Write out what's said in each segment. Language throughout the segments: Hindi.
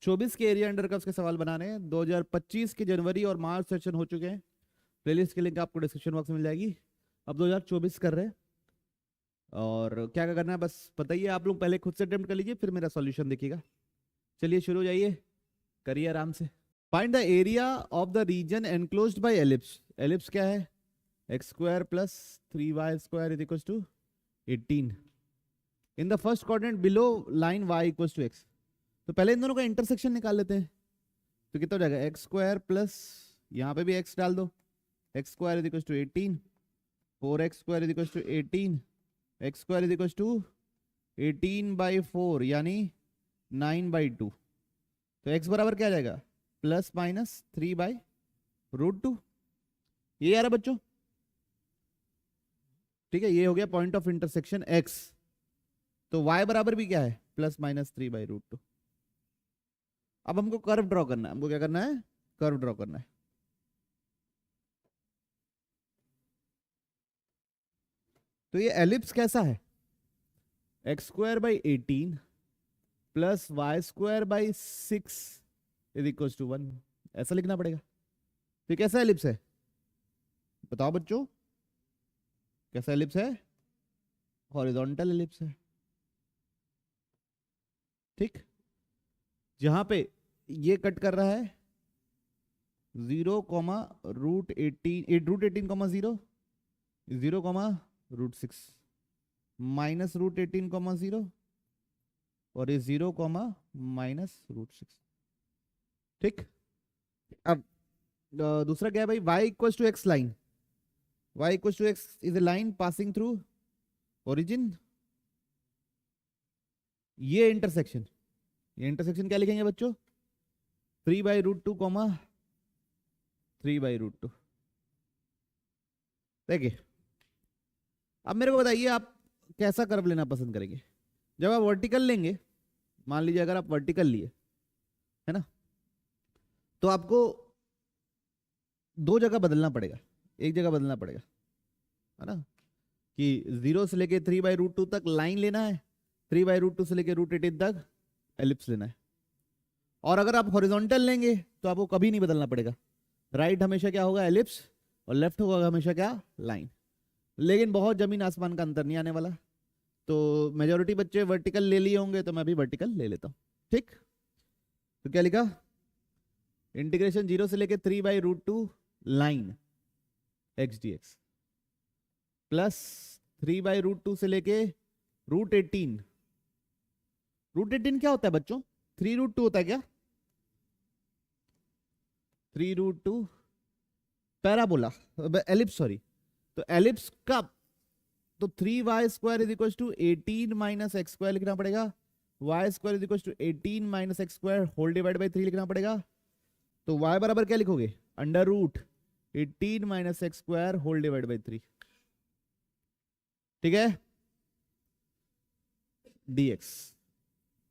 24 के एरिया अंडर कर्व्स के सवाल बनाने हैं। 2025 के जनवरी और मार्च सेशन हो चुके हैं। प्लेलिस्ट की लिंक आपको डिस्क्रिप्शन बॉक्स में मिल जाएगी। अब 2024 कर रहे हैं और क्या क्या करना है बस बताइए। आप लोग पहले खुद से अटेम्प्ट कर लीजिए, फिर मेरा सॉल्यूशन देखिएगा। चलिए शुरू हो जाइए, करिए आराम से। Find the area of the region enclosed by ellipse. Ellipse क्या है? X square plus 3y square is equal to 18 in the first quadrant below line y equal to x। तो पहले इन दोनों का इंटरसेक्शन निकाल लेते हैं। तो कितना हो जाएगा? एक्स स्क्वायर प्लस यहाँ पे भी x डाल दो, x square is equal to 18, 4x square is equal to 18, x square is equal to 18/4 यानी 9/2। तो x बराबर क्या आ जाएगा? Plus minus 3/√2। ये आ रहा बच्चों? ठीक है, ये हो गया पॉइंट ऑफ इंटरसेक्शन x। तो y बराबर भी क्या है? Plus minus 3/√2। अब हमको कर्व ड्रॉ करना है। हमको क्या करना है? कर्व ड्रॉ करना है। तो ये एलिप्स कैसा है? X square by 18 plus y square by 6 is equal to 1। ऐसा लिखना पड़ेगा। तो कैसा एलिप्स है बताओ बच्चों? कैसा एलिप्स है? हॉरिजॉन्टल एलिप्स है। ठीक, जहां पे ये कट कर रहा है 0, √18, 0, 0, √6 माइनस √18, 0 और ये 0, माइनस √6। ठीक, अब दूसरा क्या है भाई? y equal to x line. y equal to x is a line passing through origin. ये इंटरसेक्शन क्या लिखेंगे बच्चों? 3/√2, 3/√2। देखिए, अब मेरे को बताइए आप कैसा कर्व लेना पसंद करेंगे? जब आप वर्टिकल लेंगे, मान लीजिए अगर आप वर्टिकल लिए है ना, तो आपको दो जगह बदलना पड़ेगा। एक जगह बदलना पड़ेगा है ना, कि 0 से लेके 3/√2 तक लाइन लेना है, 3/√2 से लेके √18 तक एलिप्स लेना है। और अगर आप हॉरिजॉन्टल लेंगे तो आपको कभी नहीं बदलना पड़ेगा। राइट हमेशा क्या होगा? एलिप्स, और लेफ्ट होगा हमेशा क्या? लाइन। लेकिन बहुत जमीन आसमान का अंतर नहीं आने वाला। तो मेजोरिटी बच्चे वर्टिकल ले लिए होंगे, तो मैं भी वर्टिकल ले लेता हूं। ठीक, तो क्या लिखा? इंटीग्रेशन 0 से लेके 3/√2 line x D x plus 3/√2 से लेके √18। √18 क्या होता है बच्चों? 3√2 होता है क्या? 3√2 पैराबोला, एलिप्स सॉरी। तो एलिप्स का तो 3y square is equal to 18 minus x square लिखना पड़ेगा। y square is equal to 18 minus x square whole divide by 3 लिखना पड़ेगा। तो y बराबर क्या लिखोगे? Under root 18 minus x square whole divide by 3। ठीक है, dx।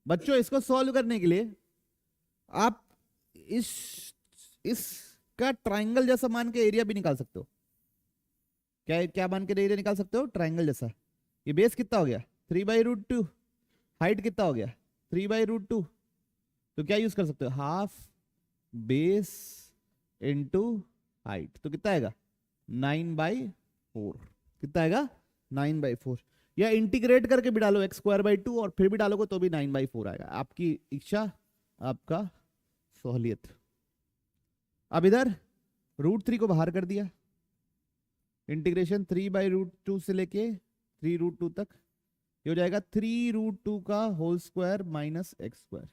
बच्चों इसको सॉल्व करने के लिए आप इस इसका ट्राइंगल जैसा मान के एरिया भी निकाल सकते हो। क्या क्या मान के एरिया निकाल सकते हो? ट्राइंगल जैसा। ये बेस कितना हो गया? 3/√2। हाइट कितना हो गया? 3/√2। तो क्या यूज कर सकते हो? Half base into height. तो कितना आएगा? 9/4। कितना आएगा? 9/4। या इंटीग्रेट करके भी डालो x²/2 और फिर भी डालोगे तो भी 9/4 आएगा। आपकी इच्छा, आपका सहूलियत। अब इधर √3 को बाहर कर दिया। इंटीग्रेशन 3/√2 से लेके 3√2 तक ये हो जाएगा 3√2 का whole square minus x square.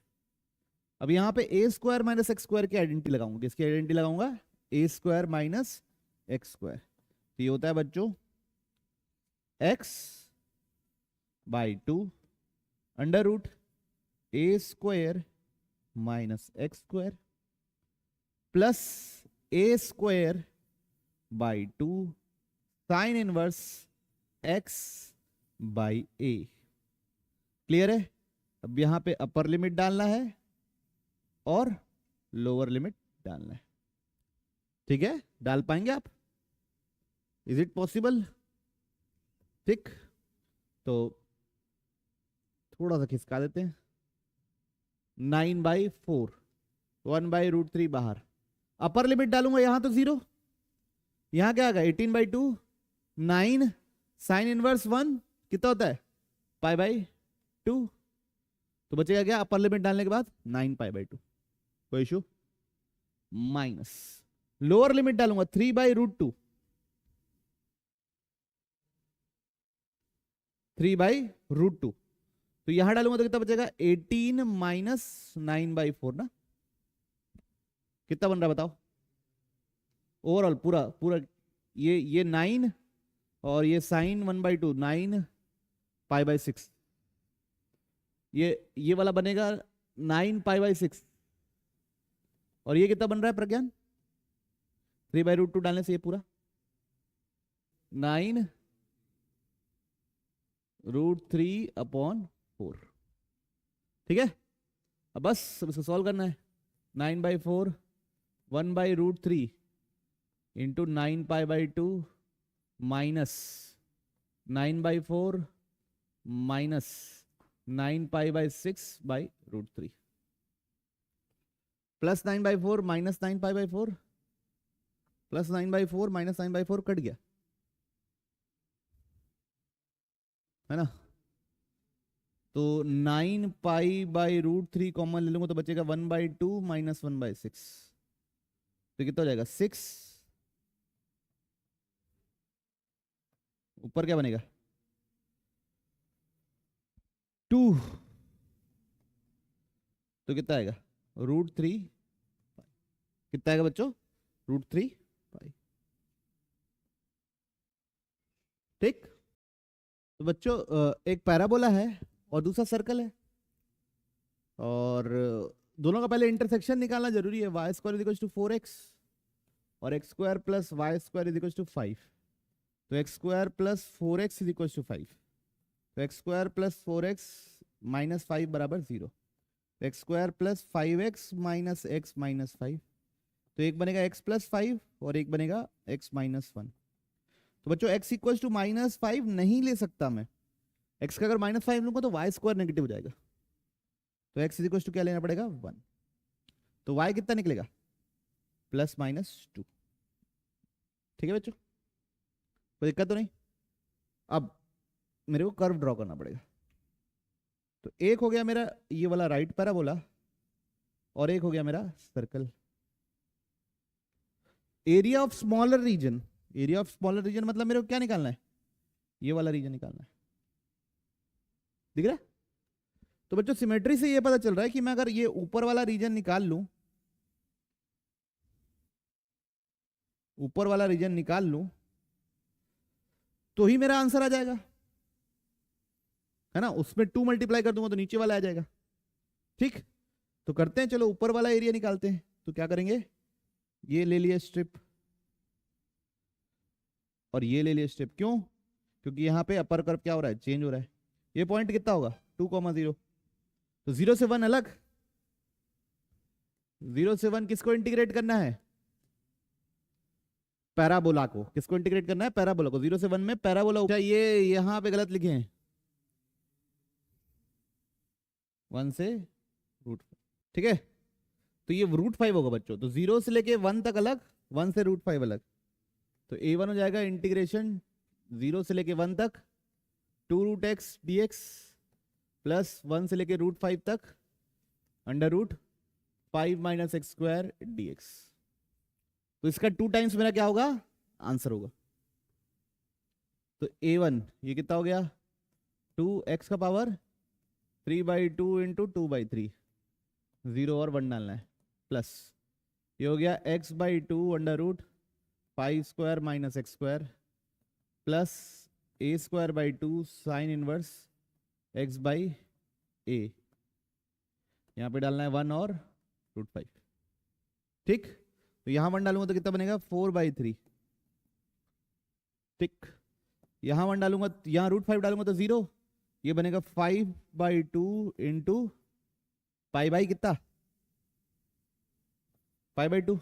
अब यहाँ पे a square minus x square की आइडेंटिटी लगाऊंगा। किसकी आइडेंटिटी लगाऊंगा? a square minus x square. तो ये होता है बच्चों x/2 under root a square minus x square plus a square by 2 sine inverse x/a। Clear है? अब यहां पे अपर लिमिट डालना है और लोअर लिमिट डालना है। ठीक है, डाल पाएंगे आप? Is it possible? ठीक, तो थोड़ा सा खिसका देते हैं। 9/4, 1/√3 बाहर। अपर लिमिट डालूंगा यहां तो 0, यहां क्या आएगा 18/2, 9 साइन इनवर्स 1 कितना होता है π/2, तो बचेगा क्या अपर लिमिट डालने के बाद 9π/2, कोई इशू। माइनस लोअर लिमिट डालूंगा 3/√2, 3/√2, तो यहां डालूंगा तो कितना बचेगा 18 - 9/4 ना, कितना बन रहा बताओ ओवरऑल पूरा पूरा, ये 9 और ये साइन 1/2 9π/6, ये वाला बनेगा 9π/6, और ये कितना बन रहा है प्रज्ञान 3/√2 डालने से ये पूरा 9√3/4, ठीक है। अब बस अब इसको सॉल्व करना है, 9/4 1/√3 into 9π/2 minus 9/4 minus 9π/6/√3 plus 9/4 minus 9π/4 plus 9/4 minus 9/4 cut गया है ना, तो 9π/√3 कॉमन ले लूंगा तो बचेगा 1/2 माइनस 1/6, तो कितना हो जाएगा 6, ऊपर क्या बनेगा 2, तो कितना आएगा √3, कितना आएगा बच्चों √3, ठीक। तो बच्चों एक पैराबोला है और दूसरा सर्कल है, और दोनों का पहले इंटरसेक्शन निकालना जरूरी है, y² = 4x और x² + y² = 5, तो x² + 4x = 5, तो x² + 4x - 5 = 0, x² + 5x - x - 5, तो एक बनेगा x + 5 और एक बनेगा x - 1, तो बच्चों x = -5 नहीं ले सकता मैं, x का अगर -5 लूंगा तो y² नेगेटिव हो जाएगा, तो x = क्या लेना पड़ेगा 1, तो y कितना निकलेगा ±2, ठीक है बच्चों, कोई दिक्कत तो नहीं। अब मेरे को कर्व ड्रॉ करना पड़ेगा, तो एक हो गया मेरा ये वाला राइट पैराबोला और एक हो गया मेरा circle. Area of smaller region, area of smaller region मतलब मेरे को क्या निकालना है, ये वाला रीजन निकालना है, दिख रहा है। तो बच्चों सिमेट्री से ये पता चल रहा है कि मैं अगर ये ऊपर वाला रीजन निकाल लूं, ऊपर वाला रीजन निकाल लूं तो ही मेरा आंसर आ जाएगा, है ना, उसमें 2 मल्टीप्लाई कर दूंगा तो नीचे वाला आ जाएगा, ठीक। तो करते हैं, चलो ऊपर वाला एरिया निकालते हैं, तो क्या करेंगे, ये ले लिए स्ट्रिप और ये ले लिए स्ट्रिप, क्यों, क्योंकि यहां पे अपर कर्व क्या हो रहा है चेंज हो रहा है, ये पॉइंट कितना होगा 2,0, तो 0 से 1 अलग, 0 से 1 किसको इंटीग्रेट करना है, पैराबोला को, किसको इंटीग्रेट करना है पैराबोला को, 0 से 1 में पैराबोला, ये यहां पे गलत लिखे हैं 1 से √5, ठीक है, तो ये √5 होगा बच्चों, तो 0 से लेके 1 तक अलग, 1 से √5 अलग, तो a1 हो जाएगा इंटीग्रेशन 0 से लेके 1 तक 2√x dx प्लस 1 से लेके √5 तक √5 - x² dx, तो इसका 2 टाइम्स मेरा क्या होगा आंसर होगा, तो a1 ये कितना हो गया 2x का पावर 3/2 × 2/3, 0 और 1 डालना है, प्लस ये हो गया x/2 √5² - x² plus a²/2 sign inverse x/a, यहां पे डालना है 1 और √5, ठीक, तो यहां 1 डालूंगा तो कितना बनेगा 4/3, ठीक, यहां 1 डालूंगा, यहां √5 डालूंगा तो 0, ये बनेगा 5/2 × π/ कितना π/2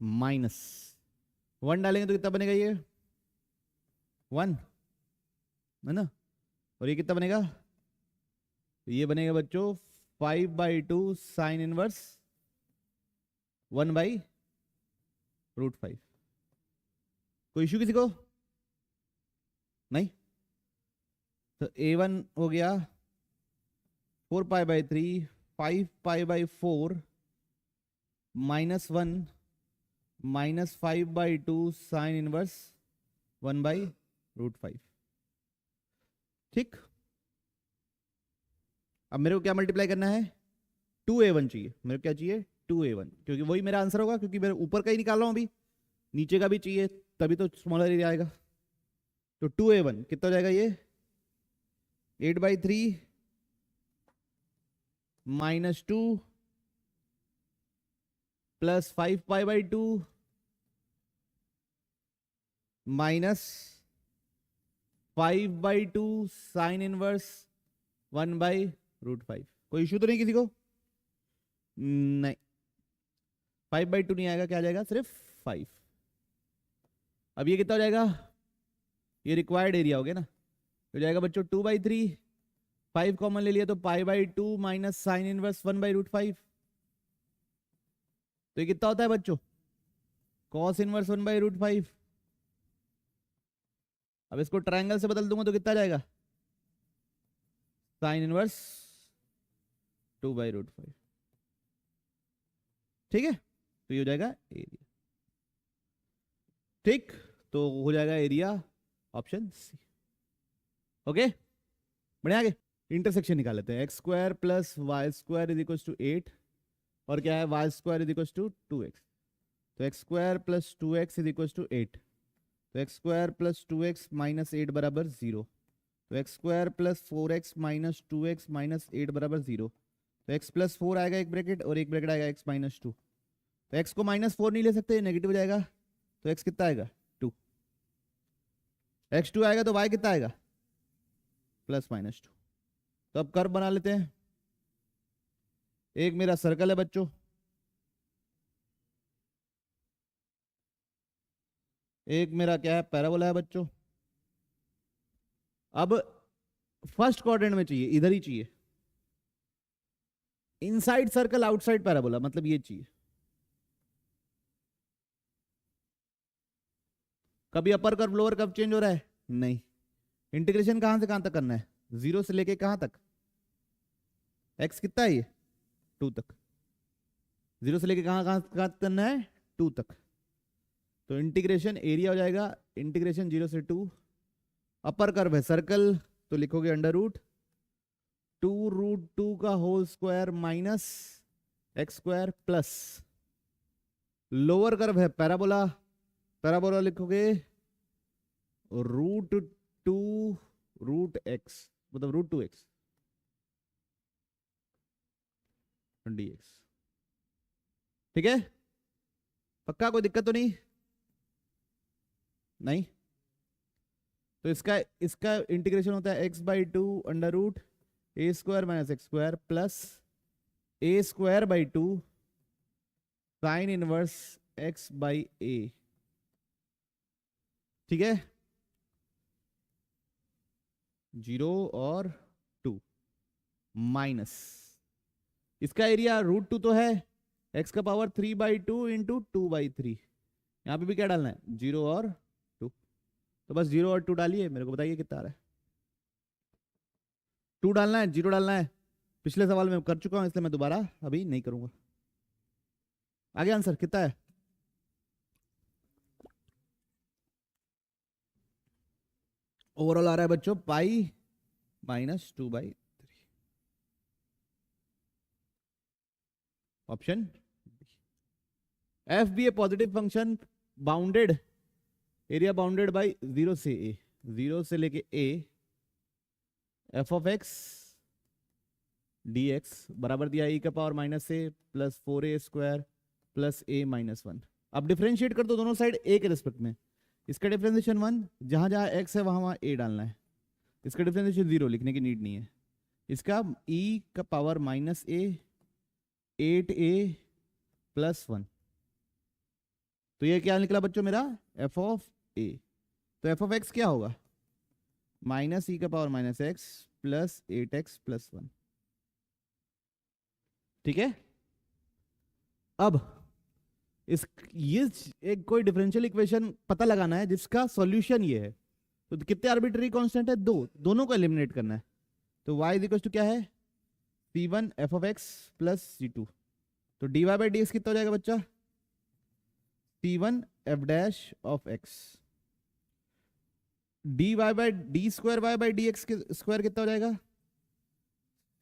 माइनस 1 डालेंगे तो कितना बनेगा ये 1, है ना, और ये कितना बनेगा, ये बनेगा बच्चों 5/2 साइन इनवर्स 1/√5। कोई इशू किसी को? नहीं। तो A1 हो गया 4π/3 5π/4 -1 -5/2 साइन इनवर्स 1/√5। ठीक। अब मेरे को क्या मल्टीप्लाई करना है? 2A1 चाहिए मेरे को। क्या चाहिए? 2A1, क्योंकि वही मेरा आंसर होगा, क्योंकि मेरे ऊपर का ही निकाल रहा हूं अभी, नीचे का भी चाहिए तभी तो स्मॉलर एरिया आएगा। तो 2A1 कितना हो जाएगा? ये 8/3 -2 प्लस 5π/2 -5/2 साइन इनवर्स 1/√5। कोई इशू तो नहीं किसी को? नहीं। 5/2 नहीं आएगा, क्या आ जाएगा? सिर्फ 5। अब ये कितना हो जाएगा? ये रिक्वायर्ड एरिया हो गया ना, हो जाएगा बच्चों 2/3, 5 कॉमन ले लिया तो π/2 माइनस साइन इनवर्स 1/√5। तो ये कितना होता है बच्चों? Cos inverse 1/√5। अब इसको ट्रायंगल से बदल दूंगा तो कितना जाएगा? Sine inverse 2/√5। ठीक है, तो ये हो जाएगा एरिया। ठीक, तो हो जाएगा एरिया ऑप्शन सी। ओके, बढ़िया। आगे इंटरसेक्शन निकाल लेते हैं। x² plus y² is equal to 8 और क्या है? y² is equal to 2x। तो x² plus 2x is equal to 8। तो x² प्लस 2x माइनस 8 बराबर 0। तो x² plus 4x minus 2x minus 8 बराबर 0। तो x प्लस 4 आएगा एक ब्रैकेट और एक ब्रैकेट आएगा x माइनस 2। तो x को -4 नहीं ले सकते, नेगेटिव हो जाएगा। तो x कितना आएगा? 2। x2 आएगा तो y कितना आएगा? +-2। तो अब कर्व बना लेते हैं। एक मेरा सर्कल है बच्चों, एक मेरा क्या है? पैराबोला है बच्चों। अब फर्स्ट क्वाड्रेंट में चाहिए, इधर ही चाहिए। इनसाइड सर्कल आउटसाइड पैराबोला, मतलब ये चाहिए। कभी upper curve lower curve change हो रहा है? नहीं। इंटीग्रेशन कहां से कहां तक करना है? 0 से लेके कहां तक? x कितना है? ये 2 तक। 0 से लेके कहां कहां कहां तक करना है? 2 तक। तो इंटीग्रेशन एरिया हो जाएगा इंटीग्रेशन 0 से 2। अपर कर्व है सर्कल, तो लिखोगे √2 का whole square minus x² plus. Lower curve है पैराबोला, पैराबोला लिखोगे √2 मतलब √2x dx। ठीक है, पक्का? कोई दिक्कत तो नहीं? नहीं। तो इसका इंटीग्रेशन होता है x/2 √a² minus x² plus a²/2 sign inverse x/a। ठीक है, 0 और 2 माइनस इसका एरिया √2 तो है, x का पावर 3/2 इंटू 2/3। यहां पे भी क्या डालना है? 0 और 2। तो बस 0 और 2 डालिए, मेरे को बताइए कितना आ रहा है। 2 डालना है, 0 डालना है। पिछले सवाल में कर चुका हूं, इसलिए मैं दोबारा अभी नहीं करूंगा। आगे आंसर कितना है? ओवरऑल आ रहा है बच्चों π-2/3। Option f be a positive function bounded, area bounded by 0 से a, 0 से लेके a, f(x) dx बराबर दिया e का power -a plus 4a² plus a -1। अब डिफरेंशिएट कर दो दोनों साइड a के रिस्पेक्ट में। इसका डिफरेंशिएशन 1, जहां जहां x है वहां वहां a डालना है। इसका डिफरेंशिएशन 0, लिखने की नीड नहीं है। इसका e का पावर -a 8a प्लस 1। तो ये क्या निकला बच्चों मेरा? f(a). तो f(x) क्या होगा? -e का power -x plus 8x plus 1। ठीक है। अब इस ये एक कोई डिफरेंशियल इक्वेशन पता लगाना है जिसका सॉल्यूशन ये है। तो कितने आर्बिट्री कांस्टेंट है? दोनों को एलिमिनेट करना है। तो y इज इक्वल टू क्या है? c1 f of x plus c2। तो dy बाई डी एक्स कितना हो जाएगा बच्चा? c1 f dash of x। dy by D square y by d x square कितना हो जाएगा?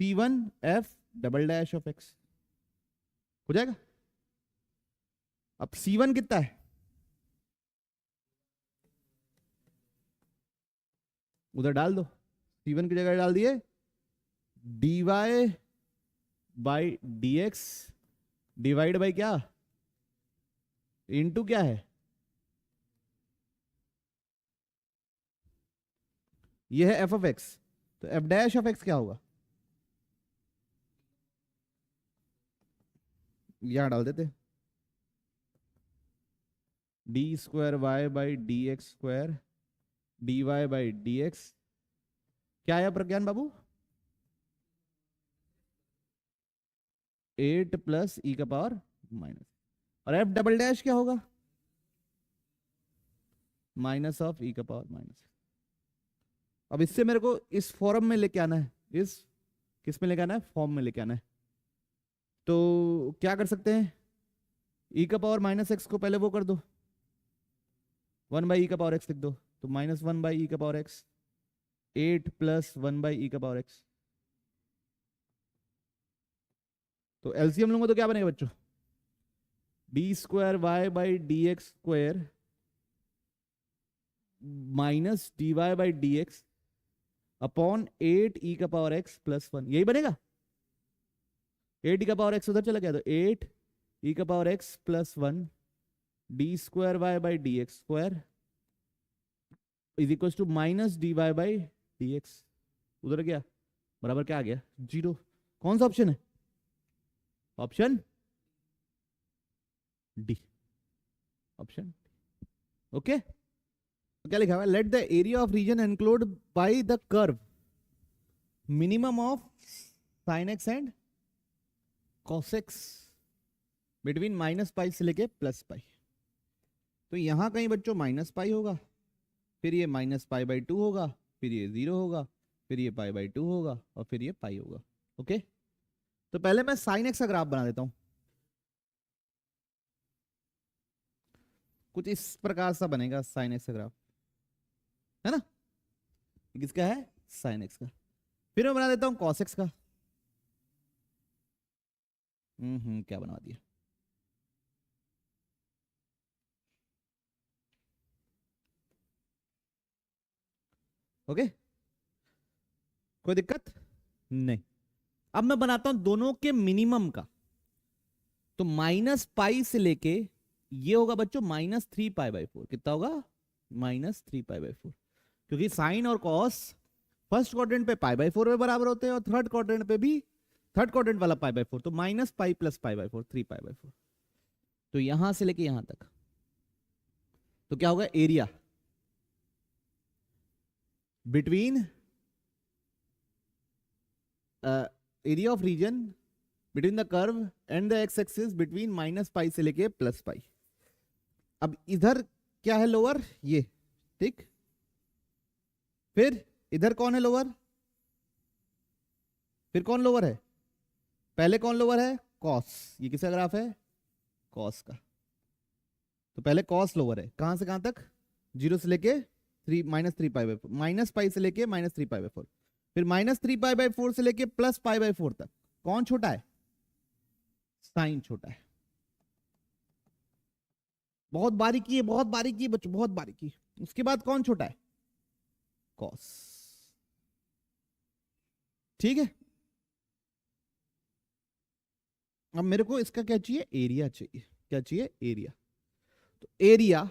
c1 f double dash of x हो जाएगा। अब c1 कितना है? उधर डाल दो, c1 की जगह डाल दिए dy by d x divide by क्या? इनटू क्या है? ये है f ऑफ x। तो f डैश ऑफ x क्या होगा? यहां डाल देते d square y by d x square d y by d x. क्या आया प्रज्ञान बाबू? 8 प्लस ई का पावर माइनस। और एफ डबल डैश क्या होगा? माइनस ऑफ ई का पावर माइनस। अब इससे मेरे को इस फॉर्म में लेके आना है, इस किस में लेके आना है? फॉर्म में लेके आना है। तो क्या कर सकते हैं? ई का पावर माइनस एक्स को पहले वो कर दो, 1 बाई ई का पावर एक्स लिख दो। तो माइनस 1 बाई ई का power x, 8 plus 1 by E का पावर एक्स। तो एलसीएम लूंगा तो क्या बनेगा बच्चों? D square y by d x square minus d y by d x upon 8 e का पावर एक्स प्लस 1। यही बनेगा। 8 ई का पावर एक्स उधर चला गया तो 8 ई का power x plus 1 d square y by d x square is equal to minus d y by d x. उधर गया बराबर क्या आ गया? 0। कौन सा ऑप्शन है? Option D. Option okay. तो क्या लिखा हुआ है? Let the area of region enclosed by the curve minimum of sine x and cos x between minus pi से लेके प्लस पाई। तो यहां कहीं बच्चों माइनस पाई होगा, फिर ये माइनस पाई बाई 2 होगा, फिर ये 0 होगा, फिर ये पाई बाई 2 होगा और फिर ये पाई होगा। ओके। तो पहले मैं साइन एक्स का ग्राफ बना देता हूं। कुछ इस प्रकार सा बनेगा साइन एक्स का ग्राफ, है ना? किसका है? साइन एक्स का। फिर मैं बना देता हूं कॉस एक्स का। क्या बना दिया? ओके, कोई दिक्कत नहीं। अब मैं बनाता हूं दोनों के मिनिमम का। तो माइनस पाई से लेके ये होगा बच्चों माइनस 3 पाई बाई 4। कितना होगा? Minus 3 pi by 4। क्योंकि साइन और कॉस फर्स्ट क्वाड्रेंट पे पाई बाई 4 में बराबर होते हैं और थर्ड क्वाड्रेंट पे भी, थर्ड क्वाड्रेंट वाला पाई बाई 4। तो minus pi plus pi by 4, 3 pi by 4। तो यहां से लेके यहां तक तो क्या होगा? Area between area of region between the curve and the x axis between minus pi से लेके प्लस पाई। अब इधर क्या है? लोअर ये, ठीक। फिर इधर कौन है लोअर? फिर कौन लोअर है? पहले कौन लोअर है? कॉस। ये किसका ग्राफ है? कॉस का। तो पहले कॉस लोअर है। कहां से कहां तक? 0 से लेके 3 minus 3 pi by 4, minus pi से लेके माइनस 3 पाई बाई 4, फिर माइनस 3 पाई बाई 4 से लेके प्लस पाई बाई 4 तक। कौन छोटा है? साइन छोटा है। बहुत बारीकी है, बहुत बारीकी है बच्चों, बहुत बारीकी। उसके बाद कौन छोटा है? कॉस। ठीक है। अब मेरे को इसका क्या चाहिए? एरिया चाहिए। क्या चाहिए? एरिया। तो एरिया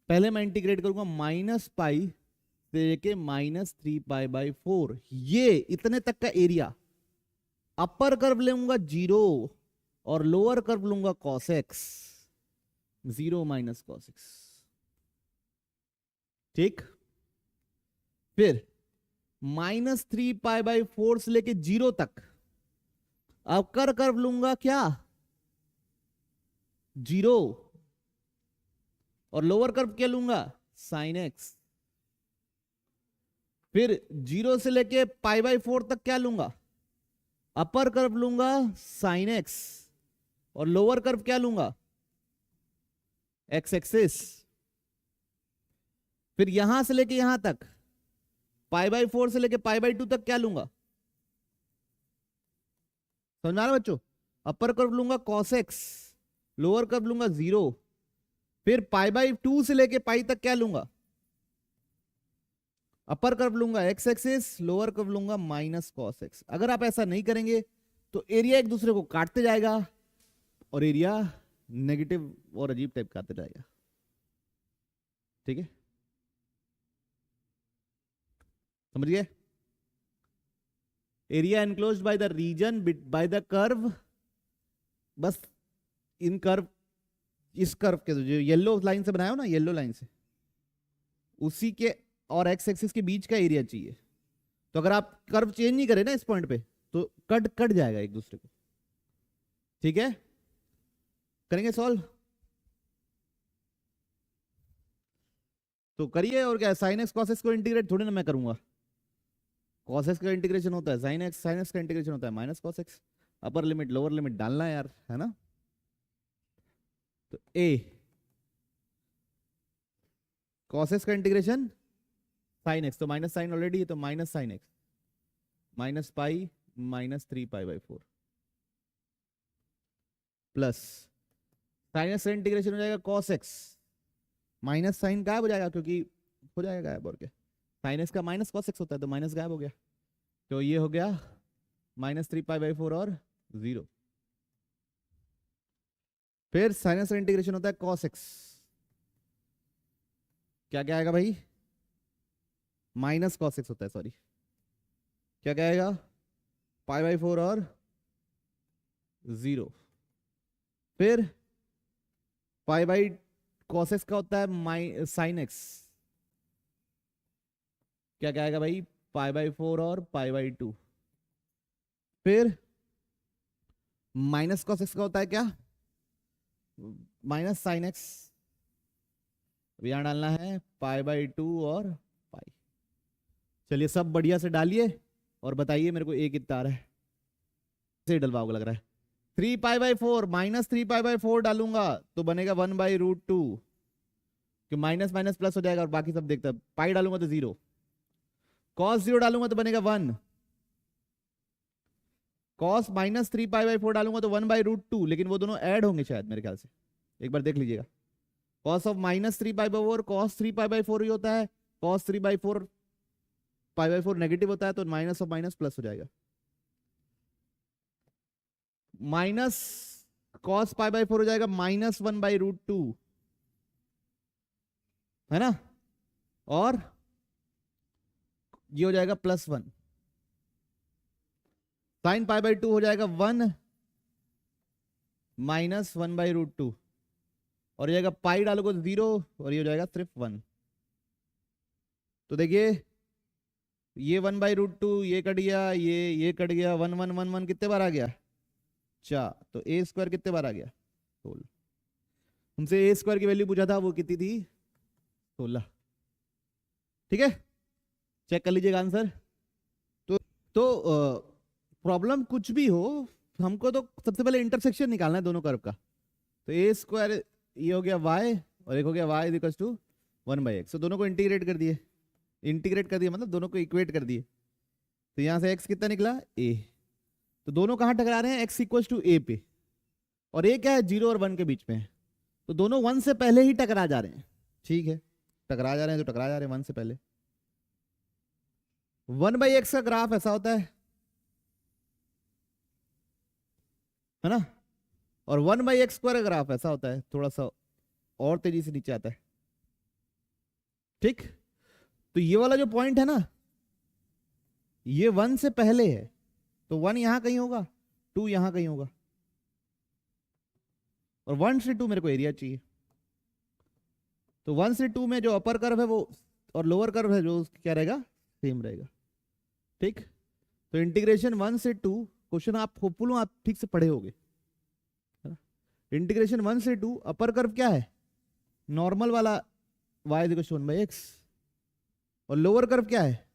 पहले मैं इंटीग्रेट करूंगा माइनस पाई से लेके माइनस 3 पाई बाई 4। ये इतने तक का एरिया। अपर कर्व लूंगा 0 और लोअर कर्व लूंगा cos x, 0 minus cos x। ठीक। फिर माइनस 3 पाई बाई 4 से लेके 0 तक अपर कर्व लूंगा क्या, 0, और लोअर कर्व क्या लूंगा, साइन एक्स। फिर 0 से लेके π/4 तक क्या लूंगा, अपर कर्व लूंगा साइन एक्स, और लोअर कर्व क्या लूंगा, एक्स एक्सिस। फिर यहां से लेके यहां तक π/4 से लेके π/2 तक क्या लूंगा, समझ आ रहा बच्चों, अपर कर्व लूंगा cos x, लोअर कर्व लूंगा 0, फिर π/2 से लेके पाई तक क्या लूंगा, अपर कर्व लूंगा एक्स एक्सिस, लोअर कर्व लूंगा माइनस cos x। अगर आप ऐसा नहीं करेंगे तो एरिया एक दूसरे को काटते जाएगा और एरिया नेगेटिव और अजीब टाइप का आते जाएगा। ठीक है, समझ गए। Area enclosed by the region by the curve, बस इन कर्व, इस कर्व के जो येलो लाइन से बनाया हो ना, येलो लाइन से, उसी के और एक्स एक्सिस के बीच का एरिया चाहिए। तो अगर आप कर्व चेंज नहीं करें ना इस पॉइंट पे तो कट कट जाएगा एक दूसरे को। ठीक है, करेंगे सॉल्व, तो करिए। और क्या, साइन एक्स कॉस एक्स को इंटीग्रेट थोड़ी ना मैं करूंगा, कॉस एक्स का इंटीग्रेशन होता है साइन एक्स का इंटीग्रेशन होता है minus cos x. Upper limit lower limit डालना है यार, है ना। तो ए कॉस एक्स का इंटीग्रेशन साइन एक्स, तो माइनस साइन ऑलरेडी है तो minus sine x minus pi minus 3π/4 plus sine x का इंटीग्रेशन हो जाएगा कॉस एक्स, माइनस साइन गायब हो जाएगा क्योंकि हो जाएगा गायब, और क्या, साइन एक्स का माइनस कॉस एक्स होता है तो माइनस गायब हो गया, तो ये हो गया माइनस 3π/4 और 0। फिर साइन एक्स का इंटीग्रेशन होता है कॉस एक्स, क्या क्या आएगा भाई, माइनस कॉस एक्स होता है, सॉरी, क्या क्या आएगा, π/4 और 0। फिर cos x का होता है साइन एक्स, क्या क्या आएगा भाई, π/4 और π/2। फिर माइनस cos x का होता है क्या, माइनस साइन एक्स, यहां डालना है π/2 और पाई। चलिए सब बढ़िया से डालिए और बताइए मेरे को ए कितना आ रहा है, से डलवाओगे लग रहा है। 3π/4 माइनस 3π/4 डालूंगा तो बनेगा 1/√2, कि माइनस माइनस प्लस हो जाएगा और बाकी सब देखता है। पाई डालूंगा तो 0, cos 0 डालूंगा तो बनेगा 1, cos माइनस 3π/4 डालूंगा तो 1/√2, लेकिन वो दोनों ऐड होंगे शायद मेरे ख्याल से, एक बार देख लीजिएगा। cos ऑफ माइनस 3π/4 cos 3π/4 ही होता है, cos 3/4 π/4 नेगेटिव होता है तो माइनस ऑफ माइनस प्लस हो जाएगा। माइनस cos π/4 हो जाएगा माइनस 1/√2, है ना, और ये हो जाएगा +1, sin π/2 हो जाएगा 1 माइनस 1/√2, और ये जाएगा पाई डालोगे तो 0, और ये हो जाएगा सिर्फ 1। तो देखिए ये 1/√2, ये कट गया, ये कट गया, 1 1 1 1 कितने बार आ गया, 4, तो a² कितने बार आ गया, 16। हमसे a² की वैल्यू पूछा था, वो कितनी थी, 16। ठीक है, चेक कर लीजिएगा आंसर। तो प्रॉब्लम कुछ भी हो, हमको तो सबसे पहले इंटरसेक्शन निकालना है दोनों कर्व का। तो a² ये हो गया y और एक हो गया y इक्वल्स टू 1/x, तो दोनों को इंटीग्रेट कर दिए, मतलब दोनों को इक्वेट कर दिए। तो यहां से x कितना निकला, a, तो दोनों कहां टकरा रहे हैं, x इक्वल्स टू a पे, और a क्या है, 0 और 1 के बीच में है, तो दोनों 1 से पहले ही टकरा जा रहे हैं। ठीक है, टकरा जा रहे हैं तो टकरा जा रहे हैं 1 से पहले। 1/x का ग्राफ ऐसा होता है ना, और 1/x² का ग्राफ ऐसा होता है, थोड़ा सा और तेजी से नीचे आता है। ठीक, तो ये वाला जो पॉइंट है ना, ये 1 से पहले है, तो 1 यहां कहीं होगा, 2 यहां कहीं होगा, और 1 से 2 मेरे को एरिया चाहिए। तो 1 से 2 में जो अपर कर्व है वो और लोअर कर्व है जो क्या रहेगा, सेम रहेगा। ठीक, तो इंटीग्रेशन 1 से 2 क्वेश्चन आप होपफुल हूं आप ठीक से पढ़े होगे। इंटीग्रेशन 1 से 2, अपर कर्व क्या है, नॉर्मल वाला y इक्वल टू 1/x, और लोअर कर्व क्या है,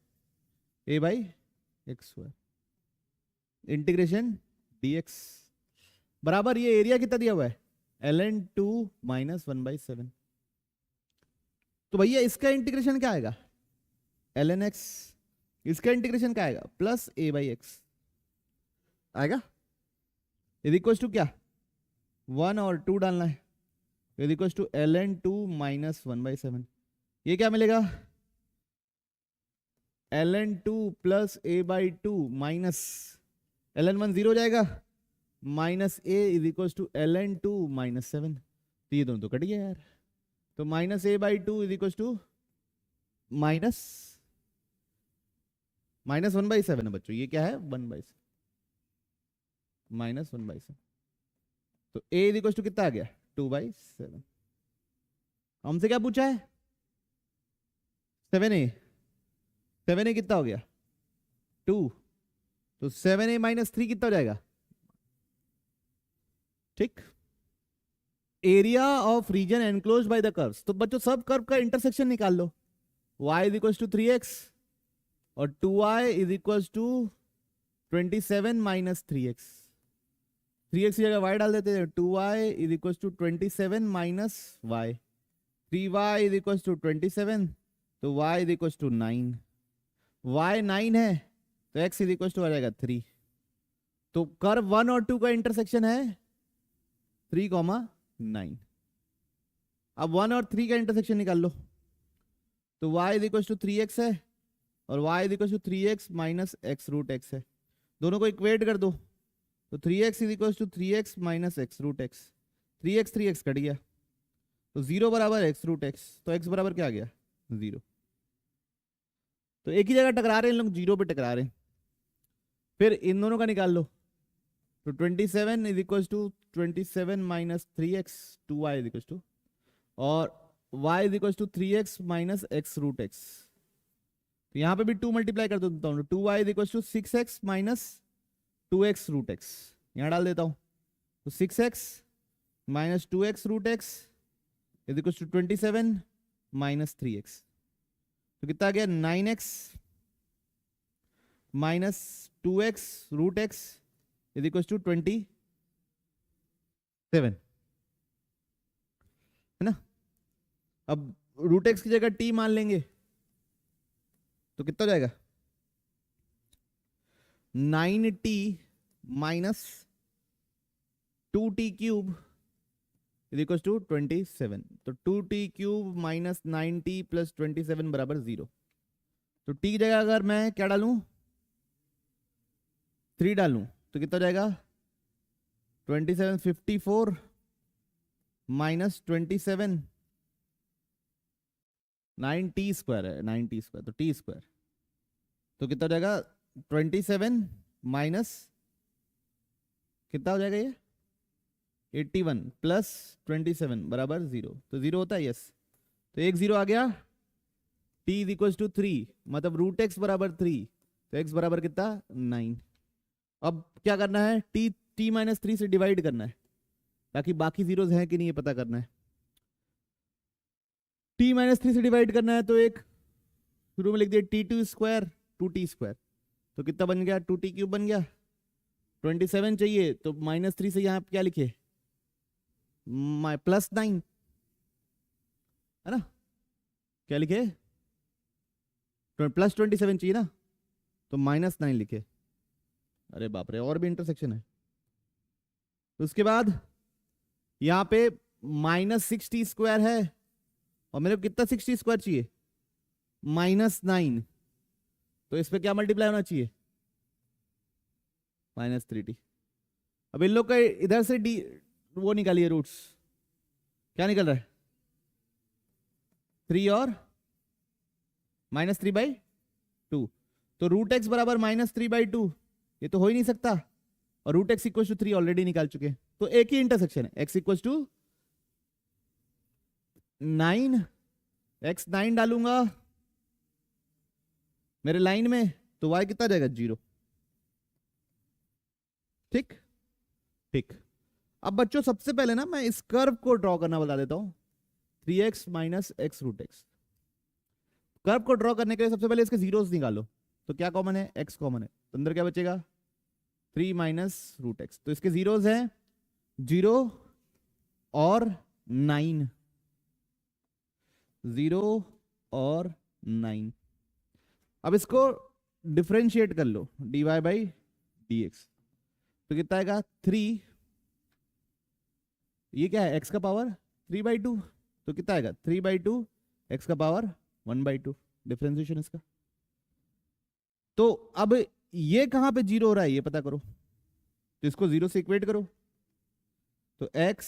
a/x², इंटीग्रेशन dx बराबर ये एरिया कितना दिया हुआ है, ln2 - 1/7। तो भैया इसका इंटीग्रेशन क्या आएगा, ln x, इसका इंटीग्रेशन क्या आएगा, प्लस a/x आएगा। इज इक्वल टू क्या, 1 और 2 डालना है, इज इक्वल टू ln2 - 1/7। ये क्या मिलेगा, ln2 plus a/2 minus ln1 0 हो जाएगा, minus a is equal to ln2 - 7। तो ये दोनों तो कट गया यार, तो minus a/2 is equal to minus 1/7 है बच्चों, ये क्या है 1/7 माइनस 1/7। तो a इज इक्वल टू कितना आ गया 2/7। हमसे क्या पूछा है 7a, 7a कितना हो गया 2, तो 7a - 3 कितना हो जाएगा, ठीक। Area of region enclosed by the curves, तो बच्चों सब कर्व का इंटरसेक्शन निकाल लो, y is equal to 3x और 2y is equal to 27 - 3x, 3x की जगह y डाल देते हैं, 2y is equal to 27 minus y, 3y is equal to 27, तो y is equal to 9, y 9 है तो x इज इक्वल टू आ जाएगा 3। तो कर्व 1 और 2 का इंटरसेक्शन है 3,9। अब 1 और 3 का इंटरसेक्शन निकाल लो, तो y is equal to 3x है और y is equal to 3x minus x√x है, दोनों को इक्वेट कर दो, तो 3x is equal to 3x minus x√x, 3x कट गया, तो 0 बराबर x√x, तो x बराबर क्या आ गया 0। तो एक ही जगह टकरा रहे हैं इन लोग, 0 पे टकरा रहे हैं। फिर इन दोनों का निकाल लो, तो 27 is equal to 27 minus 3x, 2y is equal to, और y is equal to 3x minus x√x, तो यहां पे भी 2 मल्टीप्लाई कर देता हूं, 2y is equal to 6x minus 2x√x, यहां डाल देता हूं, तो 6x minus 2x√x is equal to 27 minus 3x, तो कितना आ गया 9x minus 2x√x is equal to 27, है ना। अब √x की जगह t मान लेंगे तो कितना हो जाएगा 9t minus 2t³ is equal to 27, तो 2t³ माइनस 9t प्लस 27 बराबर 0। तो t की जगह अगर मैं क्या डालूं 3 डालूं तो कितना हो जाएगा 27 54 माइनस 27, 9t² है, 9t², तो t², तो कितना हो जाएगा 27 माइनस कितना हो जाएगा ये 81 प्लस 27 बराबर 0, तो 0 होता है यस, तो एक 0 आ गया, t इज इक्वल टू 3, मतलब √x बराबर 3, तो x बराबर कितना 9। अब क्या करना है t माइनस 3 से डिवाइड करना है, ताकि बाकी जीरोज हैं कि नहीं ये पता करना है। t माइनस 3 से डिवाइड करना है, तो एक शुरू में लिख दिया t² 2t², तो कितना बन गया 2t³ बन गया। 27 चाहिए तो -3 से यहाँ क्या लिखे +9, है ना, क्या लिखे +27 चाहिए ना, तो -9 लिखे। अरे बाप रे, और भी इंटरसेक्शन है। उसके बाद यहाँ पे -6t² है और मेरे को कितना 6t² चाहिए -9, तो इस पे क्या मल्टीप्लाई होना चाहिए -3t। अब इन लोग का इधर से डी वो निकालिए रूट्स, क्या निकल रहा है 3 और -3/2, तो √x बराबर -3/2, ये तो हो ही नहीं सकता, और √x इक्वल टू 3 ऑलरेडी निकाल चुके हैं, तो एक ही इंटरसेक्शन है, x इक्वल टू 9, x 9 डालूंगा मेरे लाइन में, तो y कितना जाएगा 0। ठीक ठीक। अब बच्चों सबसे पहले ना मैं इस कर्व को ड्रॉ करना बता देता हूं, 3x minus x root x. Curve को ड्रॉ करने के लिए सबसे पहले इसके जीरोस निकालो। तो क्या कॉमन है? x कॉमन है, तो अंदर क्या बचेगा? 3 माइनस रूट एक्स। तो इसके जीरोस हैं 0 और 9, 0 और 9। अब इसको डिफरेंशिएट कर लो, dy बाई डी एक्स। तो कितना आएगा? 3, ये क्या है? x का पावर 3/2, तो कितना आएगा? 3/2 x का पावर 1/2, डिफरेंशिएशन इसका। तो अब ये कहां पे जीरो हो रहा है ये पता करो, तो इसको जीरो से इक्वेट करो। तो x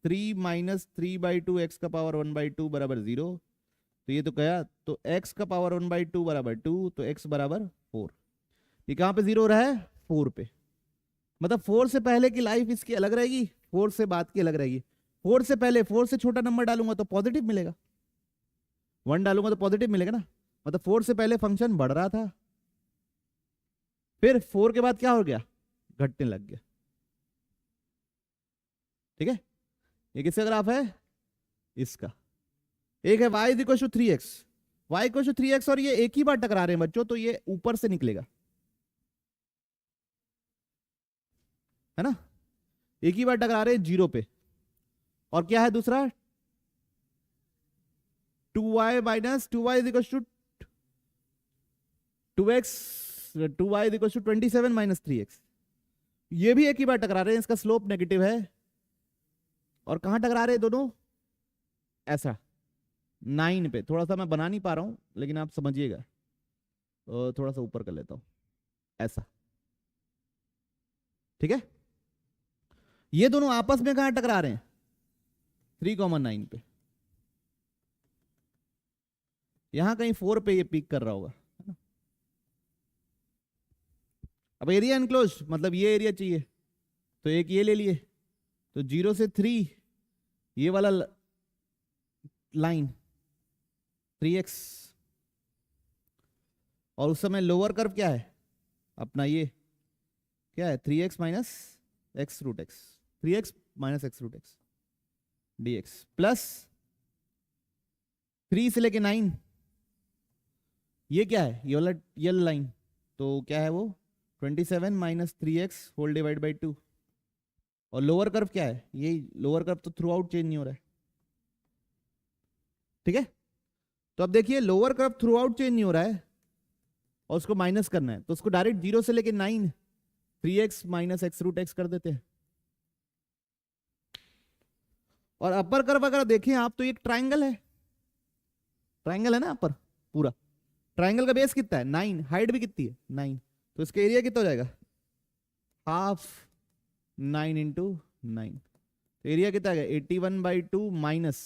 3 माइनस 3/2 x का पावर 1/2 बराबर 0। तो ये तो गया, तो x का पावर 1/2 बराबर 2, तो x बराबर 4। ये कहां पे जीरो हो रहा है? 4 पे। मतलब 4 से पहले की लाइफ इसकी अलग रहेगी, 4 से बाद की अलग रहेगी। 4 से पहले 4 से छोटा नंबर डालूंगा तो पॉजिटिव मिलेगा, 1 डालूंगा तो पॉजिटिव मिलेगा ना। मतलब 4 से पहले फंक्शन बढ़ रहा था, फिर 4 के बाद क्या हो गया? घटने लग गया। ठीक है, ये किसका ग्राफ है? इसका। एक है y equal to 3x, y equal to 3x, और ये एक ही बार टकरा रहे हैं बच्चों, तो ये ऊपर से निकलेगा, है ना। एक ही बार टकरा रहे हैं जीरो पे। और क्या है दूसरा? 2y minus 2y equal to 2x, 2y equal to 27 minus 3x। ये भी एक ही बार टकरा रहे हैं, इसका स्लोप नेगेटिव है। और कहां टकरा रहे हैं दोनों? ऐसा 9 पे। थोड़ा सा मैं बना नहीं पा रहा हूं, लेकिन आप समझिएगा, तो थोड़ा सा ऊपर कर लेता हूं, ऐसा। ठीक है, ये दोनों आपस में कहां टकरा रहे हैं? 3,9 पे। यहां कहीं 4 पे ये पीक कर रहा होगा, है ना। अब एरिया एनक्लोज मतलब ये एरिया चाहिए, तो एक ये ले लिए, तो 0 से 3 ये वाला लाइन 3x, और उस समय लोअर कर्व क्या है अपना? ये क्या है? 3x minus x root x, 3x minus x root x D x, plus 3 से लेके 9, ये क्या है? ये वाला ये लाइन, तो क्या है वो? 27 minus 3x whole divide by 2। और लोअर कर्व क्या है? ये लोअर कर्व तो थ्रू आउट चेंज नहीं हो रहा है। ठीक है, तो अब देखिए lower curve through out change नहीं हो रहा है, और उसको माइनस करना है, तो उसको डायरेक्ट 0 से लेके 9 3x minus x root x कर देते हैं। और अपर कर्व अगर देखें आप, तो एक ट्राइंगल है, ट्राइंगल है ना अपर पूरा। ट्राइंगल का बेस कितना है? 9, हाइट भी कितनी है? 9। तो इसका एरिया कितना हो जाएगा? Half 9 into 9। तो एरिया कितना आ गया? 81/2 माइनस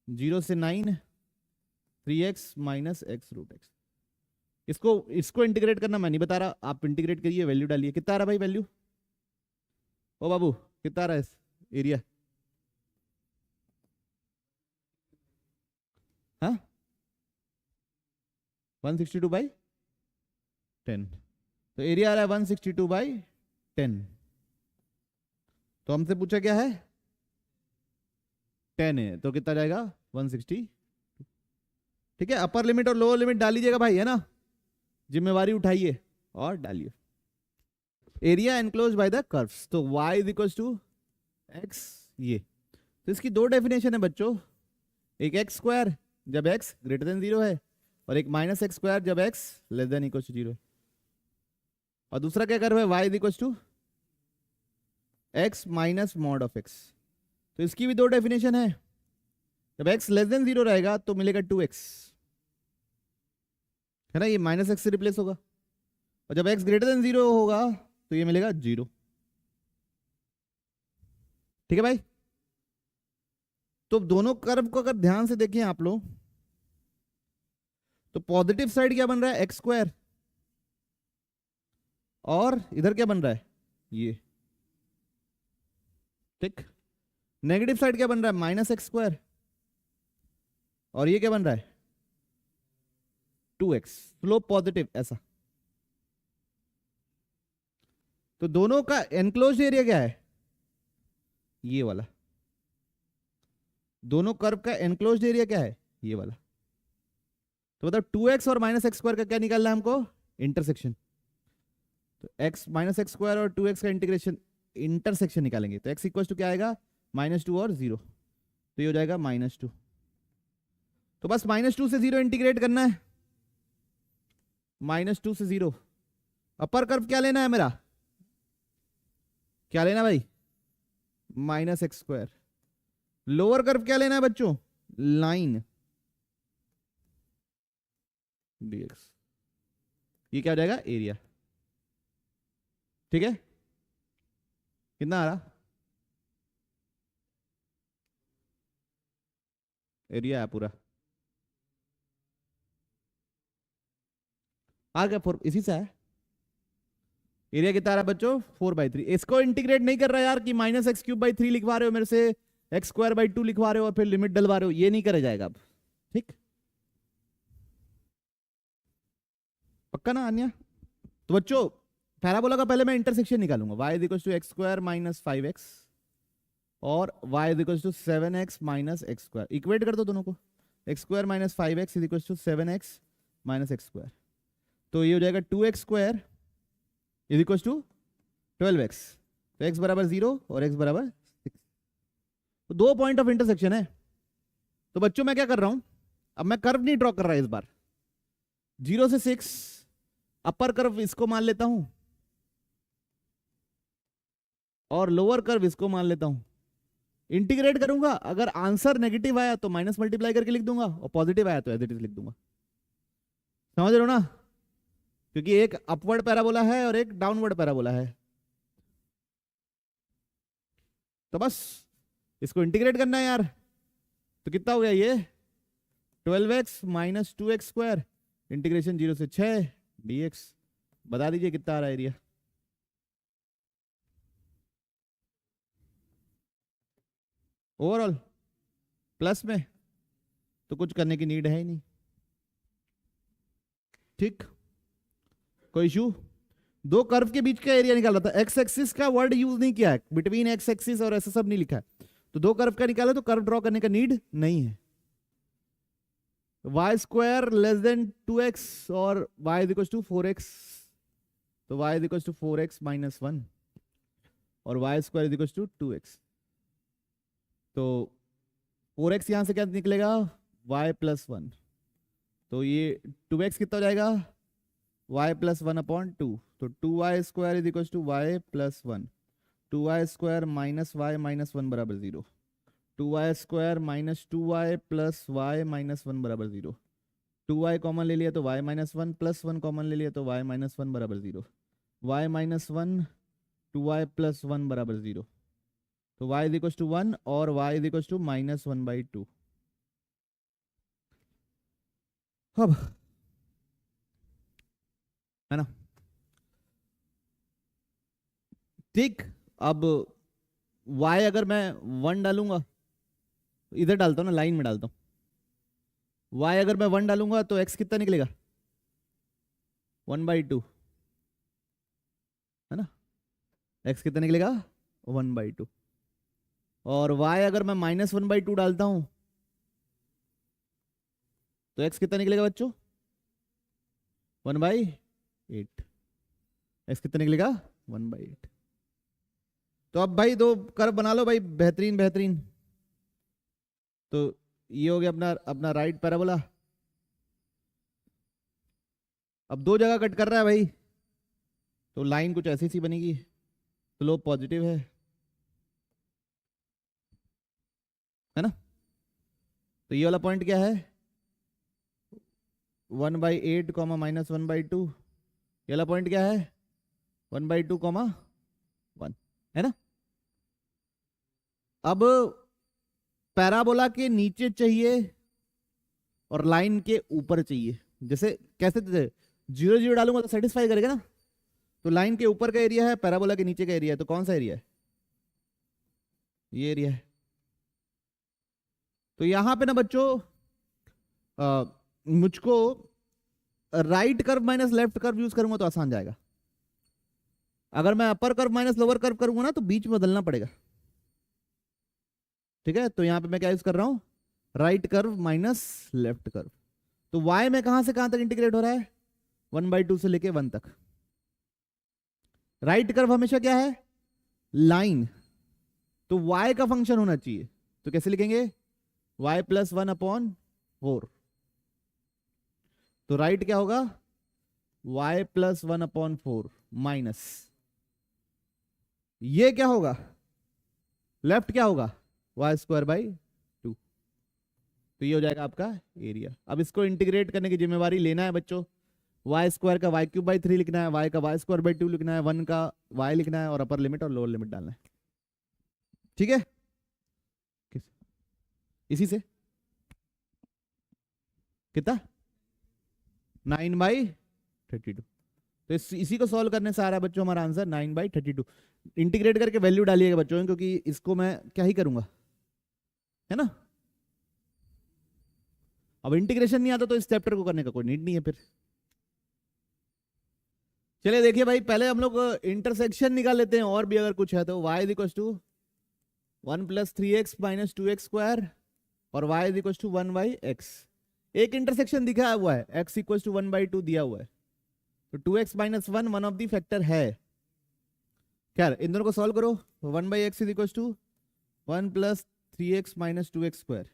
0 से 9 3x minus x root x. इसको इंटीग्रेट करना मैं नहीं बता रहा, आप इंटीग्रेट करिए, वैल्यू डालिए। कितना आ रहा भाई वैल्यू? ओ बाबू कितना आ रहा है एरिया? हाँ, 162/10। तो एरिया आ रहा है 162/10। तो हमसे पूछा क्या है? 10 है, तो कितना जाएगा? 160। ठीक है, अपर लिमिट और लोअर लिमिट डाल लीजिएगा भाई, है ना, जिम्मेवारी उठाइए और डालिए। Area enclose by the curves, तो y is equal to x, ये। तो इसकी दो डेफिनेशन है बच्चों, एक एक्स स्क्वायर जब x ग्रेटर देन 0 है, और एक माइनस एक्स स्क्वायर जब x less than equal to 0 है। और दूसरा क्या कर्व है? y is equal to x minus mod of x। तो इसकी भी दो डेफिनेशन है, जब x लेस देन 0 रहेगा तो मिलेगा 2x, है ना, ये माइनस एक्स से रिप्लेस होगा। और जब x ग्रेटर देन 0 होगा तो ये मिलेगा 0। ठीक है भाई, तो दोनों कर्व को अगर ध्यान से देखें आप लोग, तो पॉजिटिव साइड क्या बन रहा है? एक्स स्क्वायर, और इधर क्या बन रहा है? ये। ठीक, नेगेटिव साइड क्या बन रहा है? माइनस एक्स स्क्वायर, और ये क्या बन रहा है? 2x, स्लोप पॉजिटिव, ऐसा। तो तो दोनों का एनक्लोज्ड एरिया क्या है? ये वाला। दोनों कर्व का एनक्लोज्ड एरिया क्या है? ये वाला। तो मतलब 2x और -x² का क्या निकालना है हमको? इंटरसेक्शन। तो x -x² और 2x का इंटरसेक्शन निकालेंगे। तो x इक्वल टू क्या आएगा? -2 और 0। तो ये हो जाएगा -2। तो बस -2 से 0 इंटीग्रेट करना है। -2 से 0। अपर कर्व क्या लेना है मेरा? क्या लेना भाई? -x²। लोअर कर्व क्या लेना है बच्चों? Line dx। ये क्या हो जाएगा? एरिया। ठीक है, कितना आ रहा? एरिया है पूरा आ गया। 4 इसी से है। एरिया कितना आ रहा है बच्चों? 4/3। इसको इंटीग्रेट नहीं कर रहा यार कि -x³/3 लिखवा रहे हो मेरे से, x²/2 लिखवा रहे हो और फिर लिमिट डलवा रहे हो, ये नहीं करा जाएगा अब। ठीक, पक्का ना अन्य? तो बच्चों पैराबोला का पहले मैं इंटरसेक्शन निकालूंगा। y = x² - 5x और y = 7x - x²। इक्वेट कर दो दोनों को। x² - 5x = 7x - x²। तो ये हो जाएगा 2x² = 12x। तो x बराबर 0 और x बराबर 6। तो 2 पॉइंट ऑफ इंटरसेक्शन है। तो बच्चों मैं क्या कर रहा हूं, अब मैं कर्व नहीं ड्रॉ कर रहा इस बार। 0 से 6 अपर कर्व इसको मान लेता हूं और लोअर कर्व इसको मान लेता हूं। इंटीग्रेट करूंगा, अगर आंसर नेगेटिव आया तो माइनस मल्टीप्लाई करके लिख दूंगा और पॉजिटिव आया तो एज इट इज लिख दूंगा। समझ रहे हो ना? क्योंकि एक अपवर्ड पैराबोला है और एक डाउनवर्ड पैराबोला है। तो बस इसको इंटीग्रेट करना है यार। तो कितना हो गया ये? 12x - 2x²। इंटीग्रेशन 0 से 6 dx। बता दीजिए कितना आ रहा है एरिया? ओवरऑल प्लस में, तो कुछ करने की नीड है ही नहीं। ठीक, कोई इशू? दो कर्व के बीच का एरिया निकाला था। एक्स एक्सिस का वर्ड यूज नहीं किया है, बिटवीन एक्स एक्सिस और ऐसा सब नहीं लिखा है। तो दो कर्व का निकाला तो कर्व ड्रॉ करने का नीड नहीं है। y² < 2x और y = 4x। तो y = 4x - 1 और y² = 2x। तो 4x यहां से क्या निकलेगा? y + 1। तो ये 2x कितना हो जाएगा? y + 1/2। तो 2y² = y + 1। 2y² - y - 1 = 0। 2y² - 2y + y - 1 = 0। 2y common ले लिया तो y - 1 + 1 कॉमन ले लिया तो y - 1 = 0। y - 1 2y + 1 = 0। तो y = 1 और y = -1/2। अब है ना? ठीक, अब y अगर मैं 1 डालूंगा, इधर डालता हूं ना, लाइन में डालता हूं। y अगर मैं 1 डालूंगा तो x कितना निकलेगा? 1/2, है ना? x कितना निकलेगा? 1/2। और y अगर मैं -1/2 डालता हूं तो x कितना निकलेगा बच्चों? 1/8। x कितना निकलेगा? 1/8। तो अब भाई दो कर्व बना लो भाई, बेहतरीन बेहतरीन। तो ये हो गया अपना अपना राइट पैराबोला। अब दो जगह कट कर रहा है भाई, तो लाइन कुछ ऐसी सी बनेगी। स्लोप पॉजिटिव है ना? तो ये वाला पॉइंट क्या है? 1/8, -1/2। ये वाला पॉइंट क्या है? 1/2, 1, है ना? अब पैराबोला के नीचे चाहिए और लाइन के ऊपर चाहिए। जैसे कैसे 0 0 डालूंगा तो सेटिस्फाई करेगा ना? तो लाइन के ऊपर का एरिया है, पैराबोला के नीचे का एरिया है, तो कौन सा एरिया है? ये एरिया है। तो यहां पे ना बच्चों मुझको right curve minus left curve use करूंगा तो आसान जाएगा। अगर मैं upper curve minus lower curve करूंगा ना तो बीच में बदलना पड़ेगा, ठीक है। तो यहां पे मैं क्या यूज कर रहा हूं, right curve minus left curve. तो y में कहां से कहां तक इंटीग्रेट हो रहा है, 1/2 से लेके 1 तक। राइट कर्व हमेशा क्या है, लाइन, तो y का फंक्शन होना चाहिए। तो कैसे लिखेंगे, y प्लस 1/4। तो राइट क्या होगा, y प्लस 1/4 माइनस, ये क्या होगा, लेफ्ट क्या होगा, y²/2। तो ये हो जाएगा आपका एरिया। अब इसको इंटीग्रेट करने की जिम्मेवारी लेना है बच्चों। y² का y³/3 लिखना है, y का y²/2 लिखना है, 1 का y लिखना है, और अपर लिमिट और लोअर लिमिट डालना है, ठीक है। इसी से कितना, 9/32। तो इसी को सॉल्व करने से आ रहा है बच्चों हमारा आंसर 9/32। इंटीग्रेट करके वैल्यू डालिएगा बच्चों, क्योंकि इसको मैं क्या ही करूंगा, है ना। अब इंटीग्रेशन नहीं आता तो इस चैप्टर को करने का कोई नीड नहीं है फिर। चलिए देखिए भाई, पहले हम लोग इंटरसेक्शन निकाल लेते हैं, और भी अगर कुछ है तो y = 1 + 3x - 2x² और y = 1/x। एक इंटरसेक्शन दिखा हुआ है, x = 1/2 दिया हुआ है, तो 2x - 1 one of the factor है। क्या इन दोनों को सॉल्व करो, 1/x = 1 + 3x - 2x²।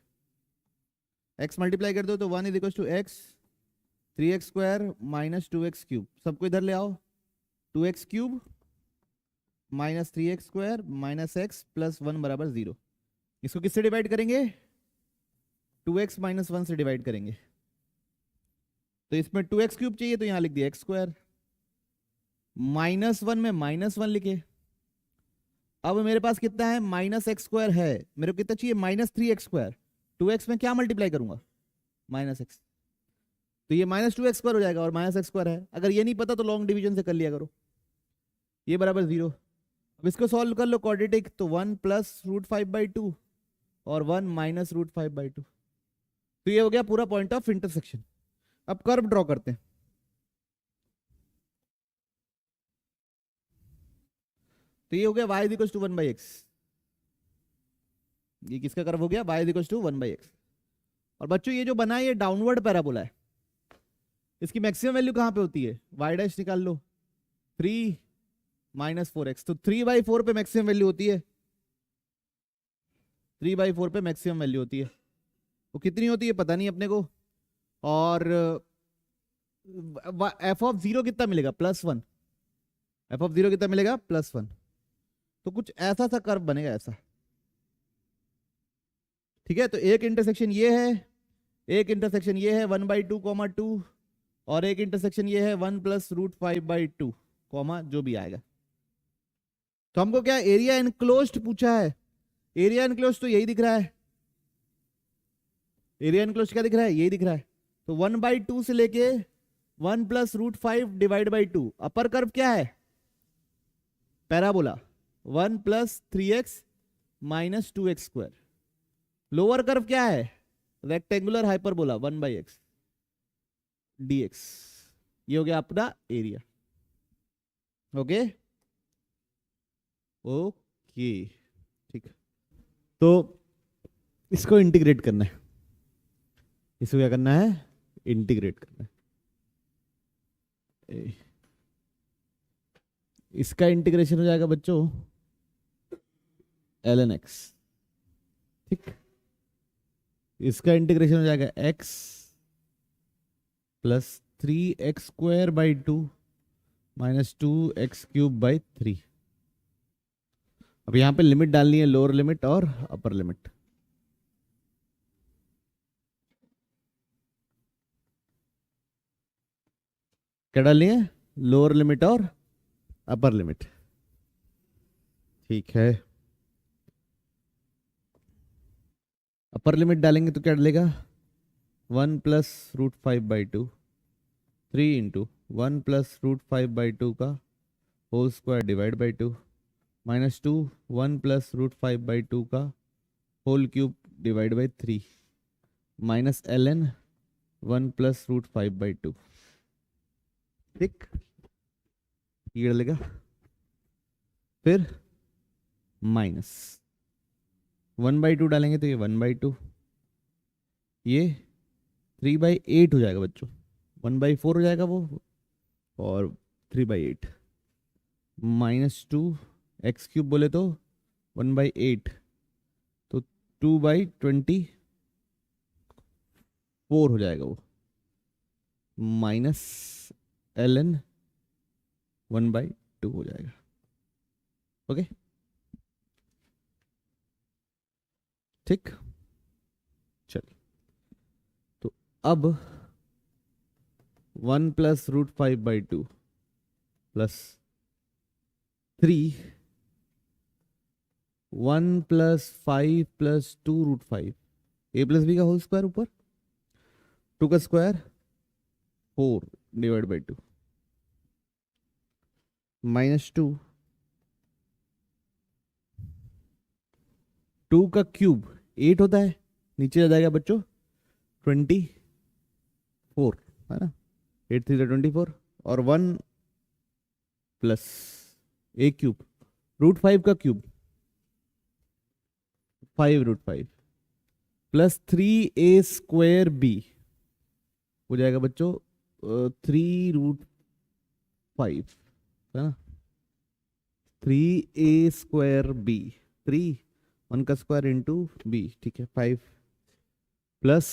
x multiply कर दो तो 1 = x 3x² - 2x³ सबको इधर ले आओ, 2x³ - 3x² - x + 1 = 0। इसको किससे डिवाइड करेंगे, 2x - 1 से डिवाइड करेंगे। तो इसमें 2x³ चाहिए तो यहां लिख दिया x², -1 में -1 लिखे। अब मेरे पास कितना है, -x² है, मेरे को कितना चाहिए, -3x²। 2x में क्या मल्टीप्लाई करूंगा, -x, तो ये -2x² हो जाएगा, और -x² है। अगर ये नहीं पता तो लॉन्ग डिवीजन से कर लिया करो, ये बराबर 0। अब इसको सॉल्व कर लो क्वाड्रेटिक, तो 1 + √5/2 और 1 - √5/2। तो ये हो गया पूरा पॉइंट ऑफ इंटरसेक्शन। अब कर्व ड्रॉ करते हैं। तो ये हो गया y = 1/x, ये किसका कर्व हो गया, y = 1/x। और बच्चों ये जो बना है ये डाउनवर्ड पैराबोला है, इसकी मैक्सिमम वैल्यू कहां पे होती है, y' निकाल लो, 3 - 4x। तो 3/4 पे मैक्सिमम वैल्यू होती है, 3/4 पे मैक्सिमम वैल्यू होती है। वो कितनी होती है पता नहीं अपने को। और f(0) कितना मिलेगा, +1। f(0) कितना मिलेगा, +1। तो कुछ ऐसा सा कर्व बनेगा ऐसा, ठीक है। तो एक इंटरसेक्शन ये है, एक इंटरसेक्शन ये है 1/2, 2, और एक इंटरसेक्शन ये है 1 + √5/2, जो भी आएगा। तो हमको क्या एरिया एनक्लोज्ड पूछा है, एरिया एनक्लोज्ड तो यही दिख रहा है, एरिया एनक्लोज्ड क्या दिख रहा है, यही दिख रहा है। तो 1/2 से लेके 1 + √5/2। अपर कर्व क्या है, parabola 1 + 3x - 2x²। Lower curve क्या है, रेक्टेंगुलर हाइपरबोला 1/x dx। ये हो गया अपना एरिया, ओके ओके, ठीक। तो इसको इंटीग्रेट करना है, इसको क्या करना है, इंटीग्रेट करना है। इसका इंटीग्रेशन हो जाएगा बच्चों ln x, ठीक। इसका इंटीग्रेशन हो जाएगा x + 3x²/2 - 2x³/3। अब यहां पे लिमिट डालनी है, लोअर लिमिट और अपर लिमिट। क्या डालनी है, लोअर लिमिट और अपर लिमिट, ठीक है। अपर लिमिट डालेंगे तो क्या डालेगा, 1 + √5/2, 3 × 1 + √5/2 का होल स्क्वायर डिवाइड बाई 2 -2 1 + √5/2 का whole cube divide by 3 -ln 1 + √5/2, ठीक। ये डालेगा फिर माइनस 1/2 डालेंगे तो ये 1/2, ये 3/8 हो जाएगा बच्चों, 1/4 हो जाएगा वो, और 3/8 -2 x³ बोले तो 1/8, तो 2/24 हो जाएगा वो, -ln 1/2 हो जाएगा। ओके, ठीक। चलिए, तो अब 1 + √5/2 प्लस 3 1 + 5 + 2√5 a + b का होल स्क्वायर ऊपर 2 का स्क्वायर 4 / 2 -2 2 का क्यूब 8 होता है, नीचे आ जाएगा बच्चों 24, है ना, 8 3 24, और 1 प्लस a³ √5 का क्यूब 5√5 प्लस 3a² b हो जाएगा बच्चों 3√5, है ना, 3a² b, 3 1 का स्क्वायर इंटू b, ठीक है, 5 प्लस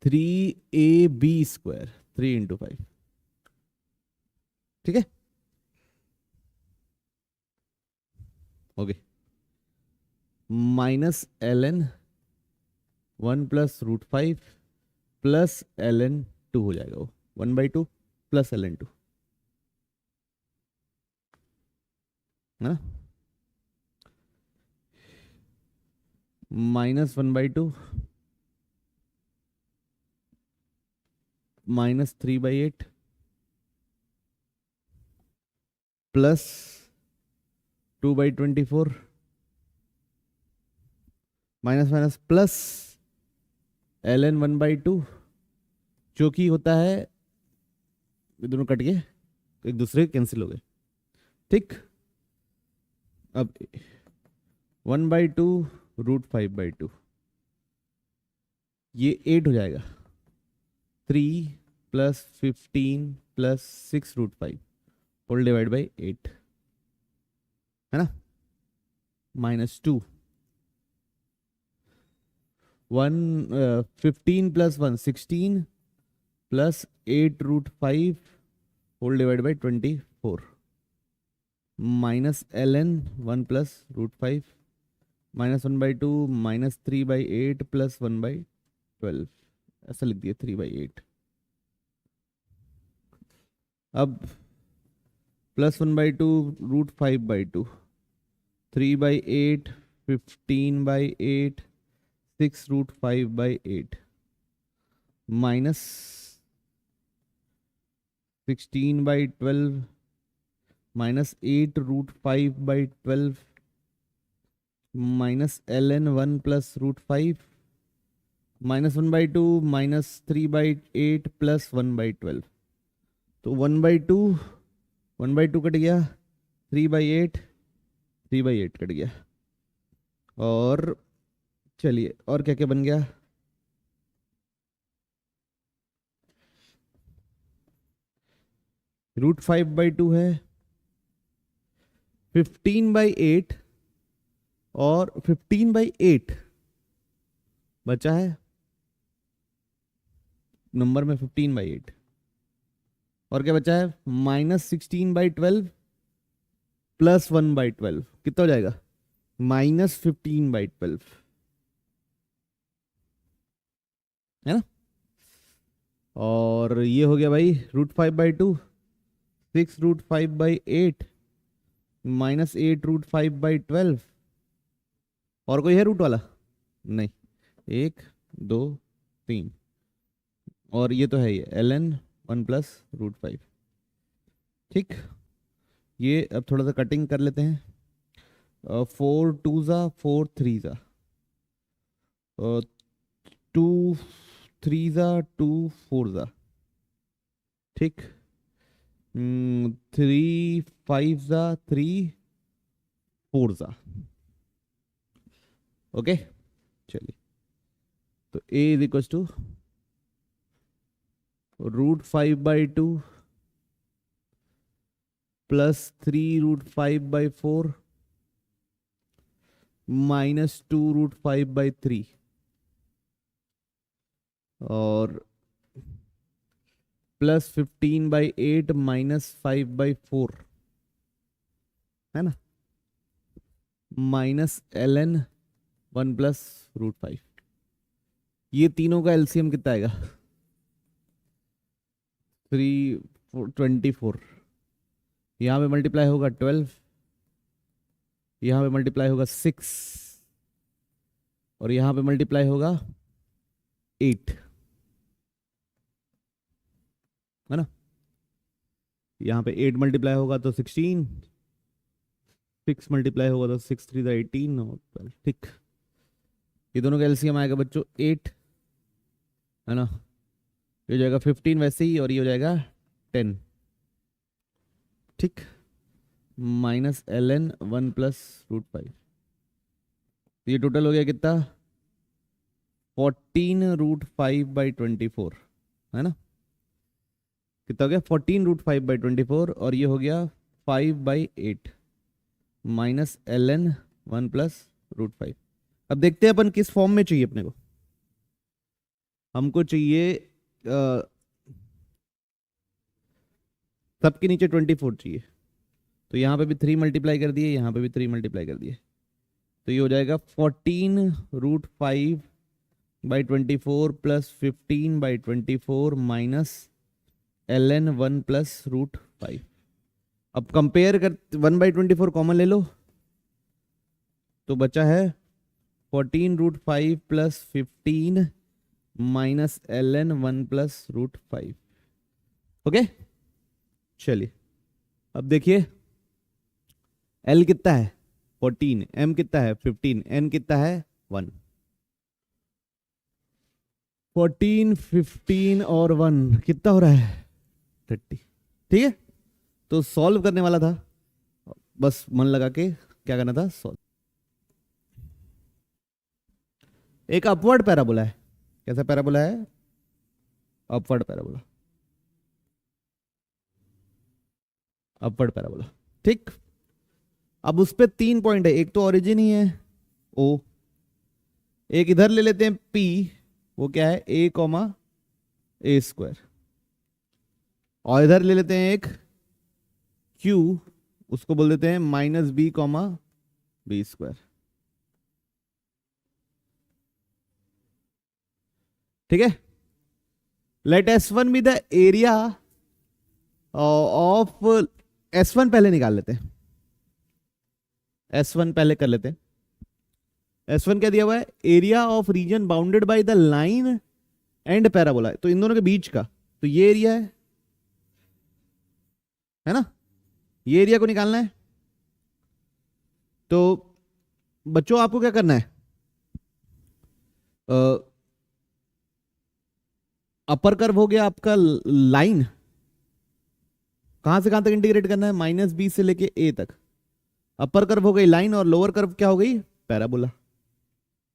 3ab², 3 × 5, ठीक है, ओके, -ln 1 + √5 प्लस ln 2 हो जाएगा वो, 1/2 प्लस ln 2, है ना, -1/2 -3/8 plus 2/24 minus minus plus ln 1/2, जो कि होता है, ये दोनों कट गए, एक दूसरे कैंसिल हो गए, ठीक। अब 1/2 √5/2 ये 8 हो जाएगा, 3 + 15 + 6√5 होल डिवाइड बाई 8, है ना, -2 15 + 1 16 plus 8√5 whole divide by 24 -ln 1 + √5 -1/2 -3/8 plus 1/12, ऐसा लिख दिया 3/8। अब +1/2 √5/2 3/8 15/8 6√5/8 माइनस 16/12 -8√5/12 -ln 1 + √5 -1/2 -3/8 प्लस 1/12, तो 1/2 कट गया, 3/8 कट गया, और चलिए और क्या क्या बन गया, √5/2 है, 15/8 और 15/8 बचा है नंबर में 15/8, और क्या बचा है -16/12 प्लस 1/12, कितना हो जाएगा -15/12, है ना, और ये हो गया भाई √5/2 6√5/8 -8√5/12, और कोई है रूट वाला, नहीं, 1 2 3, और ये तो है ये ln 1 + √5, ठीक। ये अब थोड़ा सा कटिंग कर लेते हैं, 4 2 4 3 2 3 2 4, ठीक, 3 5 जा 3 4 जा। ओके चलिए, तो a is equal to √5/2 plus 3√5/4 minus 2√5/3 और प्लस 15/8 माइनस 5/4 है ना, माइनस ln 1 प्लस √5। ये तीनों का एलसीएम कितना आएगा? 324। यहाँ पे मल्टीप्लाई होगा 12, यहाँ पे मल्टीप्लाई होगा 6 और यहाँ पे मल्टीप्लाई होगा 8, है ना। यहाँ पे 8 मल्टीप्लाई होगा तो 16, 6 मल्टीप्लाई होगा तो 6 3 18 और 12। ठीक, ये दोनों का एलसीएम आएगा बच्चों 8, है ना। ये हो जाएगा 15 वैसे ही और ये हो जाएगा 10। ठीक, माइनस ln 1 प्लस √5। ये टोटल हो गया कितना? 14√5/24, है ना। कितना हो गया? 14√5/24 और ये हो गया 5/8 माइनस ln 1 प्लस √5। अब देखते हैं अपन किस फॉर्म में चाहिए अपने को। हमको चाहिए सबके नीचे 24 चाहिए, तो यहाँ पे भी 3 मल्टीप्लाई कर दिए, यहाँ पे भी 3 मल्टीप्लाई कर दिए, तो ये हो जाएगा 14√5/24 प्लस 15/24 माइनस ln 1 प्लस √5। अब कंपेयर कर, 1/24 कॉमन ले लो तो बचा है 14√5 plus 15 minus ln 1 plus √5। Okay चलिए, अब देखिए L कितना है 14, M कितना है 15, N कितना है 1। 14 15 और 1 कितना हो रहा है 30। ठीक है, तो सॉल्व करने वाला था, बस मन लगा के क्या करना था, सॉल्व। एक अपवर्ड पैराबोला है। कैसा पैराबोला है? Upward parabola, upward parabola. ठीक, अब उस पे 3 पॉइंट है, एक तो ओरिजिन ही है O, एक इधर ले लेते हैं P, वो क्या है a,a², और इधर ले लेते हैं एक Q, उसको बोल देते हैं -b,b²। ठीक है, let S1 be the area of S1 पहले निकाल लेते हैं, S1 पहले कर लेते हैं। S1 क्या दिया हुआ है? Area of reason bounded by the line and parabola, तो इन दोनों के बीच का, तो ये एरिया है ना, ये एरिया को निकालना है। तो बच्चों आपको क्या करना है, अपर कर्व हो गया आपका लाइन, कहां से कहां तक इंटीग्रेट करना है, -b से लेके a तक। अपर कर्व हो गई लाइन और लोअर कर्व क्या हो गई, पैराबोला।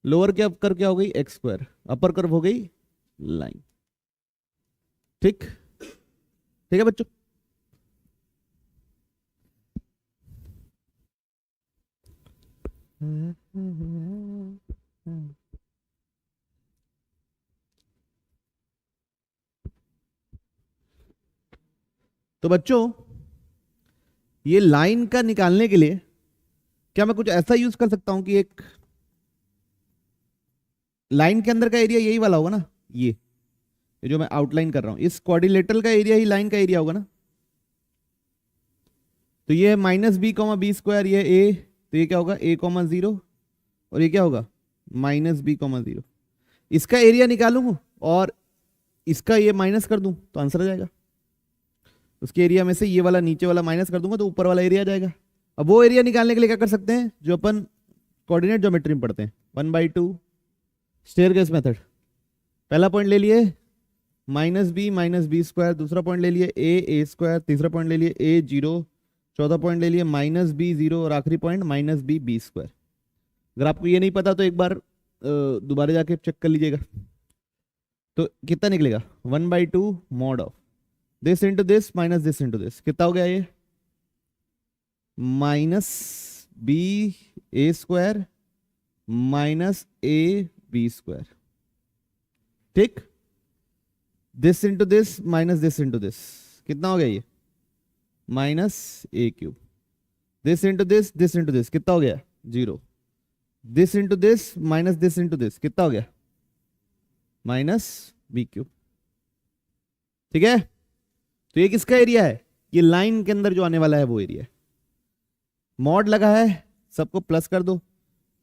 लोअर कर्व क्या हो गई, x², अपर कर्व हो गई लाइन। ठीक, ठीक है बच्चों। तो बच्चों ये लाइन का निकालने के लिए क्या मैं कुछ ऐसा यूज कर सकता हूं कि एक लाइन के अंदर का एरिया यही वाला होगा ना, ये जो मैं आउटलाइन कर रहा हूं, इस क्वाड्रिलेटरल का एरिया ही लाइन का एरिया होगा ना। तो ये है -b,b², ये a, तो ये क्या होगा a,0 और ये क्या होगा -b,0। इसका एरिया निकालूंगा और इसका ये माइनस कर दूं तो आंसर आ जाएगा। उसके एरिया में से ये वाला नीचे वाला माइनस कर दूंगा तो ऊपर वाला एरिया आ जाएगा। अब वो एरिया निकालने के लिए क्या कर सकते हैं जो अपन कोऑर्डिनेट ज्योमेट्री में पढ़ते हैं, 1/2 स्टेयरकेस मेथड। पहला पॉइंट ले लिए, माइनस बी स्क्वायर, दूसरा पॉइंट ले लिए ए स्क्वायर, तीसरा पॉइंट ले लिए ए जीरो, चौथा पॉइंट ले लिए माइनस बी जीरो और आखिरी पॉइंट माइनस बी स्क्वायर। अगर आपको ये नहीं पता तो एक बार दोबारा जाके चेक कर लीजिएगा। तो कितना निकलेगा 1/2 mod of this into this minus this into this, कितना हो गया ये minus B A square minus A B square. ठीक, this into this minus this into this, कितना हो गया ये minus A cube. This into this कितना हो गया 0। दिस इंटू दिस दिस कितना हो गया माइनस बी क्यूब। ठीक है, तो ये किसका एरिया है, ये लाइन के अंदर जो आने वाला है वो एरिया है। मॉड लगा है, सबको प्लस कर दो,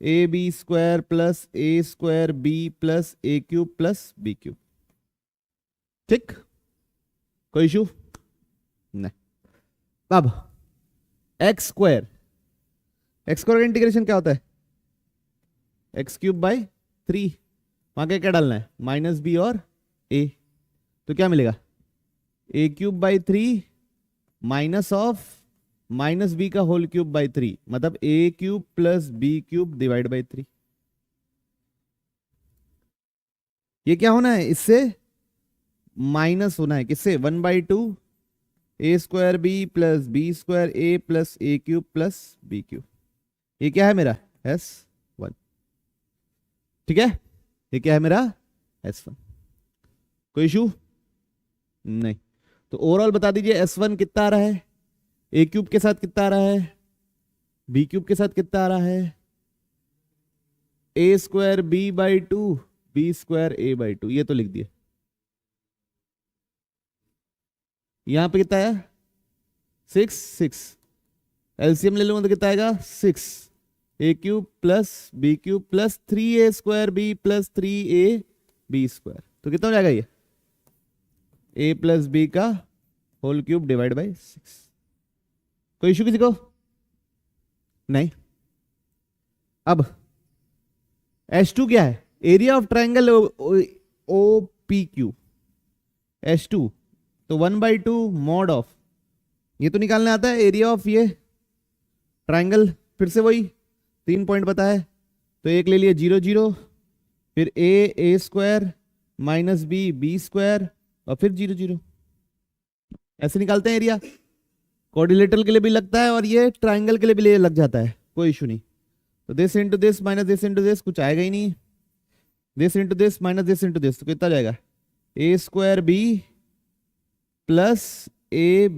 a B square plus a square B plus A cube plus B cube. ठीक, कोई इशू नहीं। अब एक्स स्क्वायर का इंटीग्रेशन क्या होता है एक्स क्यूब बाई 3, वहां क्या डालना है माइनस बी और ए, तो क्या मिलेगा A cube by 3 minus of minus B का होल क्यूब बाई 3, मतलब A cube plus B cube divide by 3। ये क्या होना है, इससे माइनस होना है, किससे 1/2 A square B plus B square A plus A cube plus B cube. ये क्या है मेरा S1। ठीक है, ये क्या है मेरा S1। कोई इशू नहीं। तो ओवरऑल बता दीजिए S1 कितना आ रहा है, ए क्यूब के साथ कितना आ रहा है, बी क्यूब के साथ कितना आ रहा है, A square B by 2 B square A by 2, ये तो लिख दिए। यहां पे कितना है 6 एलसीएम ले लूंगा तो कितना आएगा 6 A cube plus B cube plus 3a square B plus 3a B square, तो कितना हो जाएगा ये a प्लस बी का होल क्यूब डिवाइड बाई 6। कोई इशू किसी को नहीं। अब H2 क्या है, area of triangle O P Q H2, तो 1/2 मॉड ऑफ, ये तो निकालने आता है एरिया ऑफ ये ट्राइंगल, फिर से वही 3 पॉइंट पता है, तो एक ले लिए 0 0, फिर ए स्क्वायर माइनस बी स्क्वायर और फिर 0 0, ऐसे निकालते हैं एरिया। कोऑर्डिनेटर के लिए भी लगता है और ये ट्राइंगल के लिए भी लग जाता है, कोई इशू नहीं। तो this into this minus this into this कुछ आएगा ही नहीं, this into this minus this into this, तो कितना जाएगा A square B plus A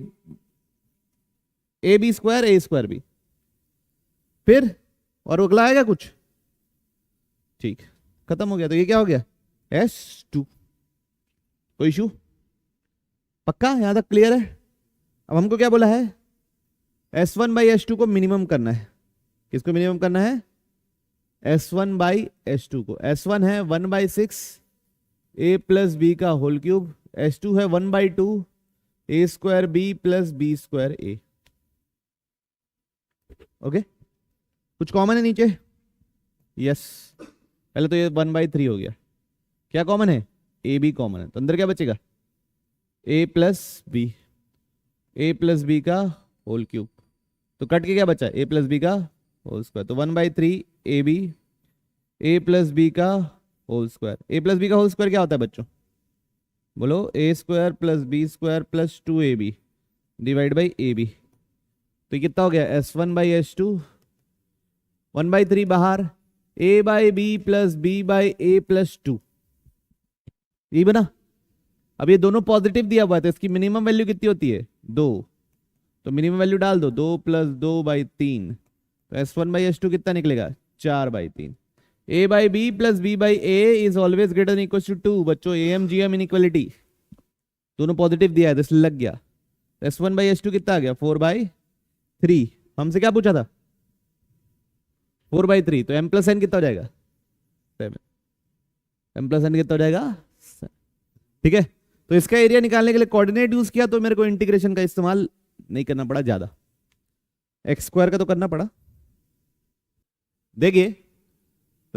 B square B, फिर और अगला आएगा कुछ, ठीक खत्म हो गया। तो ये क्या हो गया S2। कोई इशू पक्का, यहां तक क्लियर है। अब हमको क्या बोला है S1 बाई S2 को मिनिमम करना है। किसको मिनिमम करना है S1 बाई S2 को। S1 है 1/6 a प्लस बी का होल क्यूब, S2 है 1/2 a square B plus B square a. Okay, कुछ कॉमन है नीचे, यस पहले तो ये 1/3 हो गया, क्या कॉमन है ए बी कॉमन है, तो अंदर क्या बचेगा a प्लस बी का होल क्यूब, तो कट के क्या बचा a प्लस बी का होल स्क्वायर, तो 1/3 a प्लस बी का whole square. a plus B का होल स्क्वायर क्या होता है बच्चों, बोलो a square plus B square plus 2ab divide by a b. तो कितना हो गया S1 बाई S2, 1/3 बाहर, a by b plus b by a plus 2, ये बना। अब ये दोनों पॉजिटिव दिया हुआ है तो इसकी मिनिमम वैल्यू कितनी होती है 2, तो मिनिमम वैल्यू डाल दो 2 + 2/3, तो S1 बाई S2 कितना निकलेगा 4/3। a by b plus b by a is always greater than equal to 2। बच्चों AMGM इनइक्वालिटी दोनों पॉजिटिव दिया है तो इसलिए लग गया। S1 बाई S2 कितना आ गया 4/3। हमसे क्या पूछा था 4/3, तो m प्लस n कितना हो जाएगा 7, m प्लस n कितना हो जाएगा। ठीक है, तो इसका एरिया निकालने के लिए कोऑर्डिनेट यूज किया तो मेरे को इंटीग्रेशन का इस्तेमाल नहीं करना पड़ा ज्यादा, x स्क्वायर का तो करना पड़ा। देखिए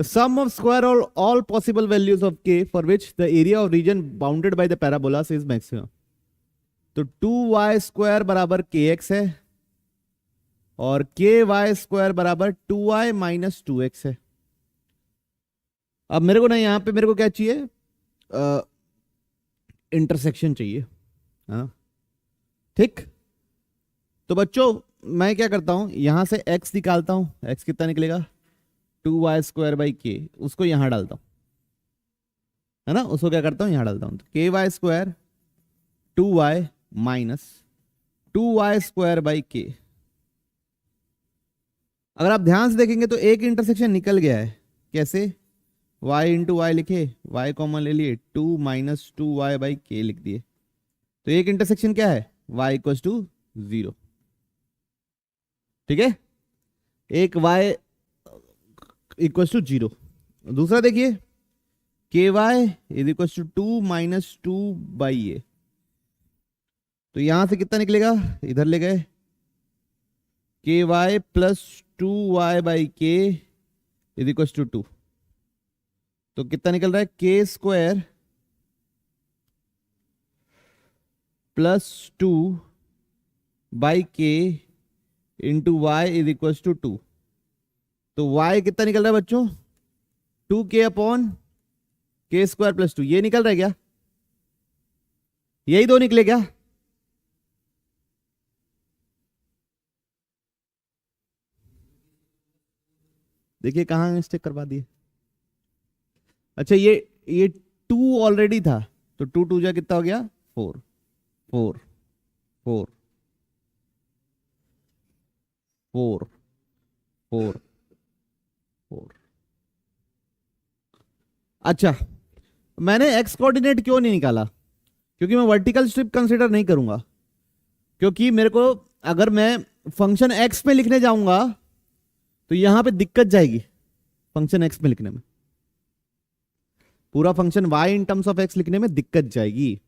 The sum of square all possible values of k for which the area of region bounded by the parabolas is maximum. तो 2y स्क्वायर बराबर kx है और ky स्क्वायर बराबर 2y माइनस 2x है. अब मेरे को ना यहां पे मेरे को क्या चाहिए, इंटरसेक्शन चाहिए. हाँ ठीक. तो बच्चों मैं क्या करता हूं, यहां से x निकालता हूं. x कितना निकलेगा, 2y स्क्वायर बाई के, उसको यहां डालता हूं, है ना. उसको क्या करता हूं, यहां डालता हूं. तो k y square 2y minus 2y square by k. अगर आप ध्यान से देखेंगे तो एक इंटरसेक्शन निकल गया है. कैसे, y इंटू वाई लिखे, y कॉमन ले लिए, 2 माइनस 2y बाई के लिख दिए. तो एक इंटरसेक्शन क्या है, y इक्वल टू 0. ठीक है, एक y इक्वल टू 0. दूसरा देखिए, K Y is equal to 2 minus 2 by A. तो यहां से कितना निकलेगा, इधर ले गए, K Y plus 2y by K is equal to 2. तो कितना निकल रहा है, K square plus 2 by K into Y is equal to 2. तो y कितना निकल रहा है बच्चों, 2k upon k square plus 2. ये निकल रहा है क्या, यही दो निकले क्या. देखिए कहां मिस्टेक करवा दिए. अच्छा ये 2 ऑलरेडी था, तो 2 2 जा कितना हो गया, 4 4 4 4 4 4. अच्छा मैंने x कोऑर्डिनेट क्यों नहीं निकाला, क्योंकि मैं वर्टिकल स्ट्रिप कंसीडर नहीं करूंगा. क्योंकि मेरे को अगर मैं फंक्शन x पे लिखने जाऊंगा तो यहां पे दिक्कत जाएगी फंक्शन x में लिखने में. पूरा function y in terms of x लिखने में दिक्कत जाएगी,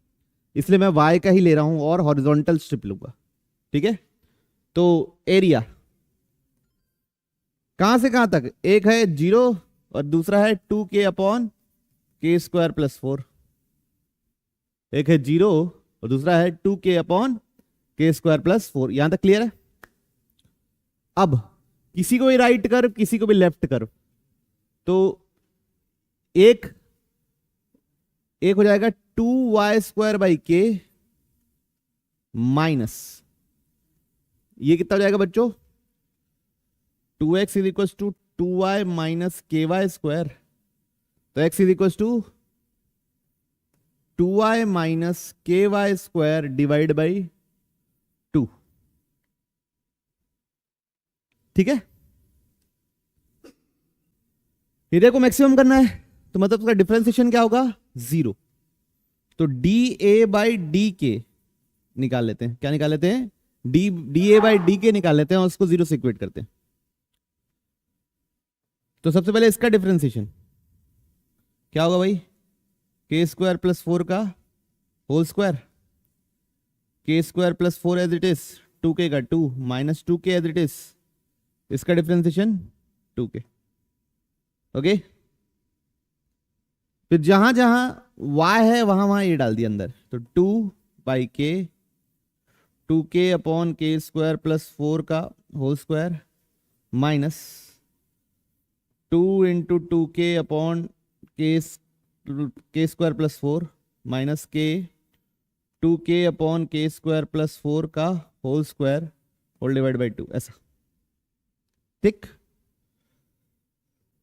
इसलिए मैं y का ही ले रहा हूं और हॉरिजॉन्टल स्ट्रिप लूंगा. ठीक है, तो एरिया कहां से कहां तक, एक है 0 और दूसरा है 2k upon k square plus 4. एक है 0 और दूसरा है 2k upon k square plus 4. यहां तक क्लियर है. अब किसी को भी राइट कर्व, किसी को भी लेफ्ट कर्व, तो एक हो जाएगा 2y स्क्वायर बाई के माइनस, ये कितना हो जाएगा बच्चों, 2x is equal to 2y minus k y square. तो x is equal to 2y minus k y square divide by 2. ठीक है, एरिया को मैक्सिमम करना है, तो मतलब उसका डिफरेंशिएशन क्या होगा, 0. तो डी ए बाई डी के निकाल लेते हैं. क्या निकाल लेते हैं, डी ए बाई डी के निकाल लेते हैं और उसको 0 से इक्वेट करते हैं. तो सबसे पहले इसका डिफरेंशिएशन क्या होगा भाई, के स्क्वायर प्लस 4 का whole square, k square plus 4 as it is, 2k का 2 minus 2k as it is, इसका डिफरेंशिएशन 2k. ओके, फिर जहां जहां y है वहां वहां ये डाल दिया अंदर. तो 2 बाई के, 2k upon k square plus 4 का whole square minus 2 into 2k upon k square plus 4 minus k 2k upon k square plus 4 का whole square whole divide by 2. ऐसा ठीक.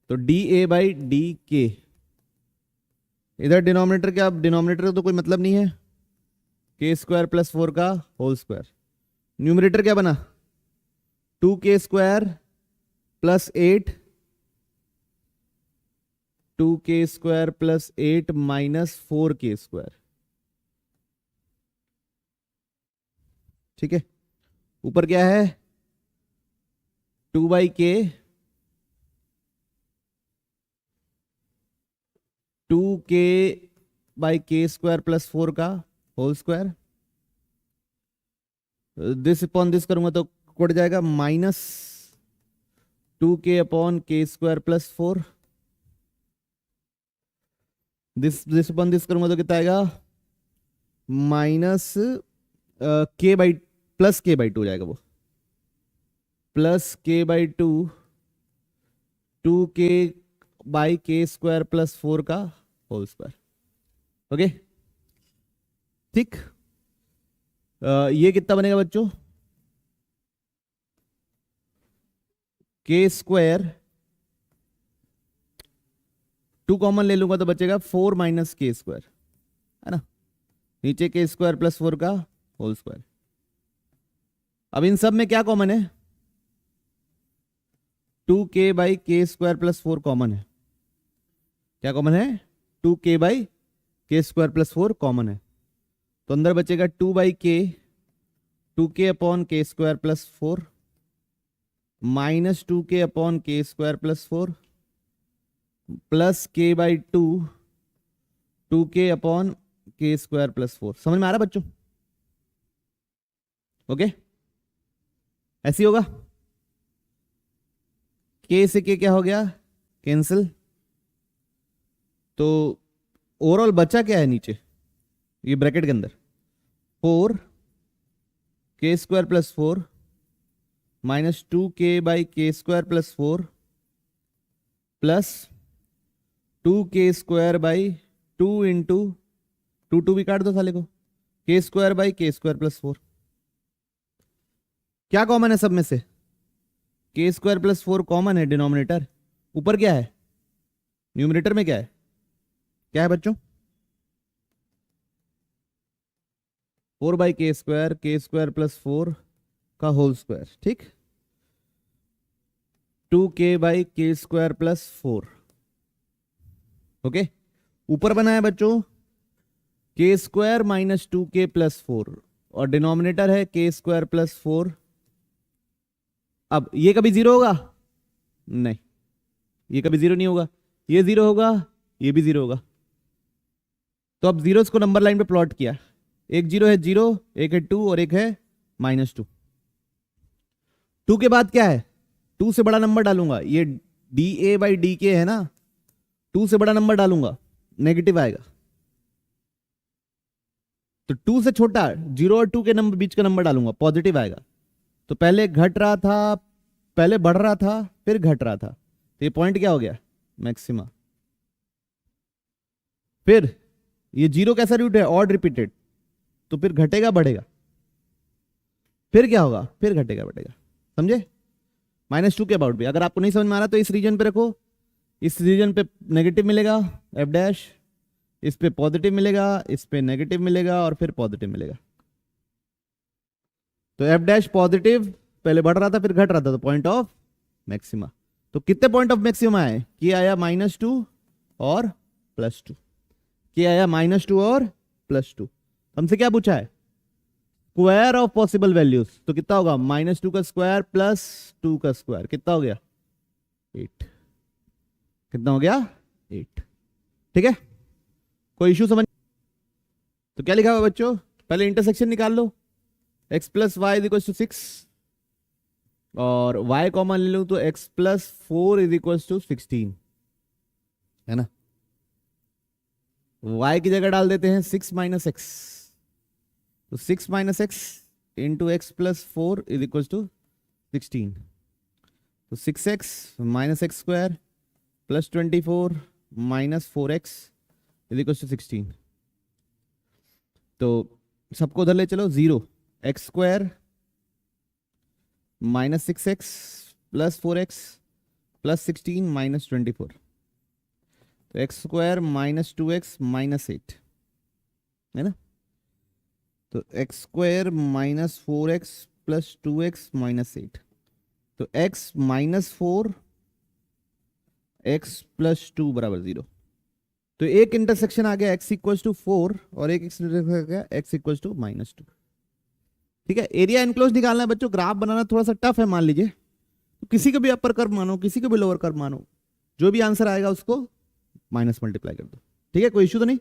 तो डी ए बाई डी के, इधर डिनोमिनेटर क्या, डिनोमिनेटर का तो कोई मतलब नहीं है, के स्क्वायर प्लस 4 का होल स्क्वायर. न्यूमरेटर क्या बना, 2k square plus 8, 2k square plus 8 minus 4k square. ठीक है, ऊपर क्या है, 2 बाई के, 2k बाई के स्क्वायर प्लस 4 का whole square. This upon this करूंगा तो कट जाएगा, minus 2k upon k square plus 4 this upon this करूंगा तो कितना आएगा, minus k by plus k by two जाएगा वो, plus k by two, two k by के स्क्वायर प्लस 4 का होल स्क्वायर। ओके ठीक। ये कितना बनेगा बच्चों, के स्क्वायर, 2 कॉमन ले लूंगा तो बचेगा 4 माइनस के स्क्वायर, है ना, नीचे के स्क्वायर प्लस 4 का होल स्क्वायर। अब इन सब में क्या कॉमन है, 2k बाई के स्क्वायर प्लस 4 कॉमन है। क्या कॉमन है, 2k बाई के स्क्वायर प्लस 4 कॉमन है, तो अंदर बचेगा 2 बाई के, 2k upon k square plus 4 minus 2k upon k square plus 4 plus k by to, 2k upon k square plus 4। समझ में आ रहा बच्चों? ओके ऐसी होगा, k से k क्या हो गया, कैंसिल, तो ओवरऑल बचा क्या है नीचे ये ब्रैकेट के अंदर, 4 K square plus 4 minus 2k by के square plus 4 plus 2k square by 2 into 2 भी काट दो साले को, के स्क्वायर बाई के स्क्वायर प्लस 4। क्या कॉमन है सब में से, के स्क्वायर प्लस 4 कॉमन है डिनोमिनेटर, ऊपर क्या है न्यूमरेटर में, क्या है, क्या है बच्चों, 4 बाई के स्क्वायर प्लस 4 का होल स्क्वायर, ठीक, 2k बाई के स्क्वायर प्लस 4। ओके ऊपर बना है बच्चों के स्क्वायर माइनस 2k प्लस 4 और डिनोमिनेटर है के स्क्वायर प्लस 4। अब ये कभी जीरो होगा, नहीं ये कभी जीरो नहीं होगा, ये जीरो होगा, ये भी जीरो होगा। तो अब जीरोस को नंबर लाइन पे प्लॉट किया, एक जीरो है जीरो, एक है 2 और एक है -2। 2 के बाद क्या है, 2 से बड़ा नंबर डालूंगा, ये da बाई डी के है ना, 2 से बड़ा नंबर डालूंगा नेगेटिव आएगा, तो 2 से छोटा 0 और 2 के नंबर बीच का नंबर डालूंगा पॉजिटिव आएगा। तो पहले घट रहा था, पहले बढ़ रहा था, फिर घट रहा था, तो ये पॉइंट क्या हो गया, मैक्सिमा। फिर ये 0 कैसा रूट है, ऑड रिपीटेड, तो फिर घटेगा बढ़ेगा, फिर क्या होगा, फिर घटेगा बढ़ेगा, समझे। -2 के अबाउट भी अगर आपको नहीं समझ में आ रहा तो इस रीजन पे रखो, इस रीजन पे नेगेटिव मिलेगा एफ डैश, इस पे पॉजिटिव मिलेगा, इस पे नेगेटिव मिलेगा और फिर पॉजिटिव मिलेगा। तो एफ डैश पॉजिटिव, पहले बढ़ रहा था फिर घट रहा था, तो पॉइंट ऑफ मैक्सिमा। तो कितने पॉइंट ऑफ मैक्सिमा आए, कि आया -2 और +2, कि आया -2 और +2। हमसे क्या पूछा है, स्क्वायर ऑफ पॉसिबल वैल्यूज, तो कितना होगा, -2 का स्क्वायर प्लस 2 का स्क्वायर, कितना हो गया 8, कितना हो गया 8। ठीक है कोई इश्यू समझ, तो क्या लिखा हुआ बच्चों, पहले इंटरसेक्शन निकाल लो, x plus y is equal to 6 और y कॉमन ले लूं तो x plus 4 is equal to 16, है ना। y की जगह डाल देते हैं 6 माइनस एक्स, तो 6 minus x into x plus 4 is equal to 16, तो 6x minus x square plus 24 minus 4x is equal to 16। तो सबको उधर ले चलो, 0 x square minus 6x plus 4x plus 16 minus 24, तो x square minus 2x minus 8, है ना। तो x square minus 4x plus 2x minus 8, तो x माइनस 4 x प्लस 2 बराबर 0। तो एक इंटरसेक्शन आ गया x इक्वल टू 4 और एक इंटरसेक्शन आ गया x इक्वल टू -2। ठीक है एरिया एनक्लोज निकालना है बच्चों, ग्राफ बनाना थोड़ा सा टफ है मान लीजिए, तो किसी को भी अपर कर्व मानो, किसी को भी लोअर कर्व मानो, जो भी आंसर आएगा उसको माइनस मल्टीप्लाई कर दो, ठीक है कोई इश्यू तो नहीं।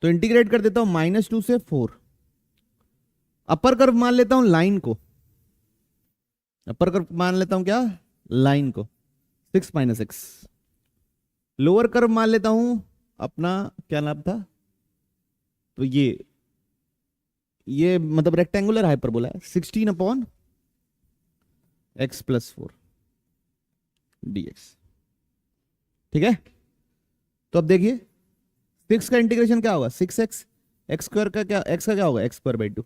तो इंटीग्रेट कर देता हूं -2 से 4, अपर कर्व मान लेता हूं लाइन को, अपर कर्व मान लेता हूं क्या, लाइन को, 6 माइनस एक्स लोअर कर्व मान लेता हूं अपना, क्या नाम था, तो ये मतलब रेक्टेंगुलर हाइपरबोला है 16/x+4 dx। ठीक है, तो अब देखिए 6 का इंटीग्रेशन क्या होगा, 6x, एक्स स्क्वायर का क्या, x का क्या होगा, x²/2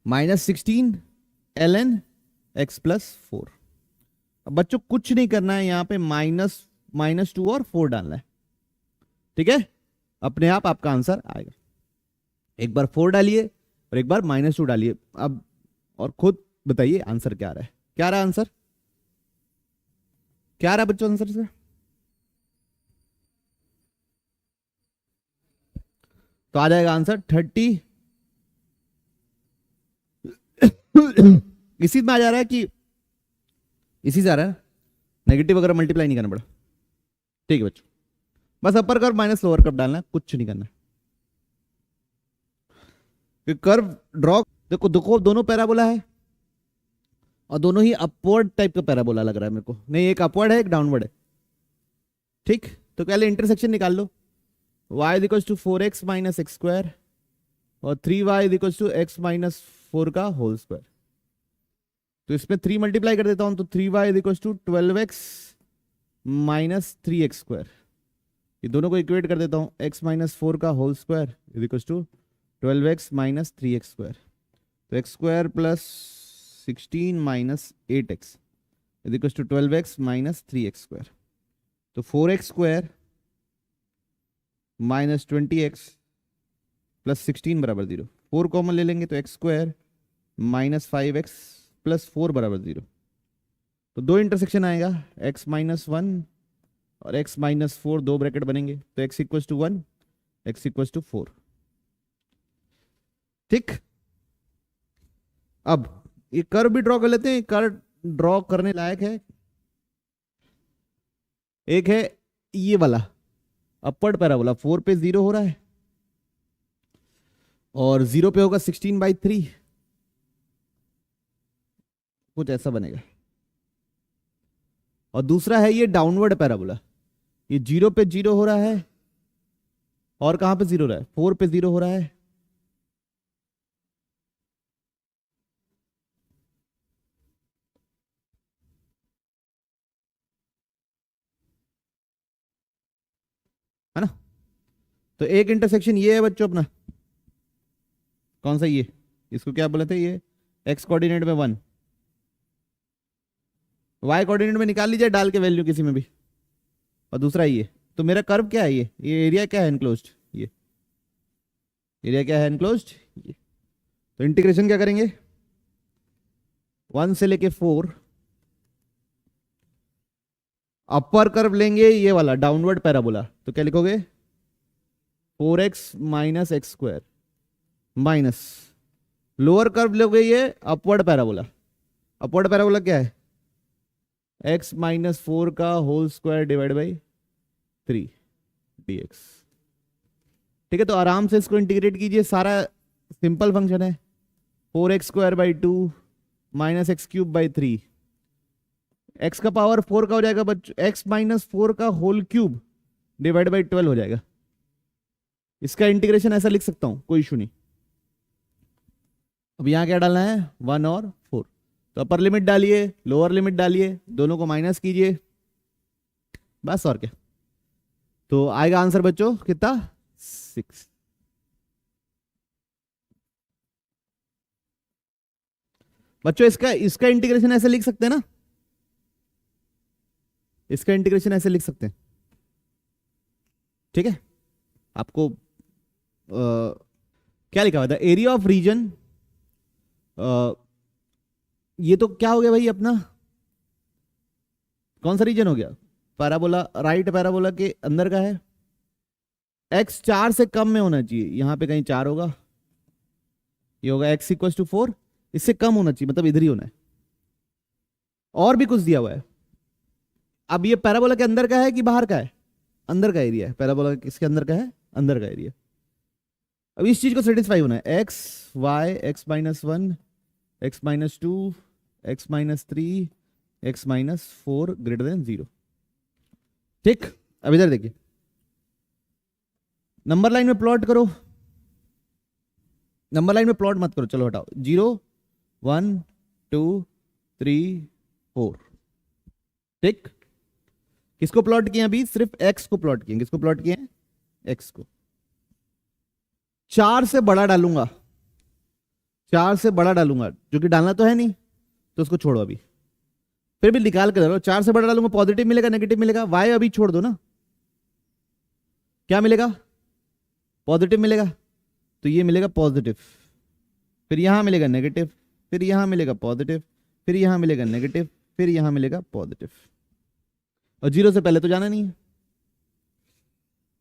-16 ln x+4। अब बच्चों कुछ नहीं करना है, यहां पे -2 और 4 डालना है। ठीक है, अपने आप आपका आंसर आएगा। एक बार 4 डालिए और एक बार -2 डालिए अब, और खुद बताइए आंसर क्या आ रहा है। क्या आ रहा है आंसर, क्या आ रहा है बच्चों आंसर से? तो आ जाएगा आंसर 30। इसी में आ जा रहा है कि इसी से आ रहा है, नेगेटिव वगैरह मल्टीप्लाई नहीं करना पड़ा। ठीक है बच्चों, बस upper curve minus lower curve डालना है, कुछ नहीं करना है। कर्व ड्रॉ, देखो देखो दोनों पैराबोला है और दोनों ही अपवर्ड टाइप का पैराबोला लग रहा है मेरे को, नहीं एक अपवर्ड है एक डाउनवर्ड है। ठीक, तो पहले इंटरसेक्शन निकाल लो, y is equal to 4x minus x square और 3y is equal to x minus 4 का होल स्क्वायर। तो इसमें 3 मल्टीप्लाई कर देता हूं, तो 3y is equal to 12x minus 3x square. ये दोनों को इक्वेट कर देता हूं, x माइनस 4 का whole square is equal to 12x minus 3x square. तो x square plus 16 minus 8x is equal to 12x minus 3x square. तो 4x square minus 20x plus 16 बराबर 0। 4 कॉमन ले लेंगे तो x square minus 5x plus 4 बराबर 0। तो दो इंटरसेक्शन आएगा, x माइनस 1 और x माइनस 4, दो ब्रैकेट बनेंगे, तो x equal to 1, x equal to 4। ठीक, अब ये कर्व भी ड्रॉ कर लेते हैं। कर्व ड्रॉ करने लायक है, एक है ये वाला अपवर्ड पैराबोला, 4 पे 0 हो रहा है और 0 पे होगा 16/3, कुछ ऐसा बनेगा। और दूसरा है ये डाउनवर्ड पैराबोला, ये 0 पे 0 हो रहा है और कहां पे 0 हो रहा है, 4 पे 0 हो रहा है। है ना, तो एक इंटरसेक्शन ये है बच्चों अपना, कौन सा ये, इसको क्या बोले थे, ये एक्स कोऑर्डिनेट में 1, वाई कोऑर्डिनेट में निकाल लीजिए डाल के वैल्यू किसी में भी, और दूसरा ये। तो मेरा कर्व क्या है, ये एरिया क्या है एनक्लोज्ड, ये एरिया क्या है एनक्लोज्ड ये। तो इंटीग्रेशन क्या करेंगे, 1 से लेके 4, अपर कर्व लेंगे ये वाला डाउनवर्ड पैराबोला, तो क्या लिखोगे 4x minus x square minus lower curve लोगे ये अपवर्ड पैराबोला। अपवर्ड पैराबोला क्या है, x माइनस 4 का whole square divide by 3 dx। ठीक है, तो आराम से इसको इंटीग्रेट कीजिए, सारा सिंपल फंक्शन है, 4x square by 2 minus x cube by 3, x का पावर 4 का हो जाएगा बच्चों, x माइनस 4 का होल क्यूब डिवाइड बाई 12 हो जाएगा। इसका इंटीग्रेशन ऐसा लिख सकता हूं, कोई इशू नहीं। अब यहां क्या डालना है, 1 और 4, तो अपर लिमिट डालिए लोअर लिमिट डालिए, दोनों को माइनस कीजिए, बस और क्या। तो आएगा आंसर बच्चों कितना, 6। बच्चों इसका इसका इंटीग्रेशन ऐसे लिख सकते हैं ना, इसका इंटीग्रेशन ऐसे लिख सकते हैं। ठीक है, आपको क्या लिखा हुआ था, एरिया ऑफ रीजन, ये तो क्या हो गया भाई अपना, कौन सा रीजन हो गया, पैराबोला, राइट पैराबोला के अंदर का है, x 4 से कम में होना चाहिए, यहां पे कहीं 4 होगा, ये होगा x इक्वल टू 4, इससे कम होना चाहिए, मतलब इधर ही होना है। और भी कुछ दिया हुआ है। अब ये पैराबोला के अंदर का है कि बाहर का है, अंदर का एरिया है, पैराबोला किसके अंदर का है, अंदर का एरिया। अब इस चीज को सेटिस्फाई होना है, x y x minus 1 x minus 2 x minus 3 x minus 4 greater than 0। ठीक, अब इधर देखिए, नंबर लाइन में प्लॉट करो, नंबर लाइन में प्लॉट मत करो, चलो हटाओ, 0 1 2 3 4। ठीक, किसको प्लॉट किया अभी? सिर्फ एक्स को प्लॉट किए। किसको प्लॉट किए? एक्स को। 4 से बड़ा डालूंगा, 4 से बड़ा डालूंगा, जो कि डालना तो है नहीं, तो उसको छोड़ो अभी, फिर भी निकाल के डालो। 4 से बड़ा डालूंगा, पॉजिटिव मिलेगा नेगेटिव मिलेगा? वाई अभी छोड़ दो ना, क्या मिलेगा? पॉजिटिव मिलेगा, तो ये मिलेगा पॉजिटिव, फिर यहां मिलेगा नेगेटिव, फिर यहां मिलेगा पॉजिटिव, फिर यहां मिलेगा नेगेटिव, फिर यहां मिलेगा पॉजिटिव, और 0 से पहले तो जाना नहीं है।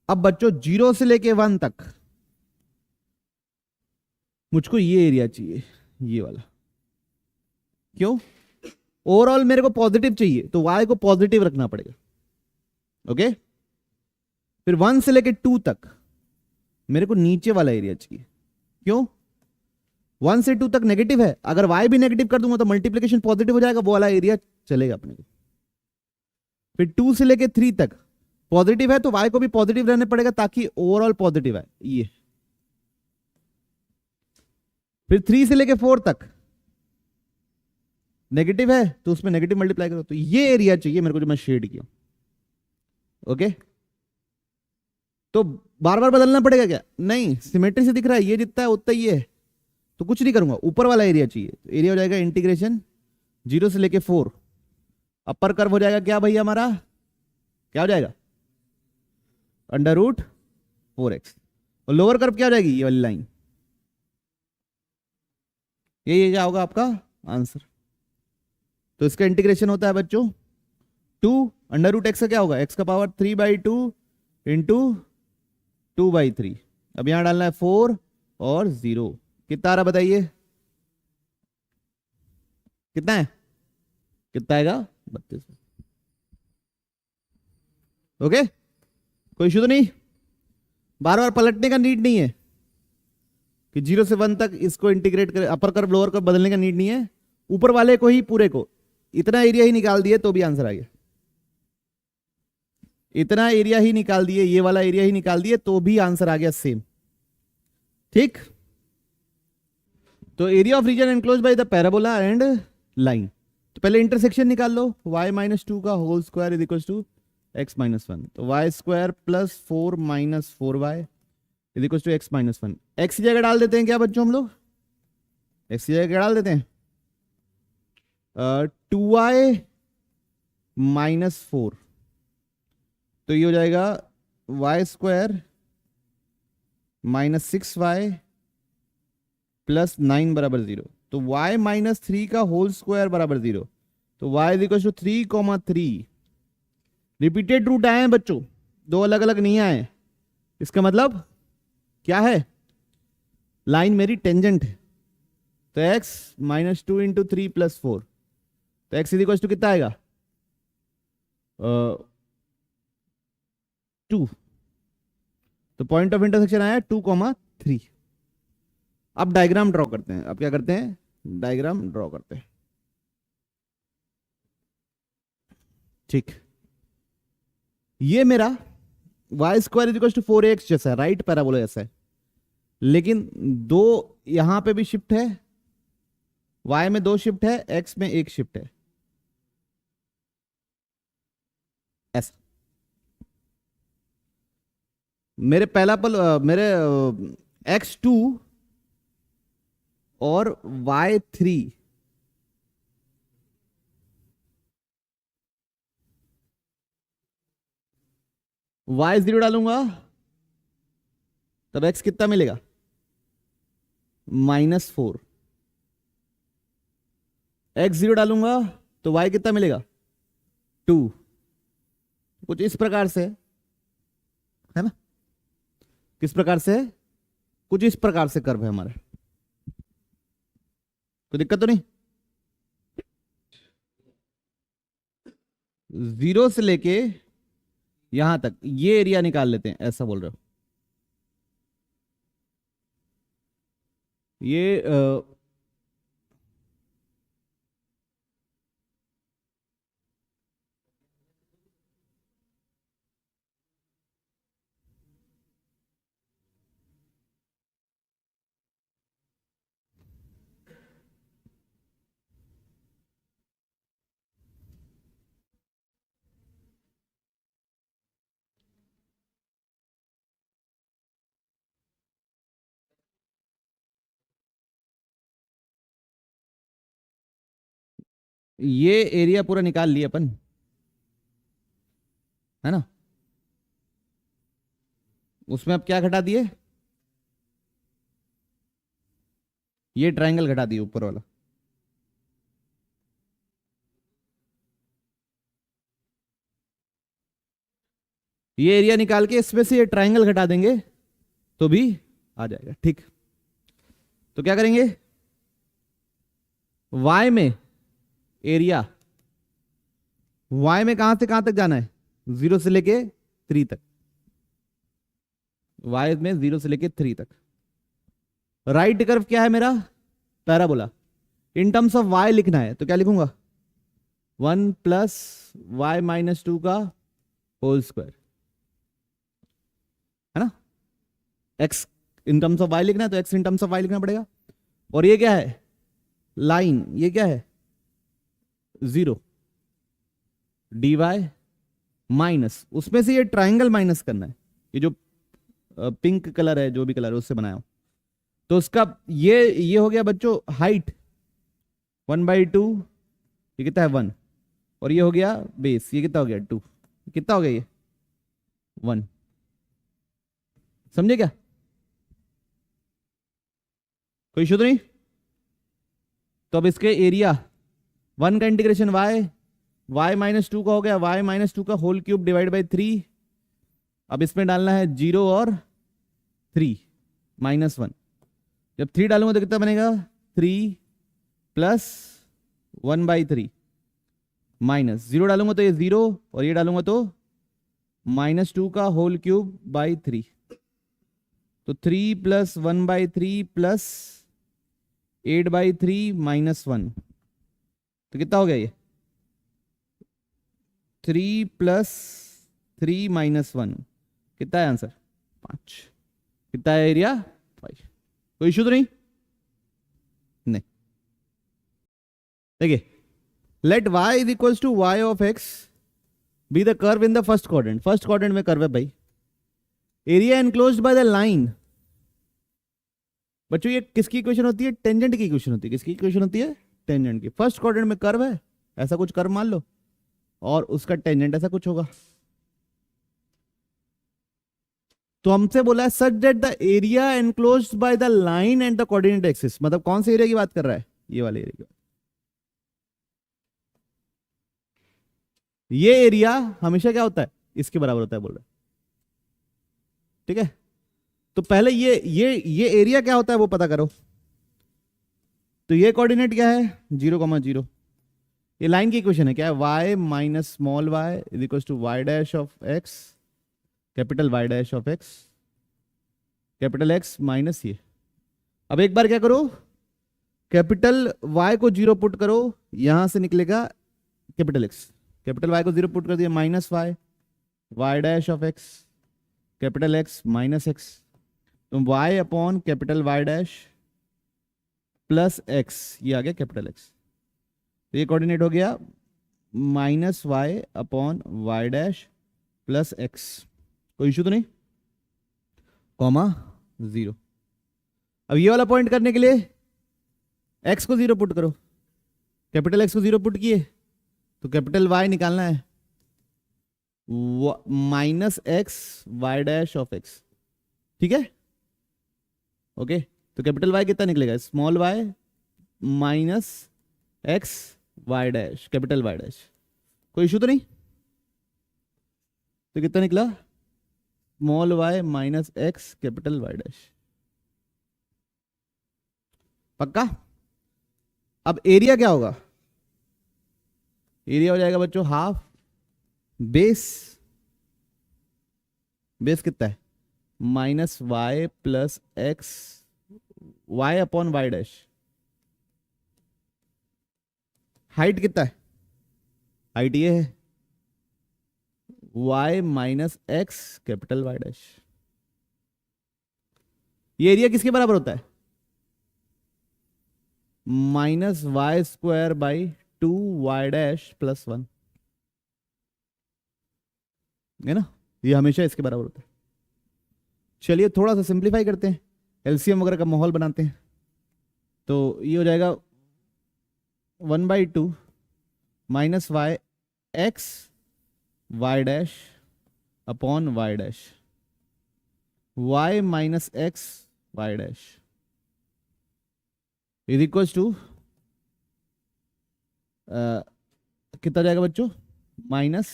अब बच्चों 0 से लेके 1 तक मुझको ये एरिया चाहिए, ये वाला। क्यों? ओवरऑल मेरे को पॉजिटिव चाहिए, तो y को पॉजिटिव रखना पड़ेगा। ओके, फिर 1 से लेके 2 तक मेरे को नीचे वाला एरिया चाहिए। क्यों? 1 से 2 तक नेगेटिव है, अगर y भी नेगेटिव कर दूंगा तो मल्टीप्लिकेशन पॉजिटिव हो जाएगा, वो वाला एरिया चलेगा अपने को। फिर 2 से लेके 3 तक पॉजिटिव है, तो y को भी पॉजिटिव रहने पड़ेगा ताकि ओवरऑल पॉजिटिव है ये। फिर 3 से लेके 4 तक नेगेटिव है, तो उसमें नेगेटिव मल्टीप्लाई करो, तो ये एरिया चाहिए मेरे को जो मैं शेड किया। ओके, तो बार बार बदलना पड़ेगा क्या? नहीं, सिमेट्री से दिख रहा है, ये जितना है उतना ही है, तो कुछ नहीं करूंगा, ऊपर वाला एरिया चाहिए। एरिया हो जाएगा इंटीग्रेशन 0 से लेके 4, अपर कर्व हो जाएगा क्या भाई हमारा? क्या हो जाएगा? √4x, और लोअर कर्व क्या हो जाएगी? ये वाली लाइन। ये क्या होगा आपका आंसर? तो इसका इंटीग्रेशन होता है बच्चों 2 √x का क्या होगा? x का पावर 3/2 इंटू 2/3। अब यहां डालना है 4 और 0, कितना आ रहा बताइए? कितना है? कितना आएगा? 32। ओके, कोई इशू तो नहीं? बार बार पलटने का नीड नहीं है कि 0 से 1 तक इसको इंटीग्रेट कर, अपर कर्व लोअर कर्व बदलने का नीड नहीं है। ऊपर वाले को ही, पूरे को, इतना एरिया ही निकाल दिए तो भी आंसर आ गया। इतना एरिया ही निकाल दिए, ये वाला एरिया ही निकाल दिए तो भी आंसर आ गया सेम। ठीक, तो area of region enclose by the parabola and line. तो पहले इंटरसेक्शन निकाल लो, y-2 का whole square is equal to x-1, तो y² plus 4 minus 4y is equal to x-1। x की जगह डाल देते हैं क्या बच्चों हम लोग? x की जगह डाल देते हैं 2y माइनस 4, तो ये हो जाएगा y² माइनस 6y प्लस 9 बराबर 0, तो y-3 का होल स्क्वायर बराबर 0, तो y is equal to 3,3। Repeated root आए हैं बच्चों, दो अलग अलग नहीं आए। इसका मतलब क्या है? लाइन मेरी टेंजेंट है, तो x-2 इंटू 3 प्लस 4, तो x इज इक्वल टू कितना आएगा? 2। तो पॉइंट ऑफ इंटरसेक्शन आया 2,3। अब डायग्राम ड्रॉ करते हैं। अब क्या करते हैं? डायग्राम ड्रॉ करते हैं। ठीक, ये मेरा y² is equal to 4x जैसा है, राइट पैराबोला जैसा है, लेकिन दो यहां पे भी शिफ्ट है, y में 2 शिफ्ट है, x में 1 शिफ्ट है, ऐसा। मेरे पहला पल मेरे x2 और y3 y0 डालूंगा, तब x कितना मिलेगा? -4। x0 डालूंगा तो y कितना मिलेगा? 2। कुछ इस प्रकार से है ना? किस प्रकार से? कुछ इस प्रकार से कर्व है हमारा। कोई दिक्कत तो नहीं? 0 से लेके यहां तक ये एरिया निकाल लेते हैं, ऐसा बोल रहे हो? ये ये एरिया पूरा निकाल लिया अपन, है ना। उसमें अब क्या घटा दिए, ये ट्रायंगल घटा दिए ऊपर वाला। ये एरिया निकाल के इसमें से ये ट्रायंगल घटा देंगे तो भी आ जाएगा, ठीक। तो क्या करेंगे, y में एरिया, y में कहां तक जाना है, 0 से लेके 3 तक, y में 0 से लेके 3 तक। राइट कर्व क्या है मेरा, parabola. In terms of y लिखना है तो क्या लिखूंगा, 1 प्लस वाई माइनस 2 का होल स्क्वायर, है ना। x in terms of y लिखना है तो x in terms of y लिखना पड़ेगा। और ये क्या है, लाइन, ये क्या है, 0 dy माइनस, उसमें से ये ट्राइंगल माइनस करना है, ये जो पिंक कलर है, जो भी कलर है उससे बनाया हूं। तो उसका ये हो गया बच्चों हाइट 1/2, ये कितना है 1, और ये हो गया बेस, ये कितना हो गया 2, कितना हो गया ये 1, समझे क्या, कोई इशू तो नहीं। तो अब इसके एरिया 1 का इंटीग्रेशन y माइनस 2 का हो गया y माइनस 2 का होल क्यूब डिवाइड बाई 3। अब इसमें डालना है 0 और 3 -1। जब 3 डालूंगा तो कितना बनेगा, 3 प्लस 1/3 माइनस 0 डालूंगा तो ये 0, और ये डालूंगा तो -2 का होल क्यूब बाई 3। तो 3 प्लस 1/3 प्लस 8/3 -1, तो कितना हो गया ये 3 प्लस 3 -1, कितना है आंसर 5। कितना है एरिया 5। कोई इशू तो नहीं, देखिए let y is equals to y of x be the curve in the first quadrant. First quadrant में कर्व है भाई। Area enclosed by the line, बच्चों ये किसकी इक्वेशन होती है, टेंजेंट की इक्वेशन होती है। किसकी इक्वेशन होती है, टेंजेंट की। फर्स्ट क्वाड्रेंट में कर्व है, ऐसा कुछ कर्व मान लो, और उसका टेंजेंट ऐसा कुछ होगा। तो हमसे बोला है such that the area enclosed by the line and the coordinate axis, मतलब कौन से एरिया की बात कर रहा है, ये वाले एरिया की बात। ये एरिया हमेशा क्या होता है, इसके बराबर होता है बोल रहे, ठीक है। तो पहले ये एरिया क्या होता है वो पता करो। तो ये कोऑर्डिनेट क्या है 0,0। ये लाइन की इक्वेशन है क्या है, y minus small y is equal to y dash of x, capital Y dash of x, capital X minus ये। अब एक बार क्या करो, कैपिटल Y को 0 पुट करो, यहां से निकलेगा कैपिटल X। कैपिटल Y को 0 पुट कर दिया, minus y dash of x, capital X minus x, तो y upon capital Y dash plus x, ये आ गया कैपिटल X। तो ये कोऑर्डिनेट हो गया minus y upon Y dash plus x। कोई इशू तो नहीं, कॉमा 0। अब ये वाला पॉइंट करने के लिए x को 0 पुट करो, कैपिटल X को 0 पुट किए तो कैपिटल Y निकालना है, minus x y dash of x, ठीक है। ओके, तो कैपिटल Y कितना निकलेगा, small y minus x y dash, capital Y dash. कोई इशू तो नहीं, तो कितना निकला, small y minus x capital Y dash. पक्का। अब एरिया क्या होगा, एरिया हो जाएगा बच्चों हाफ बेस, बेस कितना है minus y plus x, y upon y dash. Height कितना है, हाइट ये है y minus x capital Y dash. ये एरिया किसके बराबर होता है, minus Y square by 2y dash plus 1, है ना। ये हमेशा इसके बराबर होता है। चलिए थोड़ा सा सिंप्लीफाई करते हैं, एलसीएम वगैरह का माहौल बनाते हैं। तो ये हो जाएगा 1/2 minus y x y dash upon y dash, y minus x y dash is equal to कितना जाएगा बच्चों, minus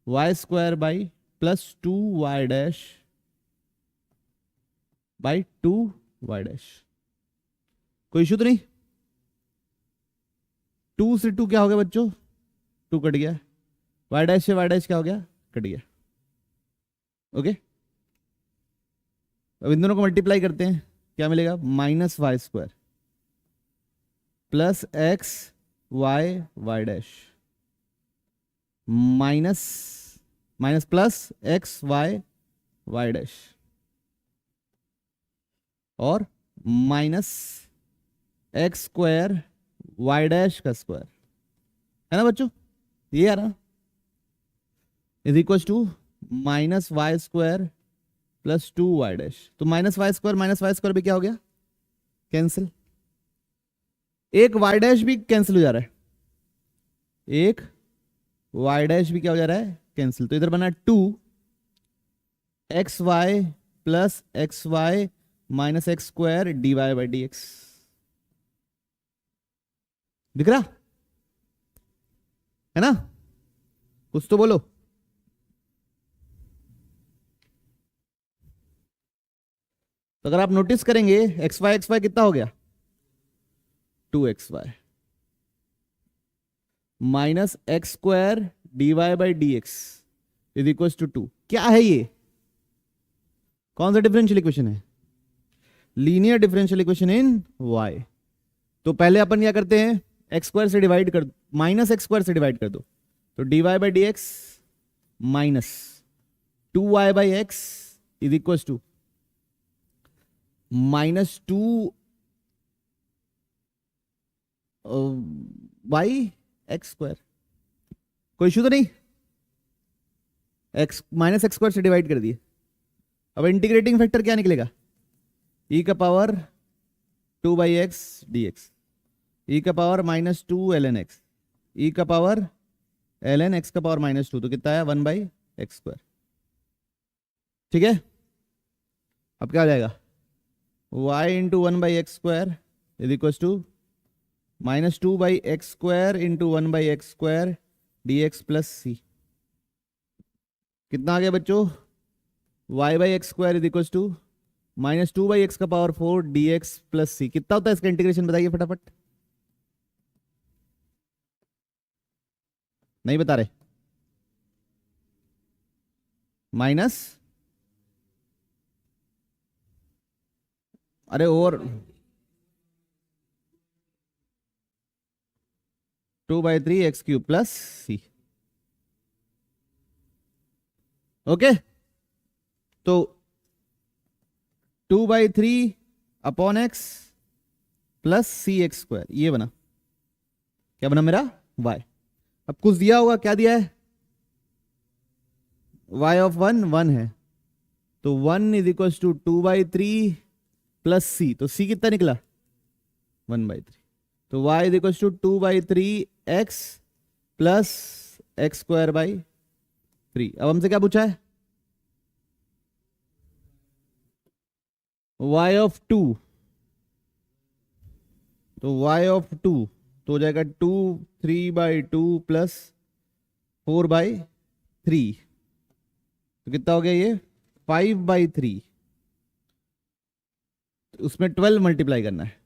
Y square by plus 2y dash by 2y dash. कोई इशू तो नहीं? 2 से 2 क्या हो गया बच्चों, 2 कट गया, y डैश से y डैश क्या हो गया, कट गया। ओके, अब इन दोनों को मल्टीप्लाई करते हैं, क्या मिलेगा, minus Y square plus X Y Y dash minus minus plus X Y Y dash और minus x square Y dash का स्क्वायर, है ना बच्चों, ये आ रहा, is equal to minus Y square plus 2y dash. तो माइनस वाई स्क्वायर भी क्या हो गया, कैंसिल। एक y डैश भी कैंसिल हो जा रहा है, एक y डैश भी क्या हो जा रहा है, कैंसिल। तो इधर बना 2xy plus xy minus x square dy by d x. दिख रहा है ना, कुछ तो बोलो। तो अगर आप नोटिस करेंगे एक्स वाई कितना हो गया, 2xy minus x square d y by d x is equal to 2। क्या है ये, कौन सा डिफरेंशियल इक्वेशन है, linear differential equation in y। तो पहले अपन क्या करते हैं, एक्स स्क्वायर से डिवाइड कर, माइनस एक्स स्क्वायर से डिवाइड कर दो, तो d y by d x minus 2y by x is equal to minus 2 y x square. कोई इशू तो नहीं, एक्स माइनस एक्स स्क्वायर से डिवाइड कर दिए। अब इंटीग्रेटिंग फैक्टर क्या निकलेगा, ई का power 2 by X D X, E का power minus 2 L N X, E का पावर एल एन एक्स का पावर माइनस 2, तो कितना है 1 बाई एक्स स्क्वायर। ठीक है, अब क्या हो जाएगा, y into 1 by X square is equal to minus 2 by X square into 1 by X square D x plus C. कितना आ गया बच्चों, y by X square is equal to minus 2 by X का power 4 D x plus C. कितना होता है इसका इंटीग्रेशन, बताइए फटाफट, नहीं बता रहे, माइनस, अरे और 2/3 एक्स क्यूब प्लस सी। ओके, तो 2/3 अपॉन एक्स प्लस सी एक्स स्क्वायर, ये बना, क्या बना मेरा y। अब कुछ दिया होगा, क्या दिया है, y ऑफ 1 है, तो 1 is equal to 2/3 plus c, तो सी कितना निकला 1/3, तो y is equal to 2/3 x plus x square by 3। अब हमसे क्या पूछा है, y ऑफ 2, तो y ऑफ 2 तो हो जाएगा 2 3/2 प्लस 4/3, तो कितना हो गया ये 5/3, उसमें 12 मल्टीप्लाई करना है,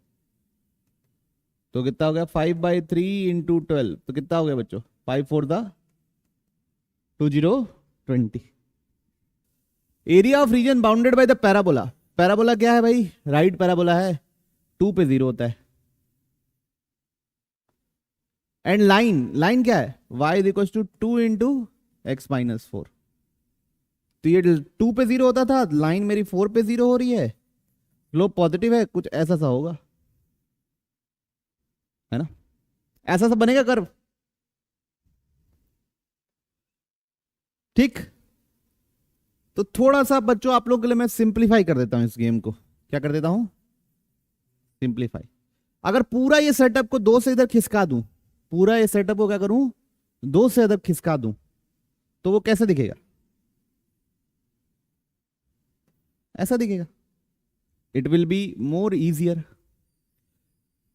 तो कितना हो गया 5/3 इंटू 12, तो कितना हो गया बच्चों 5 4 20 area of reason bounded by the parabola. Parabola क्या है भाई, राइट पैराबोला है, 2 पे 0 होता है। एंड लाइन क्या है, y is equal to 2 into x minus 4, तो ये 2 पे 0 होता था, लाइन मेरी 4 पे 0 हो रही है, स्लोप पॉजिटिव है, कुछ ऐसा सा होगा, है ना, ऐसा सा बनेगा कर्व। ठीक, तो थोड़ा सा बच्चों आप लोगों के लिए मैं सिंप्लीफाई कर देता हूं इस गेम को, क्या कर देता हूं, सिंप्लीफाई। अगर पूरा ये सेटअप को 2 से इधर खिसका दूं पूरा ये सेटअप को क्या करूं, 2 से अदर खिसका दूं, तो वो कैसे दिखेगा, ऐसा दिखेगा। It will be more easier.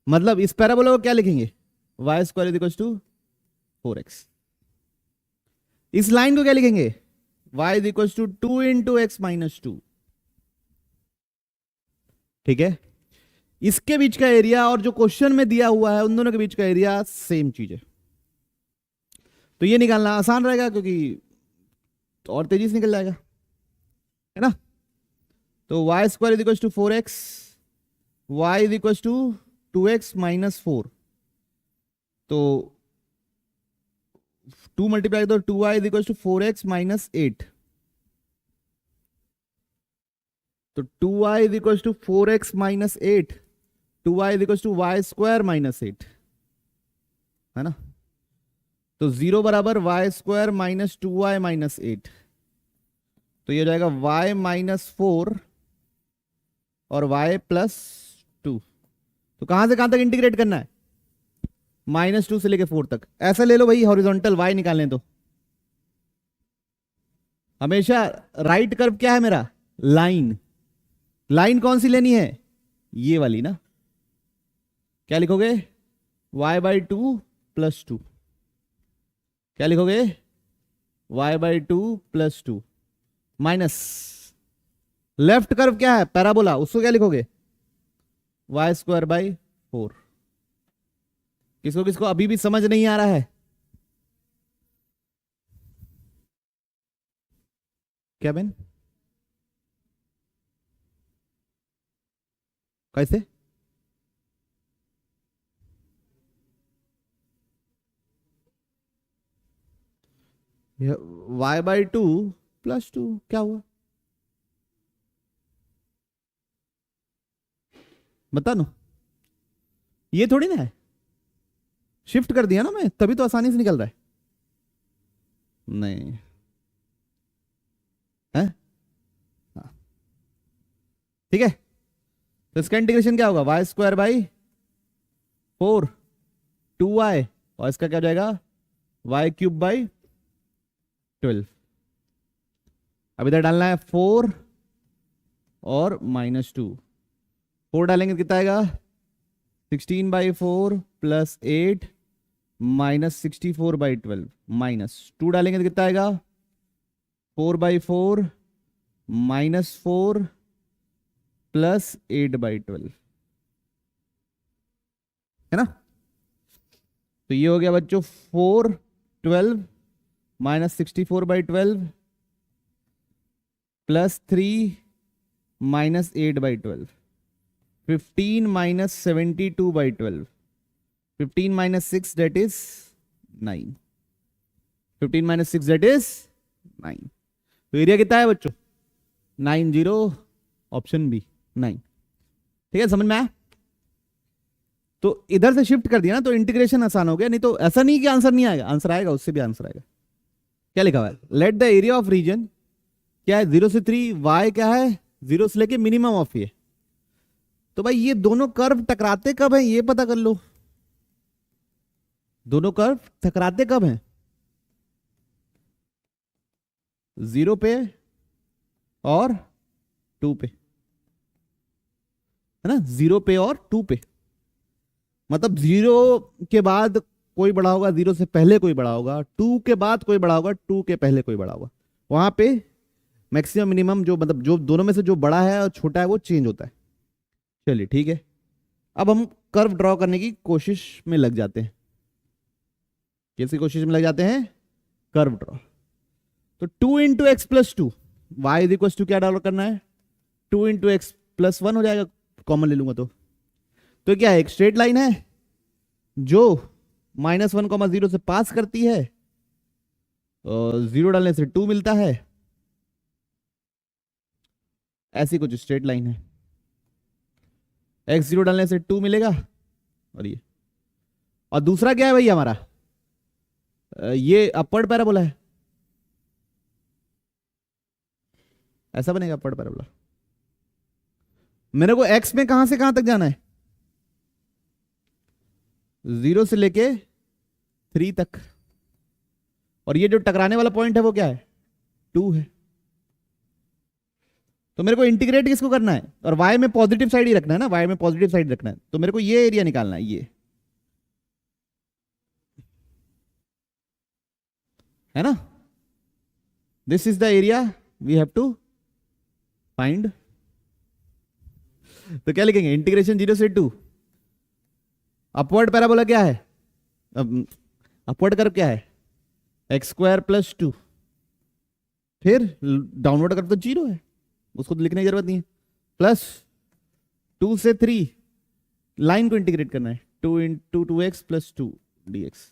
मतलब इस पैराबोला को क्या लिखेंगे, Y square is to 4x। इस लाइन को क्या लिखेंगे, y is equal to 2 into x minus 2। ठीक है, इसके बीच का एरिया और जो क्वेश्चन में दिया हुआ है उन दोनों के बीच का एरिया सेम चीज है, तो ये निकालना आसान रहेगा क्योंकि और तेजी से निकल जाएगा, है ना। तो y square is equal to 4x, y is equal to 2x minus 4, तो 2 मल्टीप्लाई तो 2y is equal to 4x minus 8, तो 2y is equal to 4x minus 8, 2y is equal to y square minus 8, है ना। तो 0 बराबर Y square minus 2y minus 8, तो ये हो जाएगा y माइनस 4 और y प्लस 2। तो कहां से कहां तक इंटीग्रेट करना है, -2 से लेके 4 तक। ऐसा ले लो भाई, हॉरिजॉन्टल y निकालने तो हमेशा राइट कर्व क्या है मेरा, लाइन। लाइन कौन सी लेनी है, ये वाली ना। क्या लिखोगे, y/2 प्लस 2। क्या लिखोगे, y/2 plus 2 minus left curve क्या है, पैराबोला, उसको क्या लिखोगे, वाई स्क्वायर बाई 4। किसको किसको अभी भी समझ नहीं आ रहा है, क्या बेन, कैसे, y/2 प्लस 2 क्या हुआ, बता नो। ये थोड़ी ना है, शिफ्ट कर दिया ना मैं, तभी तो आसानी से निकल रहा है। नहीं है, हाँ ठीक है। तो इसका इंटीग्रेशन क्या होगा, वाई स्क्वायर बाई 4 2y, और इसका क्या हो जाएगा, वाई क्यूब बाई 12। अब इधर डालना है 4 और -2, 4 डालेंगे तो कितना आएगा, 16/4 प्लस 8 माइनस 64/12, -2 डालेंगे तो कितना आएगा, 4/4 -4 प्लस 8/12, है ना। तो ये हो गया बच्चों 4 12 -64/12 plus 3 -8/12, 15 -72/12, 15 - 6 that is 9, 15 - 6 that is 9। तो एरिया कितना है बच्चों, 90, ऑप्शन बी 9। ठीक है, समझ में आया। तो इधर से शिफ्ट कर दिया ना तो इंटीग्रेशन आसान हो गया, नहीं तो ऐसा नहीं कि आंसर नहीं आएगा, आंसर आएगा, उससे भी आंसर आएगा। क्या लिखा हुआ है, let the area of region क्या है 0 से 3, y क्या है 0 से लेके मिनिमम ऑफ ये। तो भाई ये दोनों कर्व टकराते कब हैं ये पता कर लो, दोनों कर्व टकराते कब हैं, 0 पे और 2 पे, है ना, 0 पे और 2 पे। मतलब 0 के बाद कोई बड़ा होगा, 0 से पहले कोई बड़ा होगा, 2 के बाद कोई बड़ा होगा, 2 के पहले कोई बड़ा होगा। वहां पे मैक्सिमम मिनिमम जो मतलब जो दोनों में से जो बड़ा है और छोटा है वो चेंज होता है। चलिए ठीक है, अब हम कर्व ड्रॉ करने की कोशिश में लग जाते हैं। कैसी कोशिश में लग जाते हैं, कर्व ड्रॉ। तो 2 into x plus 2, y is equal to क्या ड्रॉ करना है, 2 इंटू एक्स प्लस 1 हो जाएगा, कॉमन ले लूंगा तो क्या है, एक स्ट्रेट लाइन है जो -1, 0 से पास करती है, और 0 डालने से 2 मिलता है, ऐसी कुछ स्ट्रेट लाइन है। x0 डालने से 2 मिलेगा, और ये, और दूसरा क्या है भाई हमारा, ये अपवर्ड पैराबोला है, ऐसा बनेगा अपवर्ड पैराबोला। मेरे को x में कहां से कहां तक जाना है, 0 से लेके 3 तक, और ये जो टकराने वाला पॉइंट है वो क्या है, 2 है। तो मेरे को इंटीग्रेट किसको करना है, और y में पॉजिटिव साइड ही रखना है ना, y में पॉजिटिव साइड रखना है, तो मेरे को ये एरिया निकालना है, ये है ना, this is the area we have to find. तो क्या लिखेंगे, इंटीग्रेशन 0 से 2, अपवर्ड पैराबोला क्या है, अपवर्ड कर्व क्या है, x² + 2, फिर डाउनवर्ड कर्व तो 0 है, उसको तो लिखने की जरूरत नहीं है, प्लस 2 से 3, लाइन को इंटीग्रेट करना है, 2 × 2x + 2 dx।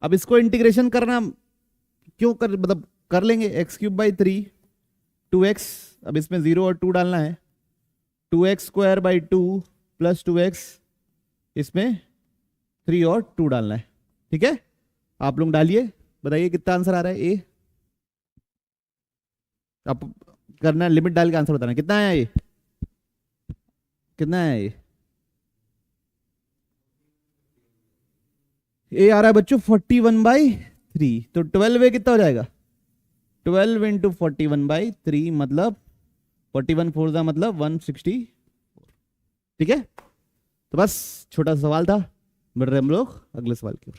अब इसको इंटीग्रेशन करना क्यों कर, मतलब कर लेंगे, x³ / 3 2x, अब इसमें 0 और 2 डालना है, 2x² / 2 + 2x, इसमें 3 और 2 डालना है। ठीक है, आप लोग डालिए, बताइए कितना आंसर आ रहा है। ए आप करना है, लिमिट डाल के आंसर बताना कितना है, ये कितना है, ये आ रहा है बच्चों 41/3, तो 12 कितना हो जाएगा, 12 × 41/3 मतलब 41 4 का मतलब 160। ठीक है, तो बस छोटा सा सवाल था, बढ़ रहे हम लोग अगले सवाल की ओर।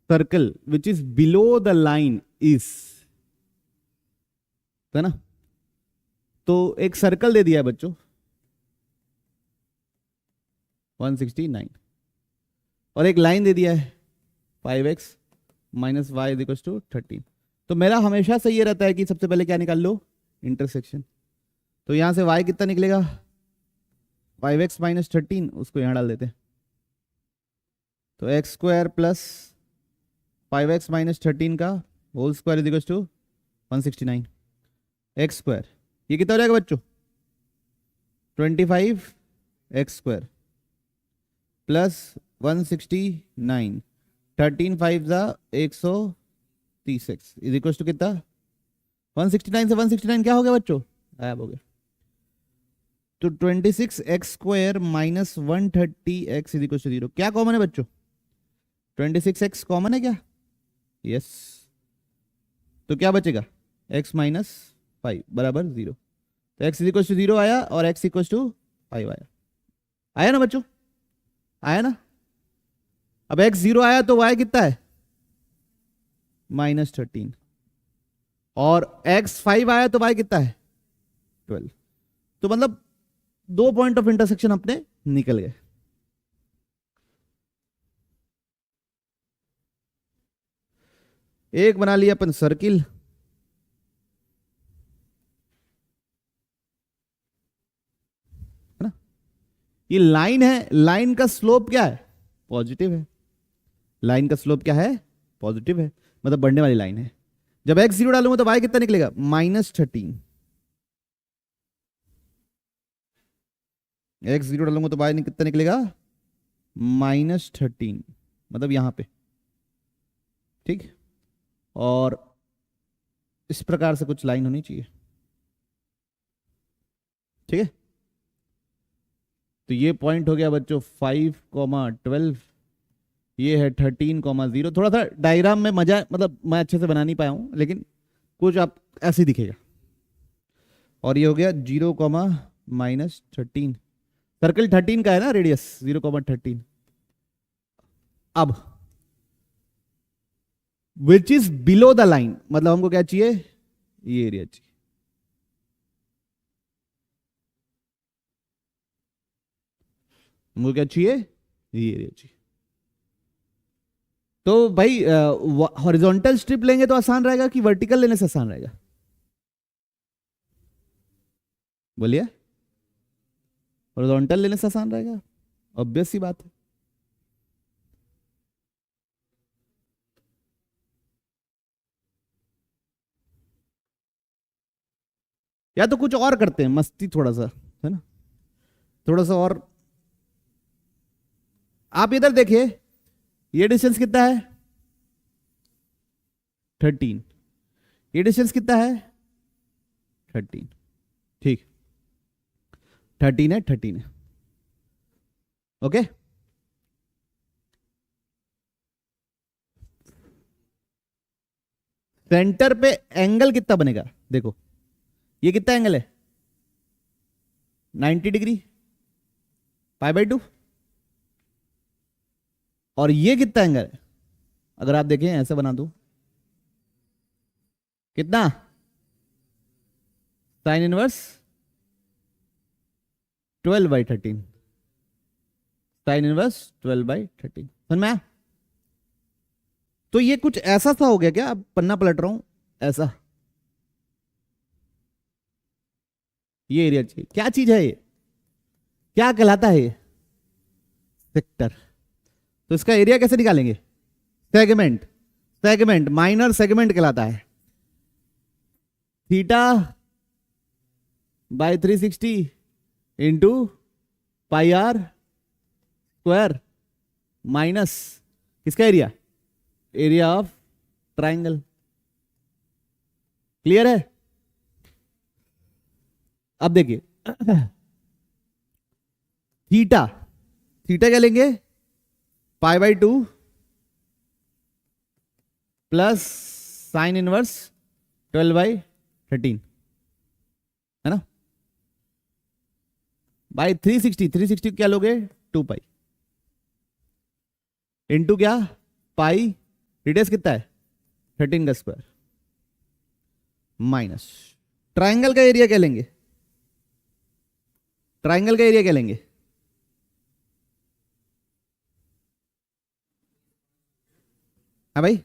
Circle which is below the line is, है ना, तो एक सर्कल दे दिया है बच्चों 169, और एक लाइन दे दिया है 5x - y = 13। तो मेरा हमेशा से ये रहता है कि सबसे पहले क्या निकाल लो, इंटरसेक्शन। तो यहां से y कितना निकलेगा, 5x - 13, उसको यहां डाल देते हैं, तो x² + 5x - 13 का होल स्क्वायर = 169, x², ये कितना हो जाएगा बच्चों, 25x² + 169, 13 5 130x = कितना, 169 से 169 क्या हो गया बच्चों, गायब हो गया। तो 26x² - 130x = 0, क्या कॉमन है बच्चों, 26x कॉमन है क्या, यस, तो क्या बचेगा, x - 5 = 0, तो x = 0 आया और x = 5 आया, आया ना बच्चों, आया ना। अब x 0 आया तो y कितना है, -13, और x 5 आया तो y कितना है, 12। तो मतलब 2 पॉइंट ऑफ इंटरसेक्शन अपने निकल गए। एक बना लिया अपन सर्किल, है ना, ये लाइन है, लाइन का स्लोप क्या है, पॉजिटिव है, लाइन का स्लोप क्या है, पॉजिटिव है, मतलब बढ़ने वाली लाइन है। जब x 0 डालूंगा तो y कितना निकलेगा, -13, x 0 डालूंगा तो y कितना निकलेगा, -13, मतलब यहां पे, ठीक, और इस प्रकार से कुछ लाइन होनी चाहिए। ठीक है, तो ये पॉइंट हो गया बच्चों 5,12, ये है 13,0। थोड़ा सा डायग्राम में मजा, मतलब मैं अच्छे से बना नहीं पाया हूं, लेकिन कुछ आप ऐसे ही दिखेगा। और ये हो गया 0,-13, सर्कल 13 का है ना रेडियस, 0,13। अब विच इज बिलो द लाइन, मतलब हमको क्या चाहिए, ये एरिया चाहिए। हमको क्या चाहिए, ये एरिया चाहिए। तो भाई हॉरिजॉन्टल स्ट्रिप लेंगे तो आसान रहेगा कि वर्टिकल लेने से आसान रहेगा, बोलिए, हॉरिजॉन्टल लेने से आसान रहेगा, ऑब्वियस सी बात है। या तो कुछ और करते हैं, मस्ती थोड़ा सा, है ना, थोड़ा सा और। आप इधर देखिए, ये डिस्टेंस कितना है, 13, ये डिस्टेंस कितना है, 13, ठीक, 13 है, 13 है, ओके। सेंटर पे एंगल कितना बनेगा, देखो ये कितना एंगल है 90 डिग्री π/2, और ये कितना एंगल है, अगर आप देखें ऐसे बना दो कितना साइन इनवर्स 12/13, साइन इनवर्स 12/13, समझ में आया? तो ये कुछ ऐसा सा हो गया क्या, अब पन्ना पलट रहा हूं ऐसा, ये एरिया चाहिए, क्या चीज है ये, क्या कहलाता है ये, सेक्टर। तो इसका एरिया कैसे निकालेंगे, सेगमेंट, सेगमेंट माइनर सेगमेंट कहलाता है, θ/360 इंटू πr² माइनस किसका area, area of triangle. Clear है? अब देखिए थीटा, थीटा क्या लेंगे π/2 प्लस साइन इनवर्स 12/13, है ना, बाई 360 क्या लोगे 2π इंटू क्या पाई, रेडियस कितना है 13 का स्क्वायर, माइनस ट्राइंगल का एरिया क्या लेंगे, ट्राइंगल का एरिया क्या लेंगे, हाँ भाई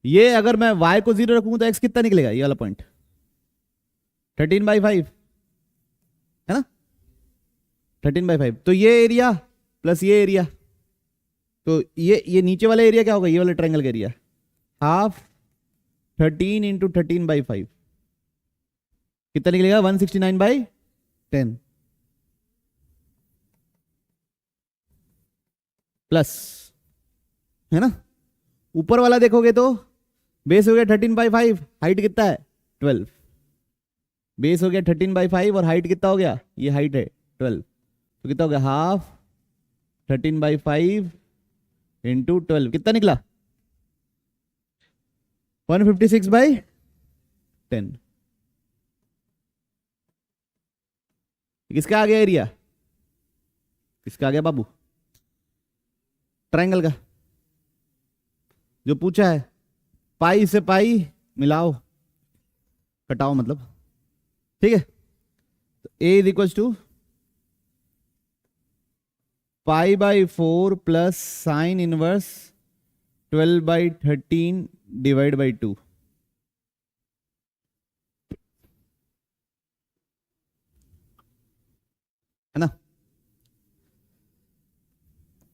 ये अगर मैं y को 0 रखूंगा तो x कितना निकलेगा, ये वाला पॉइंट 13/5 है ना, 13/5, तो ये एरिया प्लस ये एरिया, तो ये नीचे वाला एरिया क्या होगा, ये वाला ट्रायंगल का एरिया हाफ 13 इंटू 13/5 कितना निकलेगा 169/10 प्लस, है ना, ऊपर वाला देखोगे तो बेस हो गया 13/5, हाइट कितना है 12, बेस हो गया 13/5 और हाइट कितना हो गया, ये हाइट है 12, तो कितना हो गया हाफ 13/5 इंटू 12 कितना निकला 156/10, किसका आ गया एरिया, किसका आ गया बाबू, ट्रायंगल का जो पूछा है, पाई से पाई मिलाओ कटाओ मतलब, ठीक है, तो a is equal to π/4 plus sine inverse 12/13 divide by 2, है ना,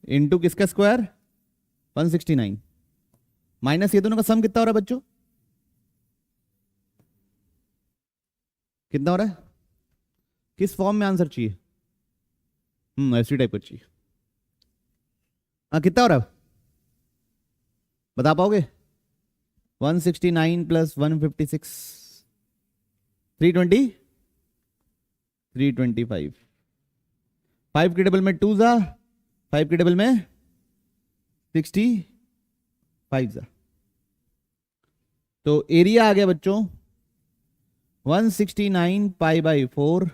इंटू किसका स्क्वायर 169 माइनस ये दोनों का सम कितना हो रहा है बच्चों, कितना हो रहा है, किस फॉर्म में आंसर चाहिए, ऐसी टाइप का चाहिए, हाँ कितना हो रहा है बता पाओगे, 169 प्लस 156 320 325, 5 के टेबल में 2 जा, 5 के टेबल में 65 जा, तो एरिया आ गया बच्चों 169 π/4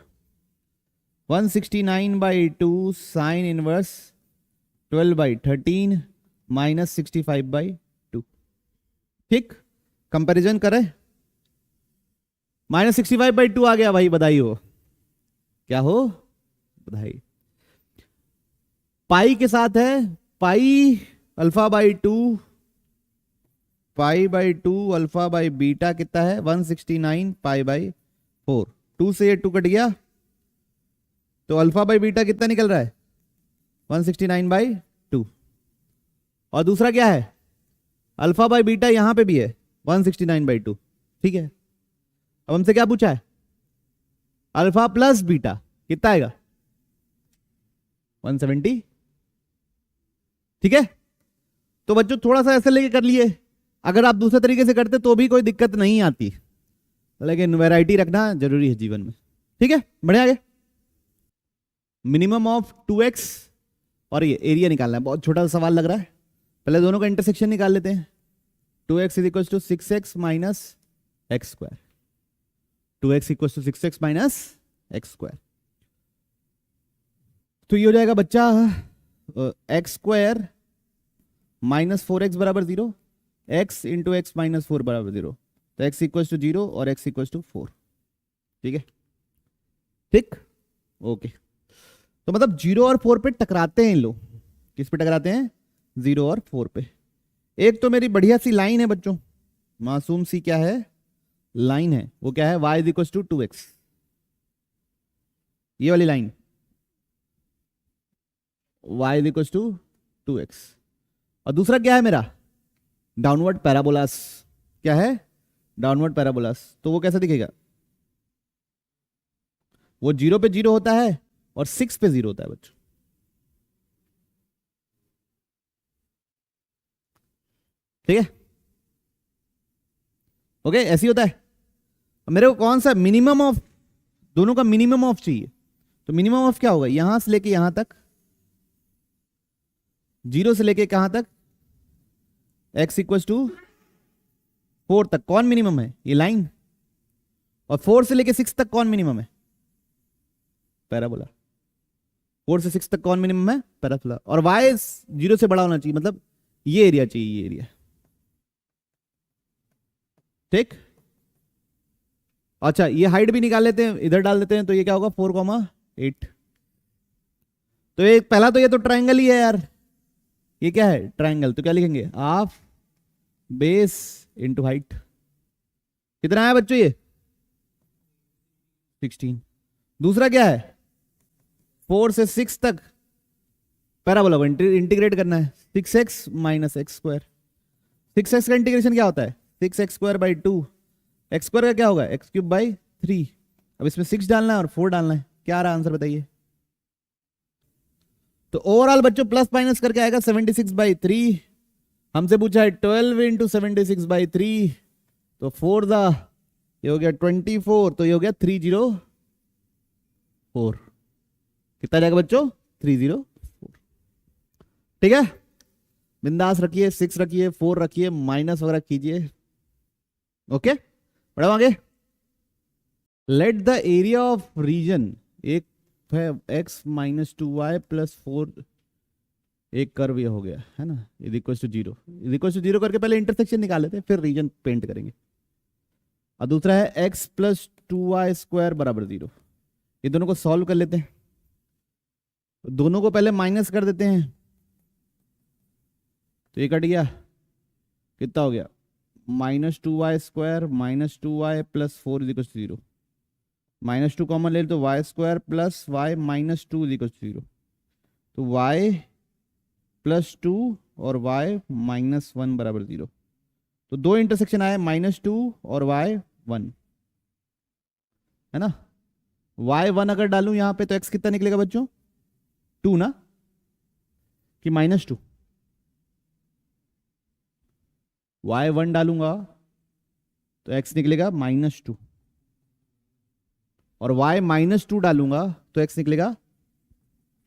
169/2 साइन इनवर्स 12/13 माइनस 65/2, ठीक, कंपैरिजन करें, माइनस 65/2 आ गया भाई, बधाई हो, क्या हो बधाई, पाई के साथ है पाई α/2 π/2 α/बीटा कितना है 169 π/4, 2 से ये 2 कट गया, तो α/बीटा कितना निकल रहा है 169/2, और दूसरा क्या है α/बीटा यहां पे भी है 169/2, ठीक है, अब हमसे क्या पूछा है अल्फा प्लस बीटा कितना आएगा 170, ठीक है, तो बच्चों थोड़ा सा ऐसे लेके कर लिए, अगर आप दूसरे तरीके से करते तो भी कोई दिक्कत नहीं आती, लेकिन वैरायटी रखना जरूरी है जीवन में, ठीक है, बढ़िया आगे, मिनिमम ऑफ 2x और ये एरिया निकालना है, बहुत छोटा सवाल लग रहा है। पहले दोनों का इंटरसेक्शन निकाल लेते हैं। 2x is equal to 6x minus x square. 2x equal to 6x minus x square. तो ये हो जाएगा बच्चा एक्स स्क्वायर माइनस 4x बराबर 0, x इंटू एक्स माइनस 4 बराबर 0। तो x इक्वल टू 0 और x इक्वल टू 4। ठीक है, ठीक, ओके। तो मतलब 0 और 4 पे टकराते हैं इन लोग। किस पे टकराते हैं? 0 और 4 पे। एक तो मेरी बढ़िया सी लाइन है बच्चों, मासूम सी क्या है लाइन है, वो क्या है? y is equal to 2x, ये वाली line y is equal to 2x। और दूसरा क्या है मेरा? Downward parabolas. क्या है? Downward parabolas. तो वो कैसा दिखेगा? वो 0 पे 0 होता है और 6 पे 0 होता है बच्चों। ठीक है, ओके, ऐसी होता है। मेरे को कौन सा मिनिमम ऑफ, दोनों का मिनिमम ऑफ चाहिए। तो मिनिमम ऑफ क्या होगा? यहां से लेके यहां तक, 0 से लेके कहां तक? x इक्वल टू 4 तक कौन मिनिमम है? ये लाइन। और 4 से लेके 6 तक कौन मिनिमम है? पैराबोला। 4 से 6 तक कौन मिनिमम है? पैराबोला। और y 0 से बड़ा होना चाहिए, मतलब ये एरिया चाहिए, ये एरिया। ठीक, अच्छा ये हाइट भी निकाल लेते हैं, इधर डाल देते हैं। तो ये क्या होगा? 4,8। तो एक पहला तो ये तो ट्रायंगल ही है यार, ये क्या है? ट्रायंगल। तो क्या लिखेंगे? Half base into height. कितना आया बच्चों ये? 16। दूसरा क्या है? 4 से 6 तक पैराबोला को इंटीग्रेट करना है। 6x minus x square. 6x का इंटीग्रेशन क्या होता है? 6x square by 2। X square का क्या होगा? X cube by 3। अब इसमें 6 डालना है और 4 डालना है। क्या आ रहा आंसर बताइए? तो ओवरऑल बच्चों प्लस माइनस करके आएगा 76/3। हमसे पूछा है 12 इंटू 76/3। तो 4 दा ये हो गया 24। तो ये हो गया 304। कितना जाएगा बच्चों? 304। ठीक है, बिंदास रखिए, 6 रखिए, 4 रखिए, माइनस वगैरह कीजिए। ओके, बढ़ाओ आगे। Let the area of region, एक है x माइनस 2y प्लस 4, एक कर्व ये हो गया है ना, is equal to 0। Is equal to 0 करके पहले इंटरसेक्शन निकाल लेते हैं, फिर रीजन पेंट करेंगे। और दूसरा है x प्लस 2y स्क्वायर बराबर 0। ये दोनों को सॉल्व कर लेते हैं। दोनों को पहले माइनस कर देते हैं, तो ये कट गया। कितना हो गया? Minus 2y square minus 2y plus 4 is equal to 0। Minus 2 common ले तो y square plus y minus 2 is equal to 0। तो y प्लस 2 और y माइनस 1 बराबर 0। तो दो इंटरसेक्शन आए, -2 और y 1, है ना। y 1 अगर डालूं यहां पे तो x कितना निकलेगा बच्चों? 2 ना, कि -2? y 1 डालूंगा तो x निकलेगा -2, और y -2 डालूंगा तो x निकलेगा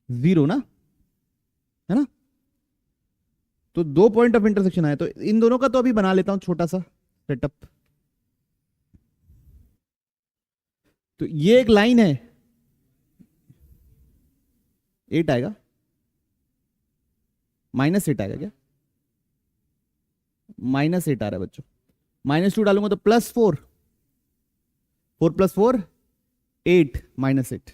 0 ना, है ना। तो दो पॉइंट ऑफ इंटरसेक्शन आए, तो इन दोनों का तो अभी बना लेता हूं छोटा सा सेटअप। तो ये एक लाइन है, 8 आएगा, -8 आएगा क्या? -8 आ रहा है बच्चों। -2 डालूंगा तो +4, 4 + 4 8, -8।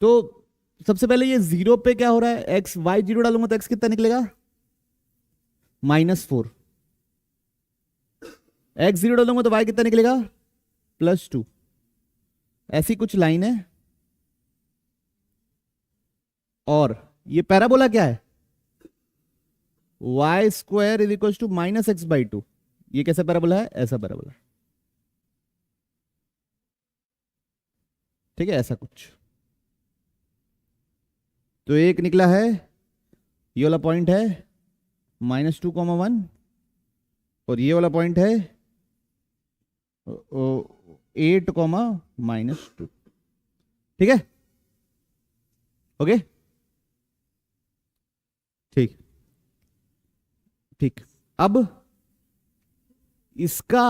तो सबसे पहले ये 0 पे क्या हो रहा है? x, y 0 डालूंगा तो x कितना निकलेगा? -4। x 0 डालूंगा तो y कितना निकलेगा? +2। ऐसी कुछ लाइन है। और ये पैराबोला क्या है? y square is equal to -x/2। ये कैसा पैराबोला है? ऐसा पैराबोला। ठीक है, ऐसा कुछ। तो एक निकला है, ये वाला पॉइंट है -2,1, और ये वाला पॉइंट है 8, -2। ठीक है, ओके, ठीक ठीक। अब इसका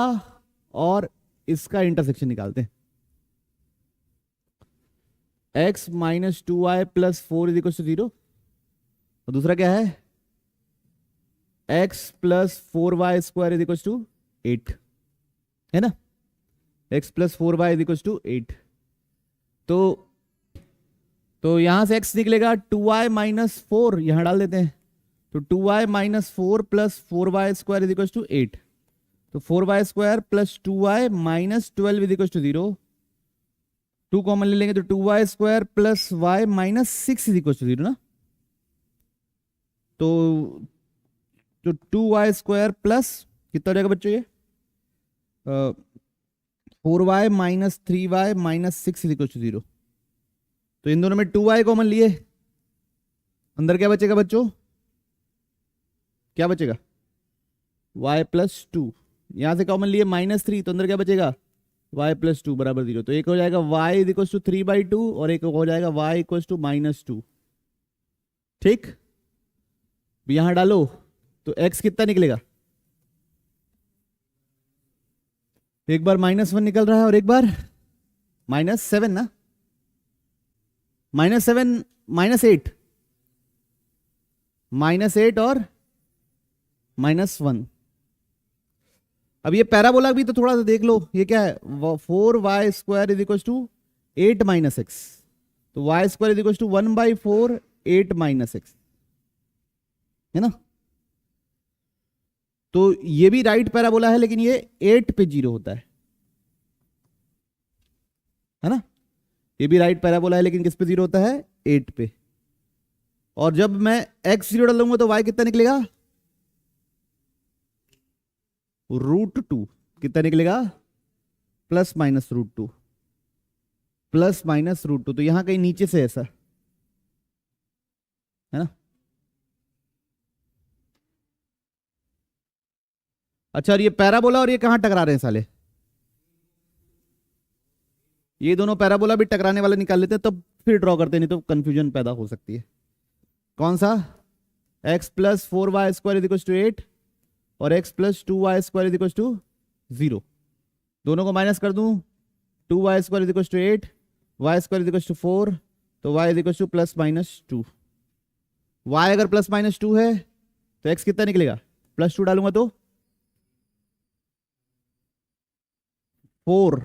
और इसका इंटरसेक्शन निकालते हैं। x minus 2y plus 4 is equal to 0, और दूसरा क्या है, x plus 4y square is equal to 8, है ना, x plus 4y is equal to 8। तो यहां से x निकलेगा 2y माइनस 4, यहां डाल देते हैं, तो 2y minus 4 plus 4y square is equal to 8, तो 4y square plus 2y minus 12 is equal to 0, 2 common ले लेंगे तो 2y square plus y minus 6 is equal to 0 ना, तो 2y स्क्वायर प्लस कितना हो जाएगा बच्चों ये, 4y minus 3y minus 6 is equal to 0। तो इन दोनों में 2y कॉमन लिए, अंदर क्या बचेगा बच्चों, क्या बचेगा, y प्लस 2, यहां से कॉमन लिए -3, तो अंदर क्या बचेगा, y प्लस 2 बराबर 0। तो एक हो जाएगा y इज इक्वल टू 3/2 और एक हो जाएगा y इक्वल टू -2। ठीक, यहां डालो तो x कितना निकलेगा, एक बार -1 निकल रहा है और एक बार -7 ना, -7 -8, -8 और -1। अब ये पैराबोला भी तो थोड़ा सा देख लो, ये क्या है, 4y square is equal to 8 minus x, तो y square is equal to 1/4 8 minus x, है ना। तो ये भी राइट पैराबोला है, लेकिन ये 8 पे 0 होता है ना, ये भी राइट पैराबोला है लेकिन किस पे 0 होता है, 8 पे। और जब मैं x 0 डालूंगा तो y कितना निकलेगा, √2, कितना निकलेगा, प्लस माइनस √2, प्लस माइनस √2, तो यहां कहीं नीचे से ऐसा, है ना। अच्छा, और ये पैराबोला और ये कहां टकरा रहे हैं साले, ये दोनों पैराबोला भी टकराने वाले निकाल लेते हैं तब फिर ड्रॉ करते, नहीं तो कंफ्यूजन पैदा हो सकती है। कौन सा, x plus 4y square is equal to 8 और x plus 2y square is equal to 0, दोनों को माइनस कर दूं, 2y square is equal to 8, y square is equal to 4, तो y is equal to plus minus 2। y अगर प्लस माइनस 2 है तो x कितना निकलेगा, +2 डालूंगा तो 4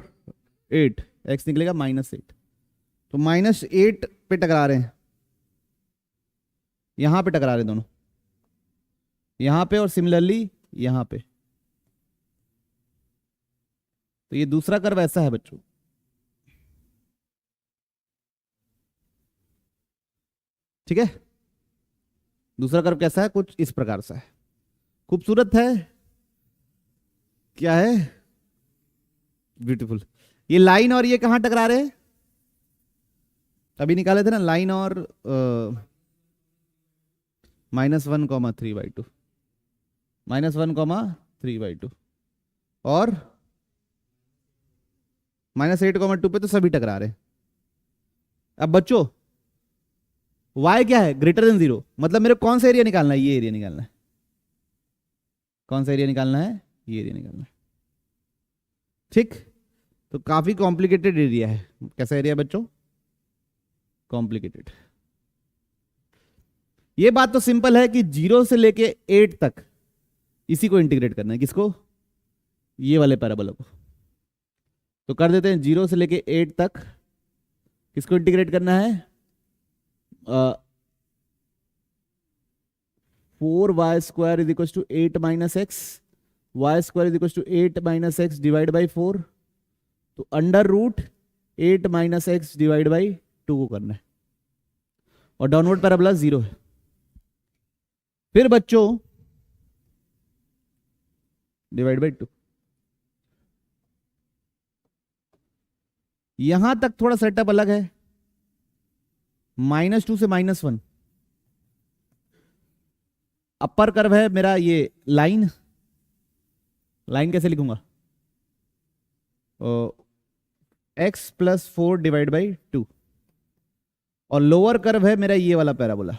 8, x निकलेगा -8, तो -8 पे टकरा रहे हैं, यहां पे टकरा रहे हैं दोनों, यहां पे और सिमिलरली यहां पे। तो ये दूसरा कर्व ऐसा है बच्चों, ठीक है, दूसरा कर्व कैसा है, कुछ इस प्रकार से है, खूबसूरत है, क्या है, ब्यूटीफुल। ये लाइन और ये कहां टकरा रहे हैं, अभी निकाले थे ना, लाइन और -1,3/2, -1,3/2 और -8,2 पे तो सभी टकरा रहे हैं। अब बच्चों y क्या है, >0, मतलब मेरे कौन सा एरिया निकालना है, ये एरिया निकालना है, कौन सा एरिया निकालना है, ये एरिया निकालना है। ठीक, तो काफी कॉम्प्लिकेटेड एरिया है, कैसा एरिया बच्चों, कॉम्प्लिकेटेड। ये बात तो सिंपल है कि 0 से लेके 8 तक इसी को इंटीग्रेट करना है, किसको, ये वाले पैराबोला को। तो कर देते हैं, 0 से लेके 8 तक किसको इंटीग्रेट करना है, 4y square is equal to 8 minus x, y square is equal to 8 minus x divide by 4, तो √8 माइनस एक्स डिवाइड बाई 2 को करना है, और डाउनवर्ड पैराबोला 0 है। फिर बच्चों डिवाइड बाई 2, यहां तक थोड़ा सेटअप अलग है, -2 से -1, अपर कर्व है मेरा, ये लाइन, लाइन कैसे लिखूंगा, x + 4 डिवाइड बाई 2, और लोअर कर्व है मेरा ये वाला पैराबोला।